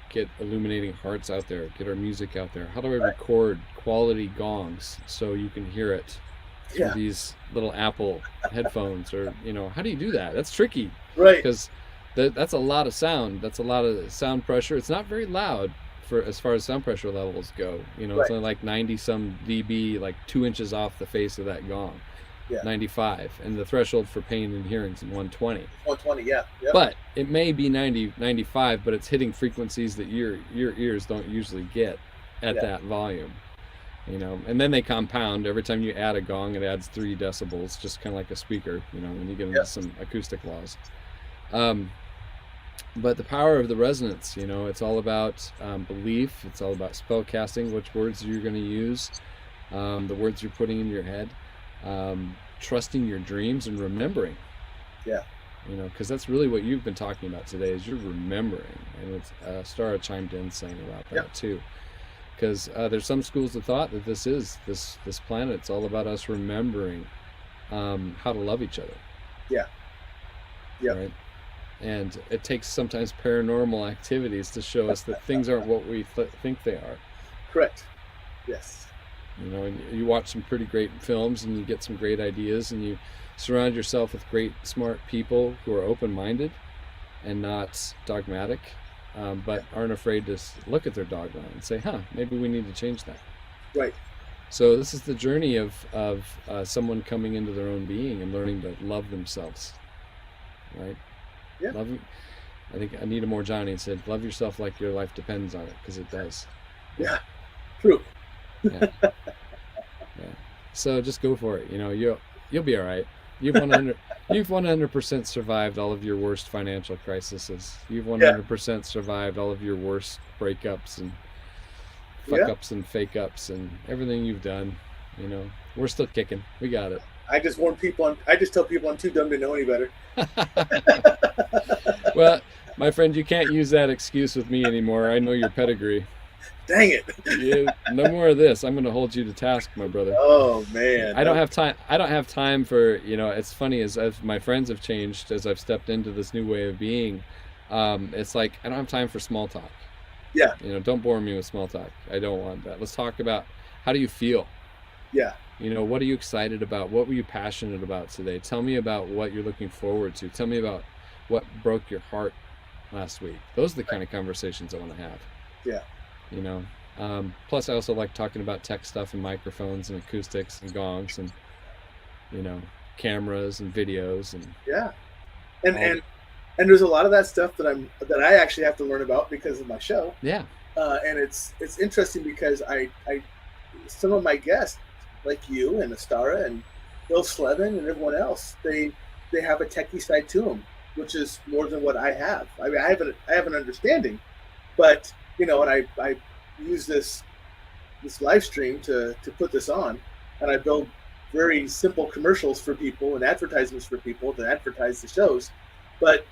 get Illuminating Hearts out there, get our music out there. How do I record quality gongs so you can hear it through these little Apple headphones? Or how do you do that? That's tricky, right? Because that's a lot of sound. That's a lot of sound pressure. It's not very loud for as far as sound pressure levels go. It's only like 90 some dB, like 2 inches off the face of that gong. 95, and the threshold for pain and hearing is 120. 120, yeah. Yep. But it may be 90, 95, but it's hitting frequencies that your ears don't usually get at that volume. And then they compound. Every time you add a gong, it adds 3 decibels, just kind of like a speaker, when you get into some acoustic laws. But the power of the resonance, it's all about belief. It's all about spell casting, which words you're going to use, the words you're putting in your head. Trusting your dreams and remembering, because that's really what you've been talking about today, is you're remembering. And it's Stara chimed in saying about that too, because there's some schools of thought that this planet, it's all about us remembering how to love each other. Right? And it takes sometimes paranormal activities to show us that things aren't what we think they are. Correct. Yes. And you watch some pretty great films and you get some great ideas, and you surround yourself with great, smart people who are open-minded and not dogmatic, but aren't afraid to look at their dogma and say, maybe we need to change that. Right. So this is the journey of someone coming into their own being and learning to love themselves. Right? Yeah. I think Anita Moorjani said, love yourself like your life depends on it, because it does. Yeah. True. Yeah. So just go for it. You'll be all right. You've 100% survived all of your worst financial crises. You've 100% survived all of your worst breakups and fuck ups and fake ups and everything you've done. We're still kicking. We got it. I just tell people I'm too dumb to know any better. Well, my friend, you can't use that excuse with me anymore. I know your pedigree. Dang it. No more of this. I'm going to hold you to task, my brother. Oh, man. I don't have time for, it's funny, as my friends have changed, as I've stepped into this new way of being, it's like, I don't have time for small talk. Yeah. Don't bore me with small talk. I don't want that. Let's talk about, how do you feel? Yeah. What are you excited about? What were you passionate about today? Tell me about what you're looking forward to. Tell me about what broke your heart last week. Those are the kind of conversations I want to have. Yeah. Plus I also like talking about tech stuff and microphones and acoustics and gongs and cameras and videos and and there's a lot of that stuff that I actually have to learn about because of my show. And it's interesting because I some of my guests, like you and Astara and Bill Slevin and everyone else, they have a techie side to them, which is more than what I have. I mean, I have an understanding, but and I use this live stream to put this on, and I build very simple commercials for people and advertisements for people to advertise the shows. But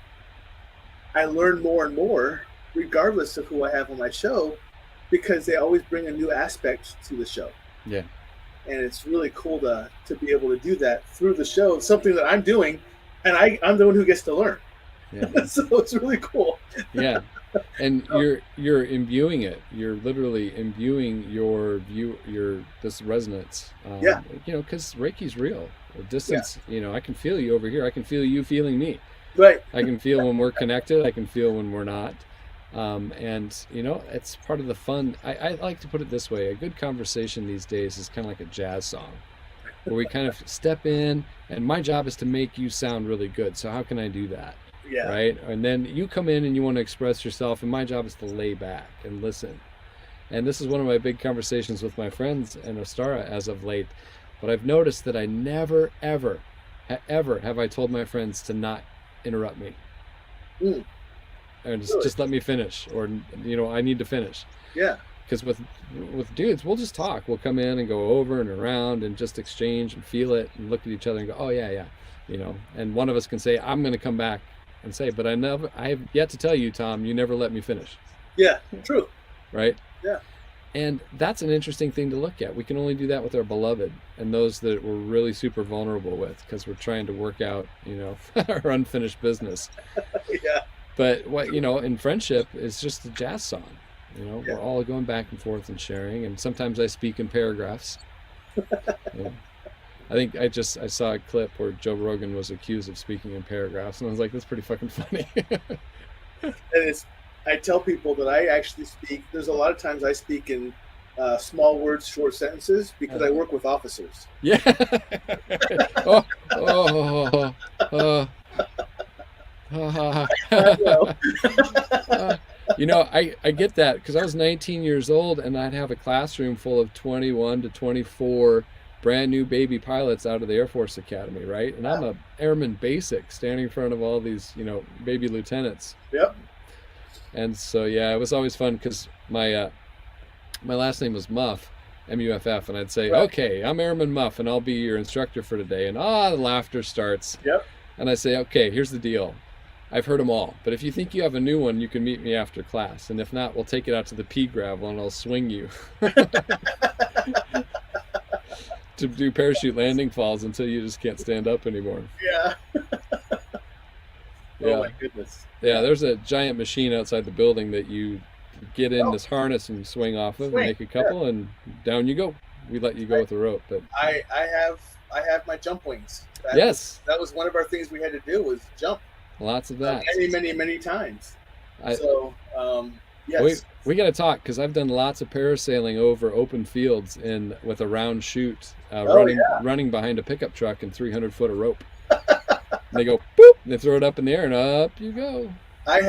I learn more and more, regardless of who I have on my show, because they always bring a new aspect to the show. Yeah. And it's really cool to be able to do that through the show, something that I'm doing, and I'm the one who gets to learn. Yeah. So it's really cool. Yeah. And you're imbuing it. You're literally imbuing this resonance. Because Reiki's real. The distance, I can feel you over here. I can feel you feeling me. Right. I can feel when we're connected. I can feel when we're not. And it's part of the fun. I like to put it this way: a good conversation these days is kind of like a jazz song, where we kind of step in, and my job is to make you sound really good. So how can I do that? Yeah. Right. And then you come in and you want to express yourself, and my job is to lay back and listen. And this is one of my big conversations with my friends and Astara as of late. But I've noticed that I never, ever have I told my friends to not interrupt me. and Really? just let me finish, or I need to finish. Yeah. Because with dudes, we'll just talk. We'll come in and go over and around and just exchange and feel it and look at each other and go, oh yeah, yeah, And one of us can say, I'm going to come back and say, but I have yet to tell you, Tom, you never let me finish. Yeah. True. Right? Yeah. And that's an interesting thing to look at. We can only do that with our beloved and those that we're really super vulnerable with, because we're trying to work out, our unfinished business. Yeah. But what, in friendship is just a jazz song. Yeah. We're all going back and forth and sharing. And sometimes I speak in paragraphs. I think I saw a clip where Joe Rogan was accused of speaking in paragraphs. And I was like, that's pretty fucking funny. And I tell people that I actually speak. There's a lot of times I speak in small words, short sentences, because I work with officers. Yeah. I get that, because I was 19 years old and I'd have a classroom full of 21 to 24 brand new baby pilots out of the Air Force Academy, right? And I'm a airman basic standing in front of all these, baby lieutenants. Yep. And so, yeah, it was always fun, because my last name was Muff, M-U-F-F, and I'd say, right. Okay, I'm Airman Muff, and I'll be your instructor for today. And the laughter starts. Yep. And I say, okay, here's the deal. I've heard them all, but if you think you have a new one, you can meet me after class. And if not, we'll take it out to the pea gravel and I'll swing you to do parachute landing falls until you just can't stand up anymore. Yeah. Yeah. Oh my goodness. Yeah, there's a giant machine outside the building that you get in this harness and swing off of, and make a couple, and down you go. We let you go with the rope. But I have my jump wings. Yes. That was one of our things we had to do, was jump. Lots of that. Many times. Yes. We got to talk, because I've done lots of parasailing over open fields with a round chute, running behind a pickup truck and 300 foot of rope. They go boop, they throw it up in the air, and up you go. I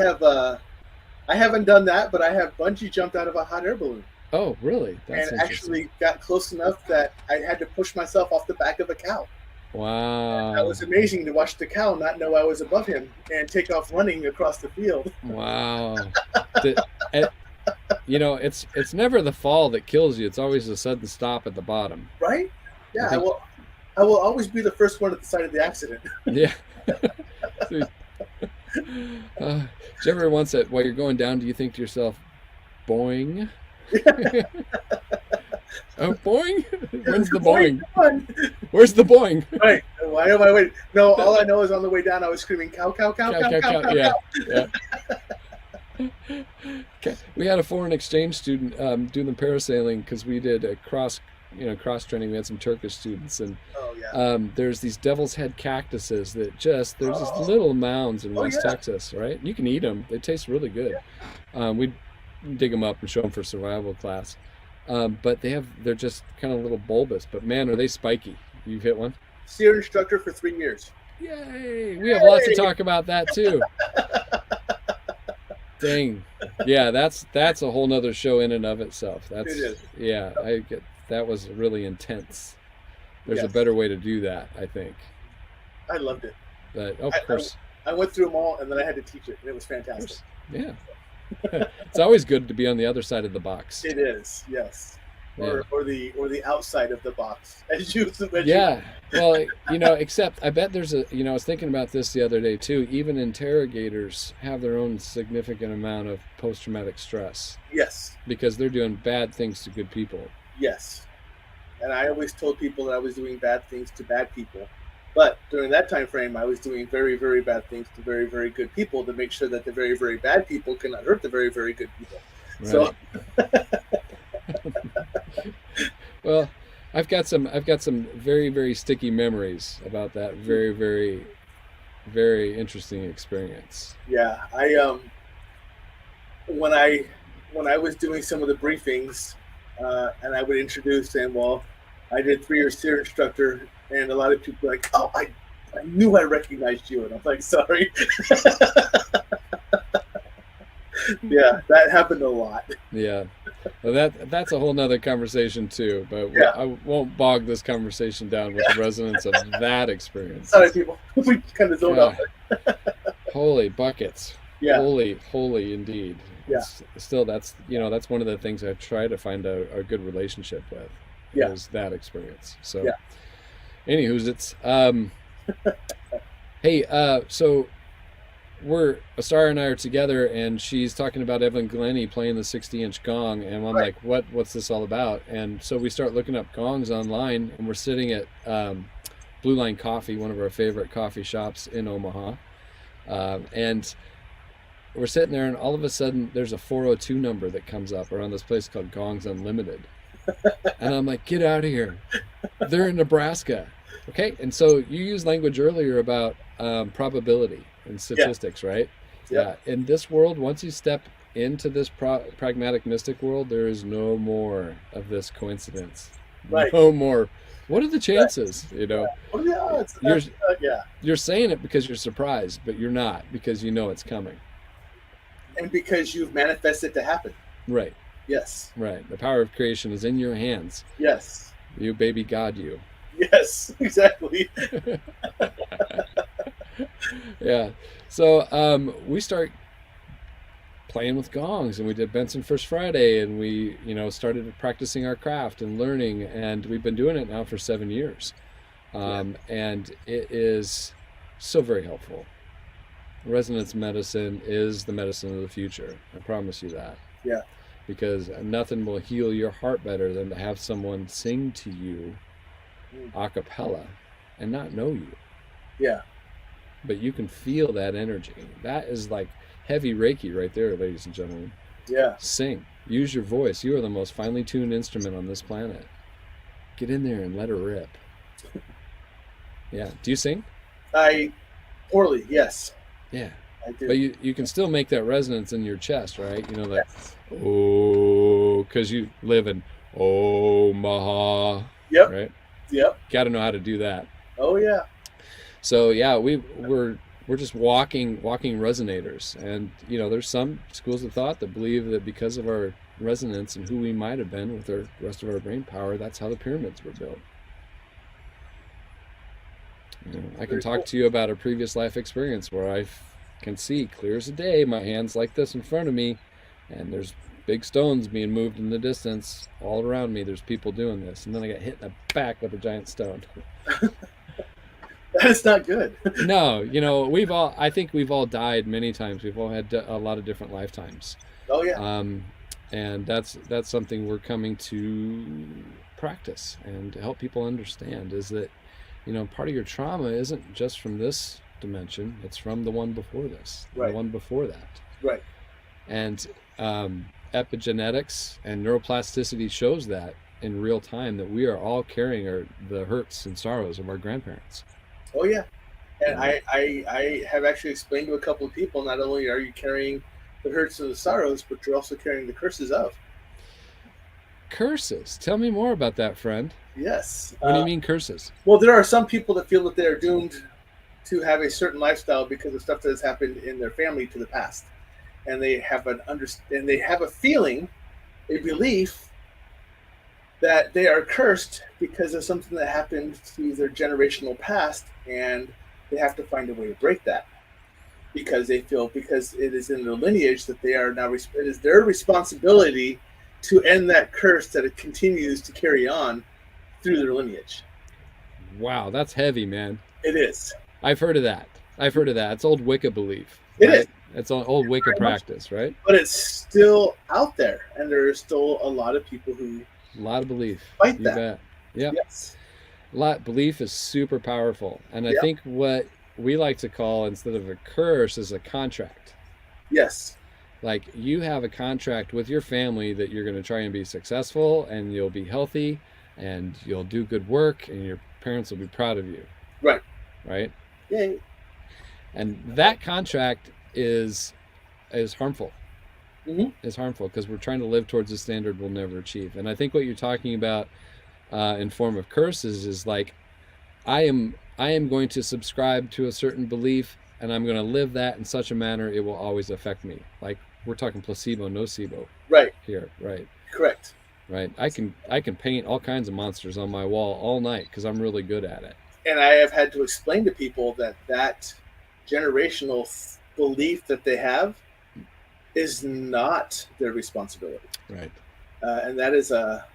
haven't done that, but I have bungee jumped out of a hot air balloon. Oh, really? That's and actually got close enough that I had to push myself off the back of a cow. Wow. That was amazing to watch the cow not know I was above him and take off running across the field. Wow. It's never the fall that kills you. It's always a sudden stop at the bottom. Right? Yeah, I will always be the first one at the site of the accident. Yeah. Did you ever once, while you're going down, do you think to yourself, boing? Oh, boing? When's the boing? Where's the boing? Right. Why am I waiting? No, all I know is on the way down I was screaming, cow, cow, cow, cow, cow, cow, cow. Yeah. Okay. We had a foreign exchange student doing the parasailing, because we did a cross training. We had some Turkish students, and there's these devil's head cactuses that there's these little mounds in West Texas, right? You can eat them. They taste really good. We dig them up and show them for survival class. But they're just kind of little bulbous, but man, are they spiky. You've hit one? SEER instructor for 3 years. Yay! We have lots to talk about that too. Dang. Yeah, that's a whole nother show in and of itself. It is. Yeah, that was really intense. There's a better way to do that, I think. I loved it. But of course. I went through them all, and then I had to teach it, and it was fantastic. Yeah. It's always good to be on the other side of the box. It is, yes. Yeah. Or the outside of the box, as you Well, except I bet there's I was thinking about this the other day too. Even interrogators have their own significant amount of post-traumatic stress. Yes. Because they're doing bad things to good people. Yes. And I always told people that I was doing bad things to bad people. But during that time frame, I was doing very, very bad things to very, very good people to make sure that the very, very bad people cannot hurt the very, very good people. Right. So well, I've got some very, very sticky memories about that very, very, very interesting experience. Yeah, when I was doing some of the briefings, and I would introduce, saying, "Well, I did 3 years SEER instructor," and a lot of people were like, "Oh, I knew I recognized you," and I'm like, "Sorry." Yeah, that happened a lot. Yeah. Well, that's a whole nother conversation too, but I won't bog this conversation down with the resonance of that experience. Sorry, people. We kind of zoned off. Holy buckets. Yeah. Holy indeed. Yeah. It's still, that's one of the things I try to find a good relationship with, Yeah. is that experience. So, Yeah. anywho's it's hey, so Star and I are together, and she's talking about Evan Glennie playing the 60-inch gong, and I'm Right. like, what's this all about? And so we start looking up gongs online, and we're sitting at Blue Line Coffee, one of our favorite coffee shops in Omaha, and we're sitting there, and all of a sudden there's a 402 number that comes up around this place called Gongs Unlimited, and I'm like, get out of here, they're in Nebraska. Okay, and so you used language earlier about probability and Yeah. statistics, right? Yep. Yeah, in this world, once you step into this pragmatic mystic world, there is no more of this coincidence. Right. No more. What are the Right. chances? You know, Oh yeah. It's you're yeah. you're saying it because you're surprised, but you're not, because you know it's coming. And because you've manifested to happen. Right, Yes. right. The power of creation is in your hands. Yes. You baby God, you. Yes. Exactly. Yeah. So we start playing with gongs, and we did Benson First Friday, and we, started practicing our craft and learning, and we've been doing it now for 7 years. And it is so very helpful. Resonance medicine is the medicine of the future. I promise you that. Yeah. Because nothing will heal your heart better than to have someone sing to you a cappella and not know you. Yeah. But you can feel that energy. That is like heavy Reiki right there, ladies and gentlemen. Yeah. Sing. Use your voice. You are the most finely tuned instrument on this planet. Get in there and let her rip. Yeah. Do you sing? Poorly, yes. Yeah. I do. But you can still make that resonance in your chest, right? You know that, Yes. oh, because you live in Omaha, Yep. right? Yep. Got to know how to do that. Oh yeah. So yeah, we're just walking resonators, and there's some schools of thought that believe that because of our resonance and who we might have been with the rest of our brain power, that's how the pyramids were built. I can talk to you about a previous life experience where I can see clear as a day, my hands like this in front of me, and there's big stones being moved in the distance all around me. There's people doing this, and then I get hit in the back with a giant stone. That is not good. No, I think we've all died many times. We've all had a lot of different lifetimes. Oh yeah. And that's something we're coming to practice and to help people understand, is that, part of your trauma isn't just from this dimension, it's from the one before this, Right. the one before that. Right. And epigenetics and neuroplasticity shows that in real time, that we are all carrying the hurts and sorrows of our grandparents. Oh yeah. And I have actually explained to a couple of people, not only are you carrying the hurts and the sorrows, but you're also carrying the curses of. Curses. Tell me more about that, friend. Yes. What do you mean curses? Well, there are some people that feel that they are doomed to have a certain lifestyle because of stuff that has happened in their family to the past, and they have a feeling, a belief that they are cursed because of something that happened to their generational past, and they have to find a way to break that because they feel, because it is in their lineage, that they are now, it is their responsibility to end that curse that it continues to carry on through their lineage. Wow, that's heavy, man. It is. I've heard of that. It's old Wicca belief. It right? is. It's old Wicca practice, right? But it's still out there, and there are still a lot of people who A lot of belief. fight You that. bet. Yep. Yes. Belief is super powerful. And I Yep. think what we like to call, instead of a curse, is a contract. Yes. Like, you have a contract with your family that you're going to try and be successful, and you'll be healthy, and you'll do good work, and your parents will be proud of you. Right. Right? Yeah. And that contract is harmful. Mm-hmm. Is harmful because we're trying to live towards a standard we'll never achieve. And I think what you're talking about in form of curses is like, I am going to subscribe to a certain belief, and I'm going to live that in such a manner it will always affect me. Like, we're talking placebo, nocebo. Right. Here, right? Correct. Right. I can paint all kinds of monsters on my wall all night because I'm really good at it. And I have had to explain to people that generational belief that they have is not their responsibility. Right. And that is a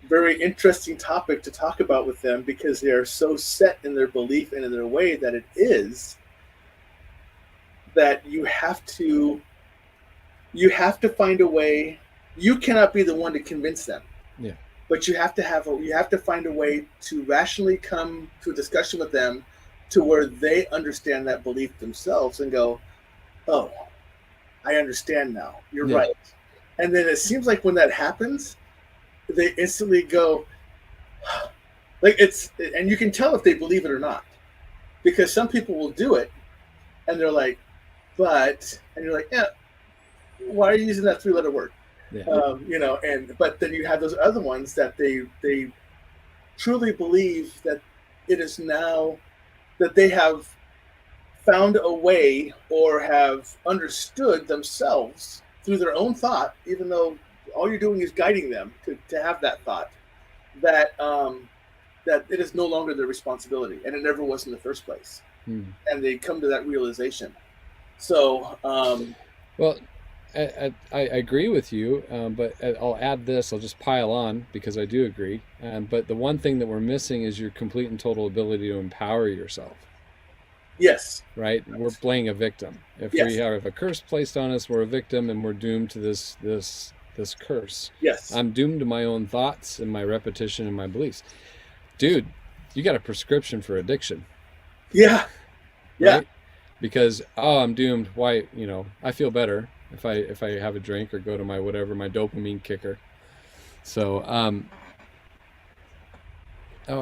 very interesting topic to talk about with them, because they are so set in their belief and in their way that it is, that you have to find a way. You cannot be the one to convince them. Yeah. But you have to find a way to rationally come to a discussion with them to where they understand that belief themselves and go, oh, I understand now. You're right. And then it seems like when that happens, they instantly go, like, and you can tell if they believe it or not, because some people will do it and they're like, and you're like, yeah, why are you using that 3-letter word? Yeah. But then you have those other ones that they truly believe that it is now that they have found a way or have understood themselves through their own thought, even though all you're doing is guiding them to have that thought, that it is no longer their responsibility, and it never was in the first place. And they come to that realization. So, well, I agree with you, but I'll add this. I'll just pile on because I do agree. But the one thing that we're missing is your complete and total ability to empower yourself. Yes. Right? We're playing a victim. If we have a curse placed on us, we're a victim, and we're doomed to this curse. Yes. I'm doomed to my own thoughts and my repetition and my beliefs. Dude, you got a prescription for addiction. Yeah. Yeah. Right? Because, I'm doomed. Why, I feel better if I have a drink or go to my dopamine kicker. So,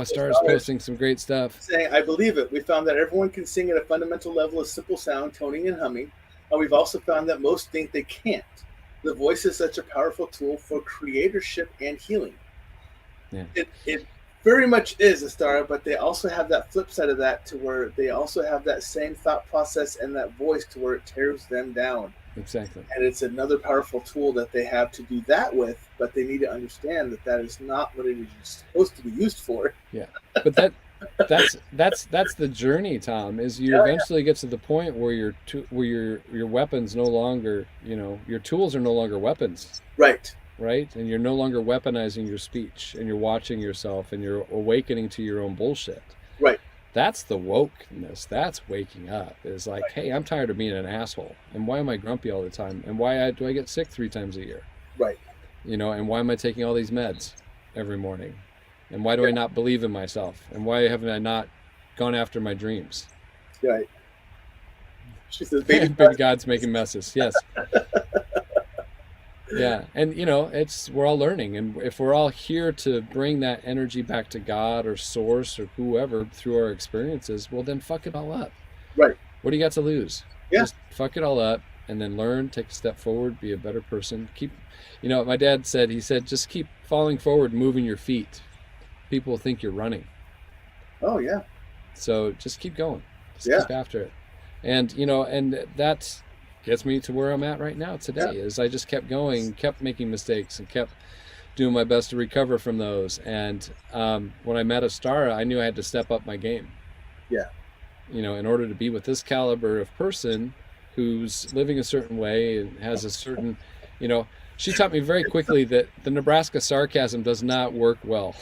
Star's posting some great stuff. Saying, I believe it. We found that everyone can sing at a fundamental level of simple sound, toning, and humming. And we've also found that most think they can't. The voice is such a powerful tool for creatorship and healing. Yeah. It very much is a star, but they also have that flip side of that, to where they also have that same thought process and that voice to where it tears them down. Exactly. And it's another powerful tool that they have to do that with, but they need to understand that that is not what it is supposed to be used for. Yeah, but that's the journey, Tom. Is you eventually get to the point where your weapons no longer, your tools are no longer weapons. Right. Right, and you're no longer weaponizing your speech, and you're watching yourself, and you're awakening to your own bullshit. Right. That's the wokeness. That's waking up. It's like, hey, I'm tired of being an asshole. And why am I grumpy all the time? And why do I get sick 3 times a year? Right. And why am I taking all these meds every morning? And why do I not believe in myself? And why haven't I not gone after my dreams? Right. She says, baby God's making messes. Yes. Yeah, and we're all learning, and if we're all here to bring that energy back to God or source or whoever through our experiences, well then fuck it all up. Right. What do you got to lose? Yeah. Just fuck it all up and then learn, take a step forward, be a better person. Keep, my dad said, just keep falling forward, moving your feet. People will think you're running. Oh yeah. So just keep going. Just keep after it. And and that's gets me to where I'm at right now today, is I just kept going, kept making mistakes, and kept doing my best to recover from those. And when I met a star, I knew I had to step up my game. Yeah. In order to be with this caliber of person who's living a certain way and has a certain, she taught me very quickly that the Nebraska sarcasm does not work well.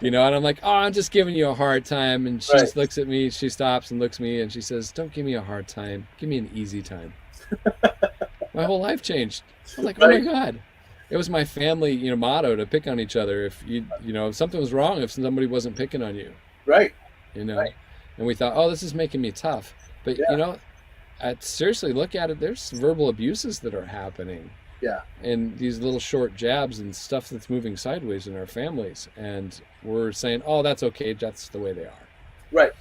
And I'm like, oh, I'm just giving you a hard time. And she just looks at me, she stops and looks at me and she says, don't give me a hard time. Give me an easy time. My whole life changed. I'm like, oh my God. It was my family, motto to pick on each other. If if something was wrong, if somebody wasn't picking on you. Right. And we thought, oh, this is making me tough. But, I seriously look at it, there's verbal abuses that are happening. Yeah. And these little short jabs and stuff that's moving sideways in our families. And we're saying, oh, that's okay. That's the way they are. Right.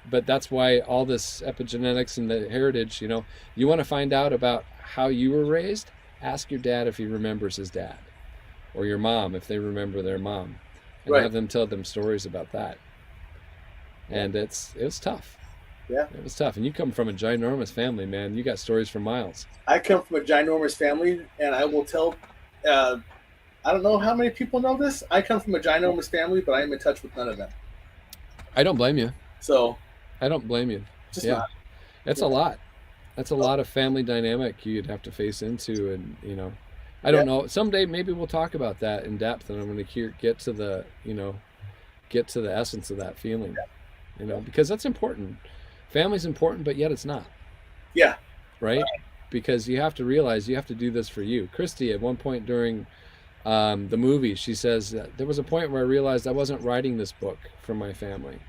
But that's why all this epigenetics and the heritage, you want to find out about how you were raised, ask your dad if he remembers his dad, or your mom if they remember their mom, and have them tell them stories about that. And it was tough. Yeah. It was tough. And you come from a ginormous family, man. You got stories for miles. I come from a ginormous family, and I will tell, I don't know how many people know this. I come from a ginormous family, but I am in touch with none of them. I don't blame you. So I don't blame you. just Yeah, not. that's Yeah. a lot. That's a lot of family dynamic you'd have to face into, and I Yeah. don't know. Someday maybe we'll talk about that in depth, and I'm going to get to the get to the essence of that feeling, Yeah. because that's important. Family's important, but yet it's not, Yeah. right? Because you have to realize you have to do this for you. Christy, at one point during the movie, she says that there was a point where I realized I wasn't writing this book for my family.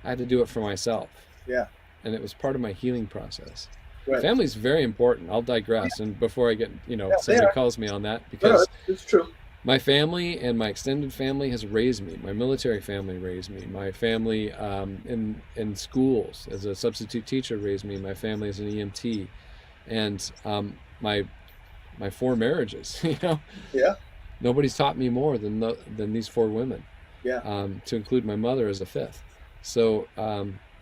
I had to do it for myself, Yeah. and it was part of my healing process. Right. Family's very important. I'll digress, and before I get, Yeah, they somebody are. calls me on that, No, no, because it's true. my family and my extended family has raised me. My military family raised me. My family in schools as a substitute teacher raised me. My family as an EMT, and my four marriages. Yeah. Nobody's taught me more than these four women, Yeah. to include my mother as a fifth. So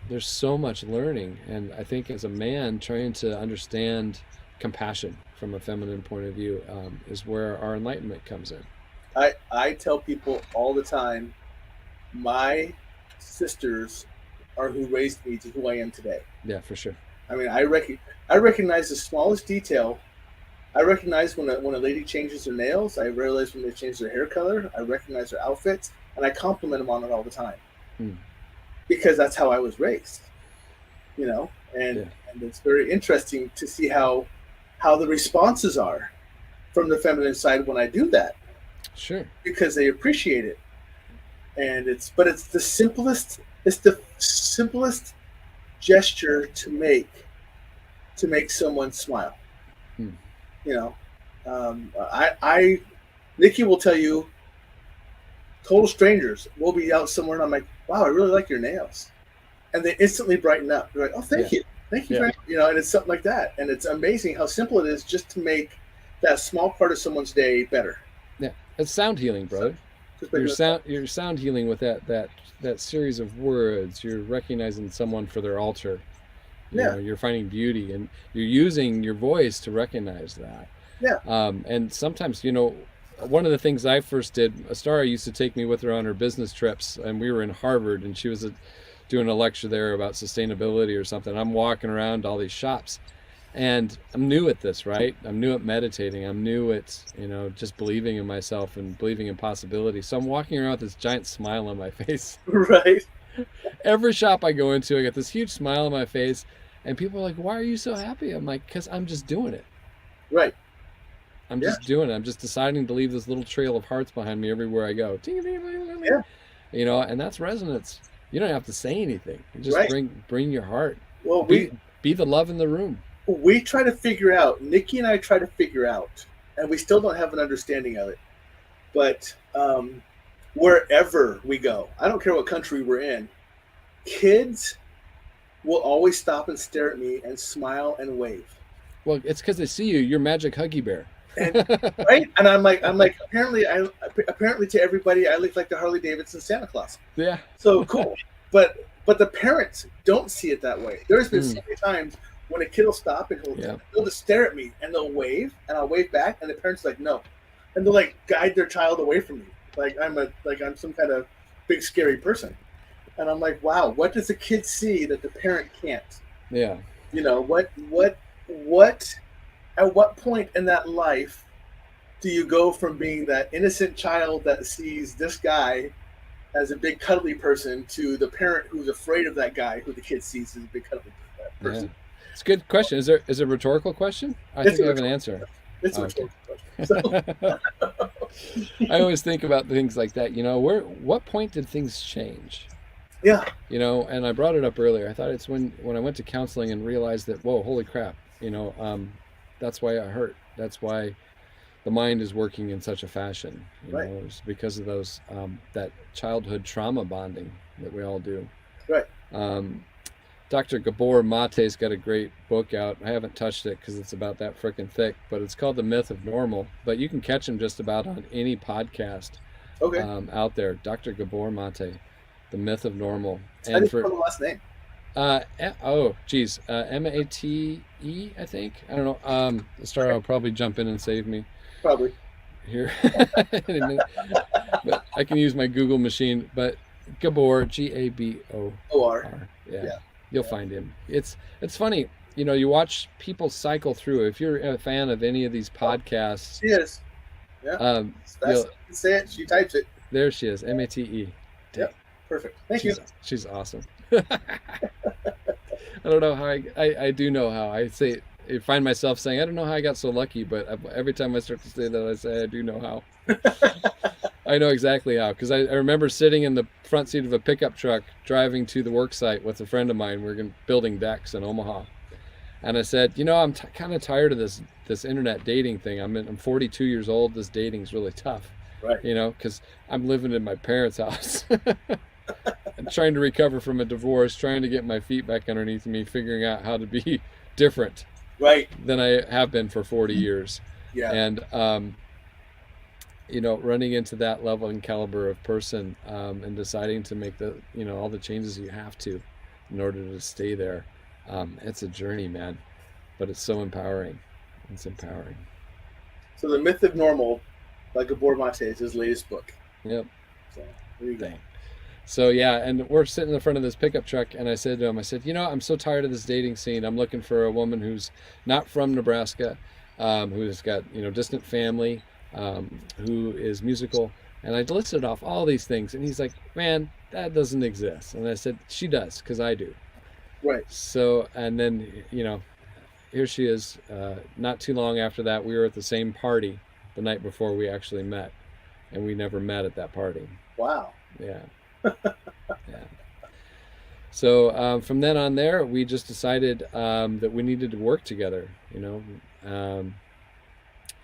there's so much learning, and I think as a man trying to understand compassion from a feminine point of view is where our enlightenment comes in. I tell people all the time, my sisters are who raised me to who I am today. Yeah, for sure. I mean, I recognize the smallest detail. I recognize when a lady changes her nails. I realize when they change their hair color. I recognize their outfits, and I compliment them on it all the time because that's how I was raised. And Yeah. and it's very interesting to see how the responses are from the feminine side when I do that Sure. because they appreciate it. And it's the simplest gesture to make someone smile. Hmm. You know, I Nikki will tell you, total strangers, we'll be out somewhere and I'm like, wow, I really like your nails, and they instantly brighten up. They're like, oh, thank Yeah. you, thank you, Yeah. and it's something like that, and it's amazing how simple it is just to make that small part of someone's day better. Yeah. It's sound healing, brother. Just by You're doing sound healing with that series of words. You're recognizing someone for their altar. Yeah. You're finding beauty, and you're using your voice to recognize that. Yeah. And sometimes, one of the things I first did, Astara used to take me with her on her business trips, and we were in Harvard, and she was doing a lecture there about sustainability or something. I'm walking around all these shops, and I'm new at this, right? I'm new at meditating. I'm new at, just believing in myself and believing in possibility. So I'm walking around with this giant smile on my face. right. Every shop I go into, I get this huge smile on my face, and people are like, "Why are you so happy?" I'm like, "Because I'm just doing it. Right. I'm Yeah. just doing it. I'm just deciding to leave this little trail of hearts behind me everywhere I go." Yeah. And that's resonance. You don't have to say anything. You just Right. bring your heart. Well, Be the love in the room. we try to figure out, Nikki and I try to figure out, and we still don't have an understanding of it, but wherever we go, I don't care what country we're in, kids will always stop and stare at me and smile and wave. Well, it's because they see you. You're Magic Huggy Bear. And right? And I'm like, apparently to everybody, I look like the Harley Davidson Santa Claus. Yeah. So cool. But the parents don't see it that way. There's been so many times when a kid will stop and they'll just stare at me and they'll wave and I'll wave back and the parents are like, no. And they'll like guide their child away from me. Like I'm some kind of big scary person. And I'm like, wow, what does the kid see that the parent can't? Yeah. What at what point in that life do you go from being that innocent child that sees this guy as a big cuddly person to the parent who's afraid of that guy who the kid sees as a big cuddly person? Yeah. It's a good question. Is it a rhetorical question? I think I have an answer. It's a rhetorical question. So. I always think about things like that. What point did things change? Yeah. And I brought it up earlier. I thought it's when I went to counseling and realized that, whoa, holy crap, that's why I hurt. That's why the mind is working in such a fashion. Right. It's because of those that childhood trauma bonding that we all do. Right. Dr. Gabor Mate's got a great book out. I haven't touched it because it's about that freaking thick, but it's called The Myth of Normal. But you can catch him just about on any podcast out there. Dr. Gabor Mate, The Myth of Normal. And I didn't know the last name. Mate, I think. I don't know. Star will probably jump in and save me. Probably. Here. But I can use my Google machine. But Gabor, Gabor. OR. Yeah, Yeah. you'll find him. It's funny, you watch people cycle through. If you're a fan of any of these Oh, podcasts, she is. Yeah. As fast you'll as you can say it, she types it. there she is, Mate. Dang, Yep. Perfect. Thank you. she's awesome. I don't know how I do know how. I find myself saying I don't know how I got so lucky, but every time I start to say that, I say I do know how. I know exactly how, because I remember sitting in the front seat of a pickup truck driving to the work site with a friend of mine. We were building decks in Omaha, and I said, I'm kind of tired of this internet dating thing. I'm 42 years old. This dating's really tough, Right. because I'm living in my parents' house. I'm trying to recover from a divorce, trying to get my feet back underneath me, figuring out how to be different Right. than I have been for 40 years. Yeah. And, running into that level and caliber of person, and deciding to make all the changes you have to in order to stay there. It's a journey, man, but it's so empowering. It's empowering. So The Myth of Normal by Gabor Mate is his latest book. Yep. So there you go. Dang. So yeah, and we're sitting in the front of this pickup truck, and I said to him, I'm so tired of this dating scene. I'm looking for a woman who's not from Nebraska, who's got distant family, who is musical, and I listed off all these things, and he's like, man, that doesn't exist. And I said, she does, because I do. Right. So, and then here she is. Not too long after that, we were at the same party the night before we actually met, and we never met at that party. Wow. Yeah. Yeah. So from then on there, we just decided that we needed to work together,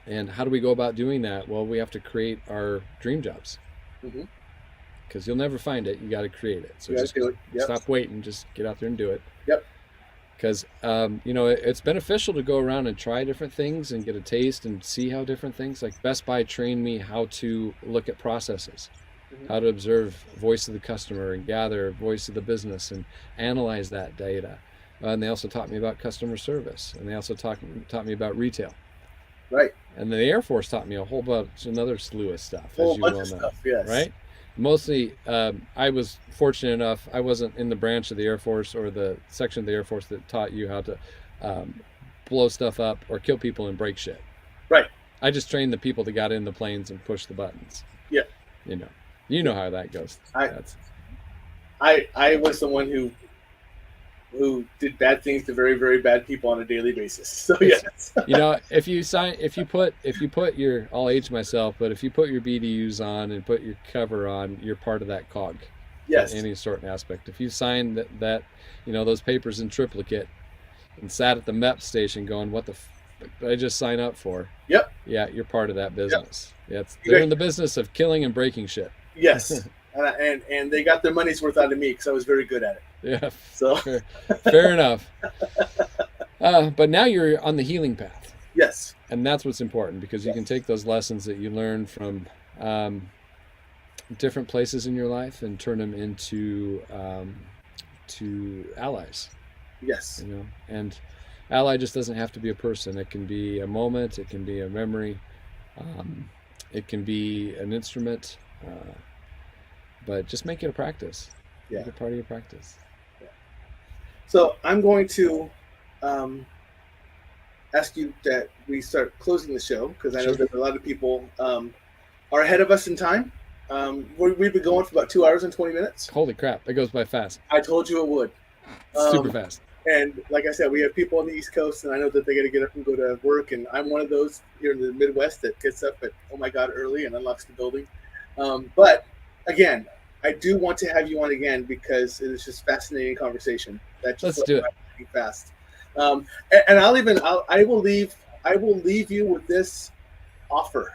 and how do we go about doing that? Well, we have to create our dream jobs, because you'll never find it. You got to create it. So just do it. Yep. Stop waiting. Just get out there and do it. Yep. Because it's beneficial to go around and try different things and get a taste and see how different things. Like Best Buy trained me how to look at processes, how to observe voice of the customer and gather voice of the business and analyze that data. And they also taught me about customer service, and they also taught me about retail. Right. And then the Air Force taught me a whole bunch, another slew of stuff. Whole bunch of stuff, yes. Right? Mostly, I was fortunate enough, I wasn't in the branch of the Air Force or the section of the Air Force that taught you how to blow stuff up or kill people and break shit. Right. I just trained the people that got in the planes and pushed the buttons. Yeah. You know how that goes. I was the one who did bad things to very, very bad people on a daily basis. So yes. if you put your, I'll age myself, but if you put your BDUs on and put your cover on, you're part of that cog. Yes. In any sort of aspect. If you sign that those papers in triplicate and sat at the MEP station going, what the did I just sign up for? Yep. Yeah, you're part of that business. Yep. They're in the business of killing and breaking shit. Yes. and they got their money's worth out of me because I was very good at it. Yeah. So fair enough. But now you're on the healing path. Yes. And that's what's important, because you can take those lessons that you learn from different places in your life and turn them into to allies. Yes. And ally just doesn't have to be a person. It can be a moment. It can be a memory. It can be an instrument. But just make it a practice. Yeah. Make it part of your practice. Yeah. So I'm going to ask you that we start closing the show, because I know that a lot of people are ahead of us in time. We've been going for about 2 hours and 20 minutes. Holy crap, it goes by fast. I told you it would. Super fast. And like I said, we have people on the East Coast, and I know that they got to get up and go to work. And I'm one of those here in the Midwest that gets up at, oh my God, early and unlocks the building. But again, I do want to have you on again, because it is just fascinating conversation. Let's do it. Fast. And I will leave you with this offer.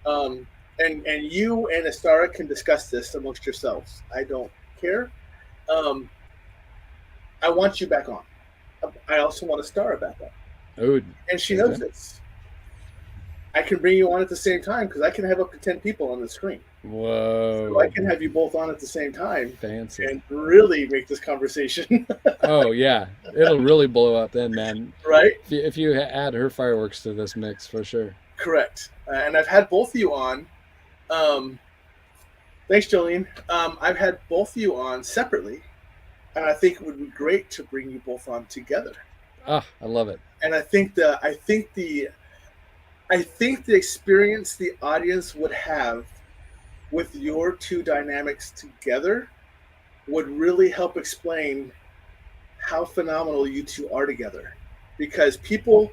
And you and Astara can discuss this amongst yourselves. I don't care. I want you back on. I also want Astara back on. Oh, and she knows this. I can bring you on at the same time, because I can have up to 10 people on the screen. Whoa. So I can have you both on at the same time. Fancy. And really make this conversation. Oh, yeah. It'll really blow up then, man. Right? If you add her fireworks to this mix, for sure. Correct. And I've had both of you on. Thanks, Jolene. I've had both of you on separately, and I think it would be great to bring you both on together. Ah, I love it. And I think the experience the audience would have with your two dynamics together would really help explain how phenomenal you two are together, because people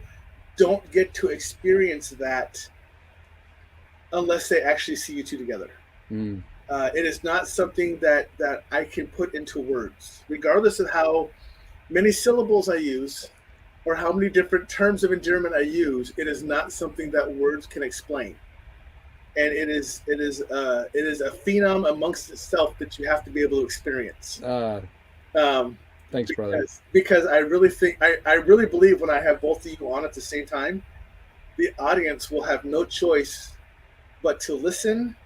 don't get to experience that unless they actually see you two together. Mm. It is not something that I can put into words, regardless of how many syllables I use or how many different terms of endearment I use. It is not something that words can explain, and it is a phenom amongst itself that you have to be able to experience. Um, Thanks, brother. because I really think I really believe when I have both of you on at the same time, the audience will have no choice but to listen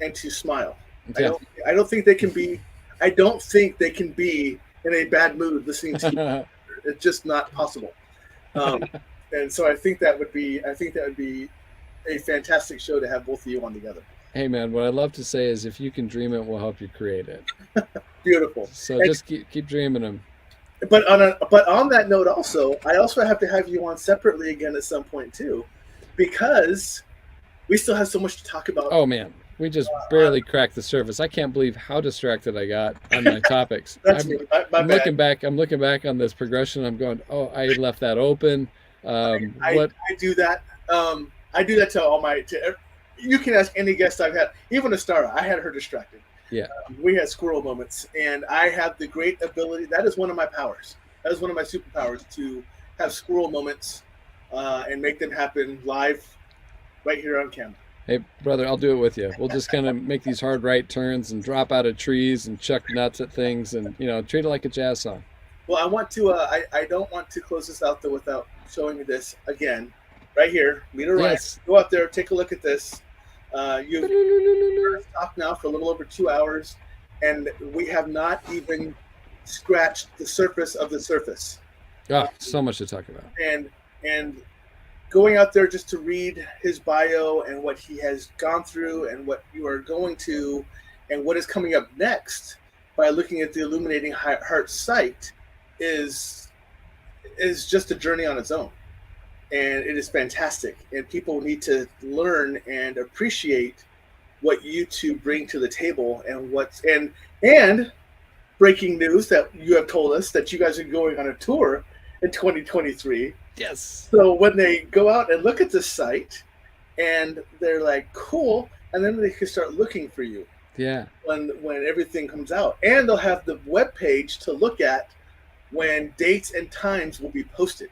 and to smile. Yeah. I don't think they can be I don't think they can be in a bad mood listening to you. It's just not possible. And so I think that would be a fantastic show to have both of you on together. Hey, man, what I love to say is if you can dream it, we'll help you create it. Beautiful. So And, just keep dreaming them. but on that note, also, I also have to have you on separately again at some point too, because we still have so much to talk about. Oh, man. We just barely cracked the surface. I can't believe how distracted I got on my topics. That's me. My I'm bad. looking back. I'm looking back on this progression. I'm going, oh, I left that open. What? I do that. I do that to all my. You can ask any guest I've had, even Astara. I had her distracted. Yeah. We had squirrel moments, and I have the great ability. That is one of my powers. That is one of my superpowers, to have squirrel moments and make them happen live, right here on camera. Hey, brother, I'll do it with you. We'll just kind of make these hard right turns and drop out of trees and chuck nuts at things and, treat it like a jazz song. Well, I want to. I don't want to close this out though without showing you this again, right here. Meet Orion. Yes. Go out there, take a look at this. You've talked now for a little over 2 hours, and we have not even scratched the surface of the surface. Oh, so much to talk about. And going out there just to read his bio and what he has gone through and what you are going to and what is coming up next by looking at the Illuminating Hearts site is just a journey on its own. And it is fantastic. And people need to learn and appreciate what you two bring to the table and breaking news that you have told us that you guys are going on a tour in 2023. Yes. So when they go out and look at the site and they're like, cool, and then they can start looking for you. Yeah. When everything comes out. And they'll have the webpage to look at when dates and times will be posted.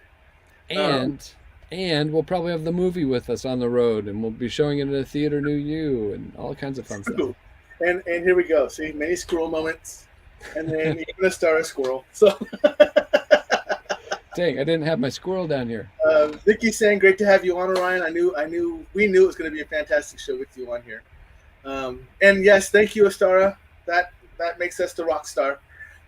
And we'll probably have the movie with us on the road, and we'll be showing it in a theater near you and all kinds of fun stuff. And here we go. See, many squirrel moments, and then even a star squirrel. So dang, I didn't have my squirrel down here. Vicky's saying, great to have you on, Orion. We knew it was going to be a fantastic show with you on here. And yes, thank you, Astara. That makes us the rock star.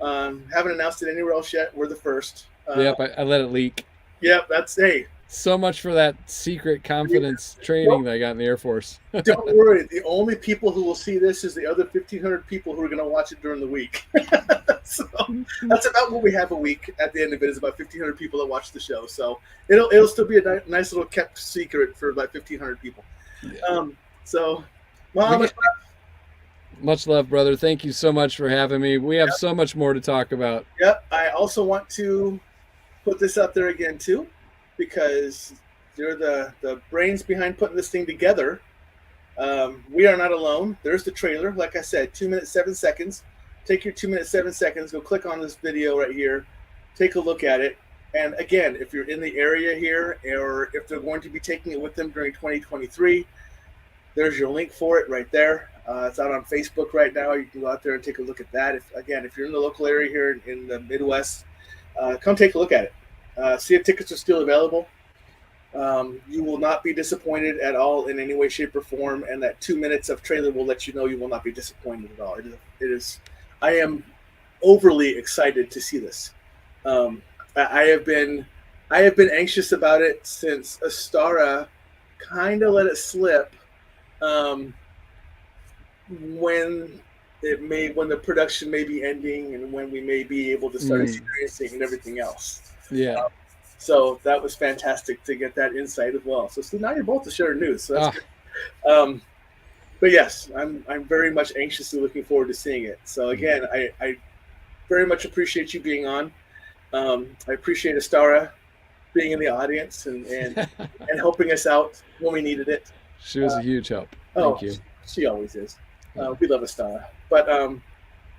Haven't announced it anywhere else yet. We're the first. Yep, I let it leak. Yep, hey. So much for that secret confidence training that I got in the Air Force. Don't worry. The only people who will see this is the other 1,500 people who are going to watch it during the week. So that's about what we have a week. At the end of it is about 1,500 people that watch the show. So it'll still be a nice little kept secret for about 1,500 people. Yeah. Much love, brother. Thank you so much for having me. We have so much more to talk about. Yep. I also want to put this out there again too, because they're the brains behind putting this thing together. We are not alone. There's the trailer. Like I said, 2 minutes, 7 seconds. Take your 2 minutes, 7 seconds. Go click on this video right here. Take a look at it. And again, if you're in the area here, or if they're going to be taking it with them during 2023, there's your link for it right there. It's out on Facebook right now. You can go out there and take a look at that. If you're in the local area here in the Midwest, come take a look at it. See if tickets are still available. You will not be disappointed at all in any way, shape, or form. And that 2 minutes of trailer will let you know you will not be disappointed at all. It is. I am overly excited to see this. I have been anxious about it since Astara kind of let it slip. when when the production may be ending and when we may be able to start experiencing and everything else. Yeah. So that was fantastic to get that insight as well. So now you're both to share news. So that's good. But yes, I'm very much anxiously looking forward to seeing it. So again, I very much appreciate you being on. I appreciate Astara being in the audience and helping us out when we needed it. She was a huge help. Thank you. She always is. We love Astara. But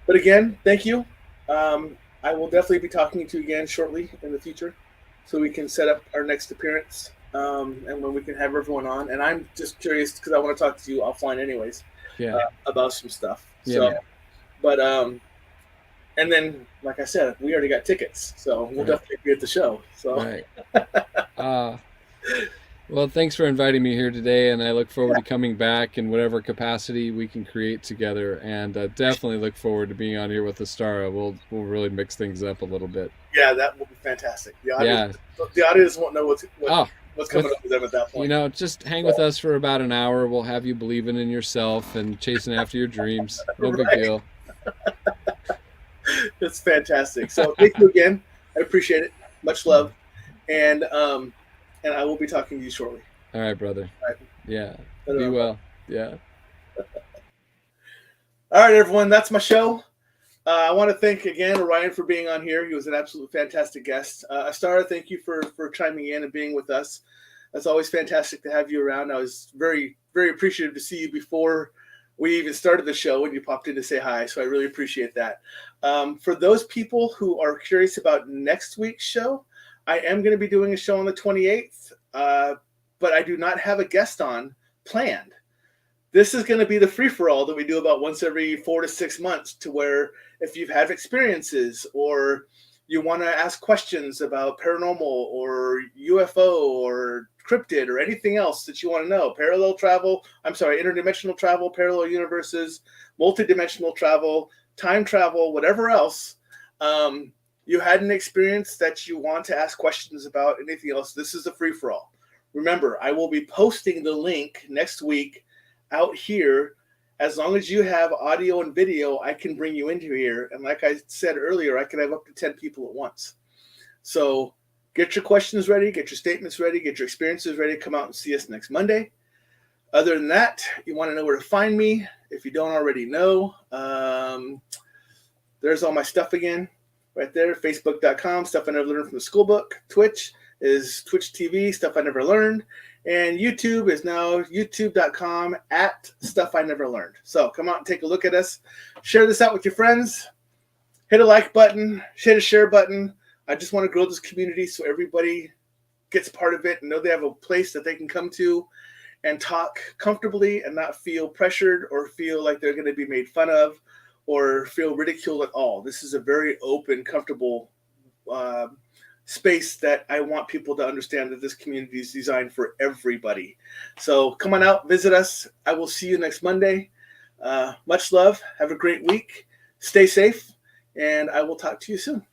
again, thank you. I will definitely be talking to you again shortly in the future, so we can set up our next appearance and when we can have everyone on. And I'm just curious because I want to talk to you offline, anyways, about some stuff. So, but and then, like I said, we already got tickets, so we'll definitely be at the show. So, well, thanks for inviting me here today, and I look forward to coming back in whatever capacity we can create together. And definitely look forward to being on here with Astara. We'll really mix things up a little bit. Yeah, that will be fantastic. The audience won't know what's coming up with them at that point. You know, just hang with us for about an hour. We'll have you believing in yourself and chasing after your dreams. No big deal. It's fantastic. So thank you again. I appreciate it. Much love. And I will be talking to you shortly. All right, brother. All right. Yeah. Be well. Yeah. All right, everyone. That's my show. I want to thank again Orion for being on here. He was an absolute fantastic guest. Astara, thank you for chiming in and being with us. It's always fantastic to have you around. I was very, very appreciative to see you before we even started the show when you popped in to say hi. So I really appreciate that. For those people who are curious about next week's show, I am going to be doing a show on the 28th, but I do not have a guest on planned. This is going to be the free-for-all that we do about once every 4 to 6 months, to where if you've had experiences or you want to ask questions about paranormal or UFO or cryptid or anything else that you want to know, interdimensional travel, parallel universes, multidimensional travel, time travel, whatever else, you had an experience that you want to ask questions about, anything else, this is a free-for-all. Remember, I will be posting the link next week out here. As long as you have audio and video, I can bring you into here. And like I said earlier, I can have up to 10 people at once. So get your questions ready, get your statements ready, get your experiences ready. Come out and see us next Monday. Other than that, you want to know where to find me. If you don't already know, there's all my stuff again. Right there, facebook.com, Stuff I Never Learned from the Schoolbook. Twitch is Twitch TV, Stuff I Never Learned. And YouTube is now youtube.com @Stuff I Never Learned. So come out and take a look at us. Share this out with your friends. Hit a like button. Hit a share button. I just want to grow this community so everybody gets part of it and know they have a place that they can come to and talk comfortably and not feel pressured or feel like they're going to be made fun of or feel ridiculed at all. This is a very open, comfortable space that I want people to understand that this community is designed for everybody. So come on out, visit us. I will see you next Monday. Much love. Have a great week. Stay safe, and I will talk to you soon.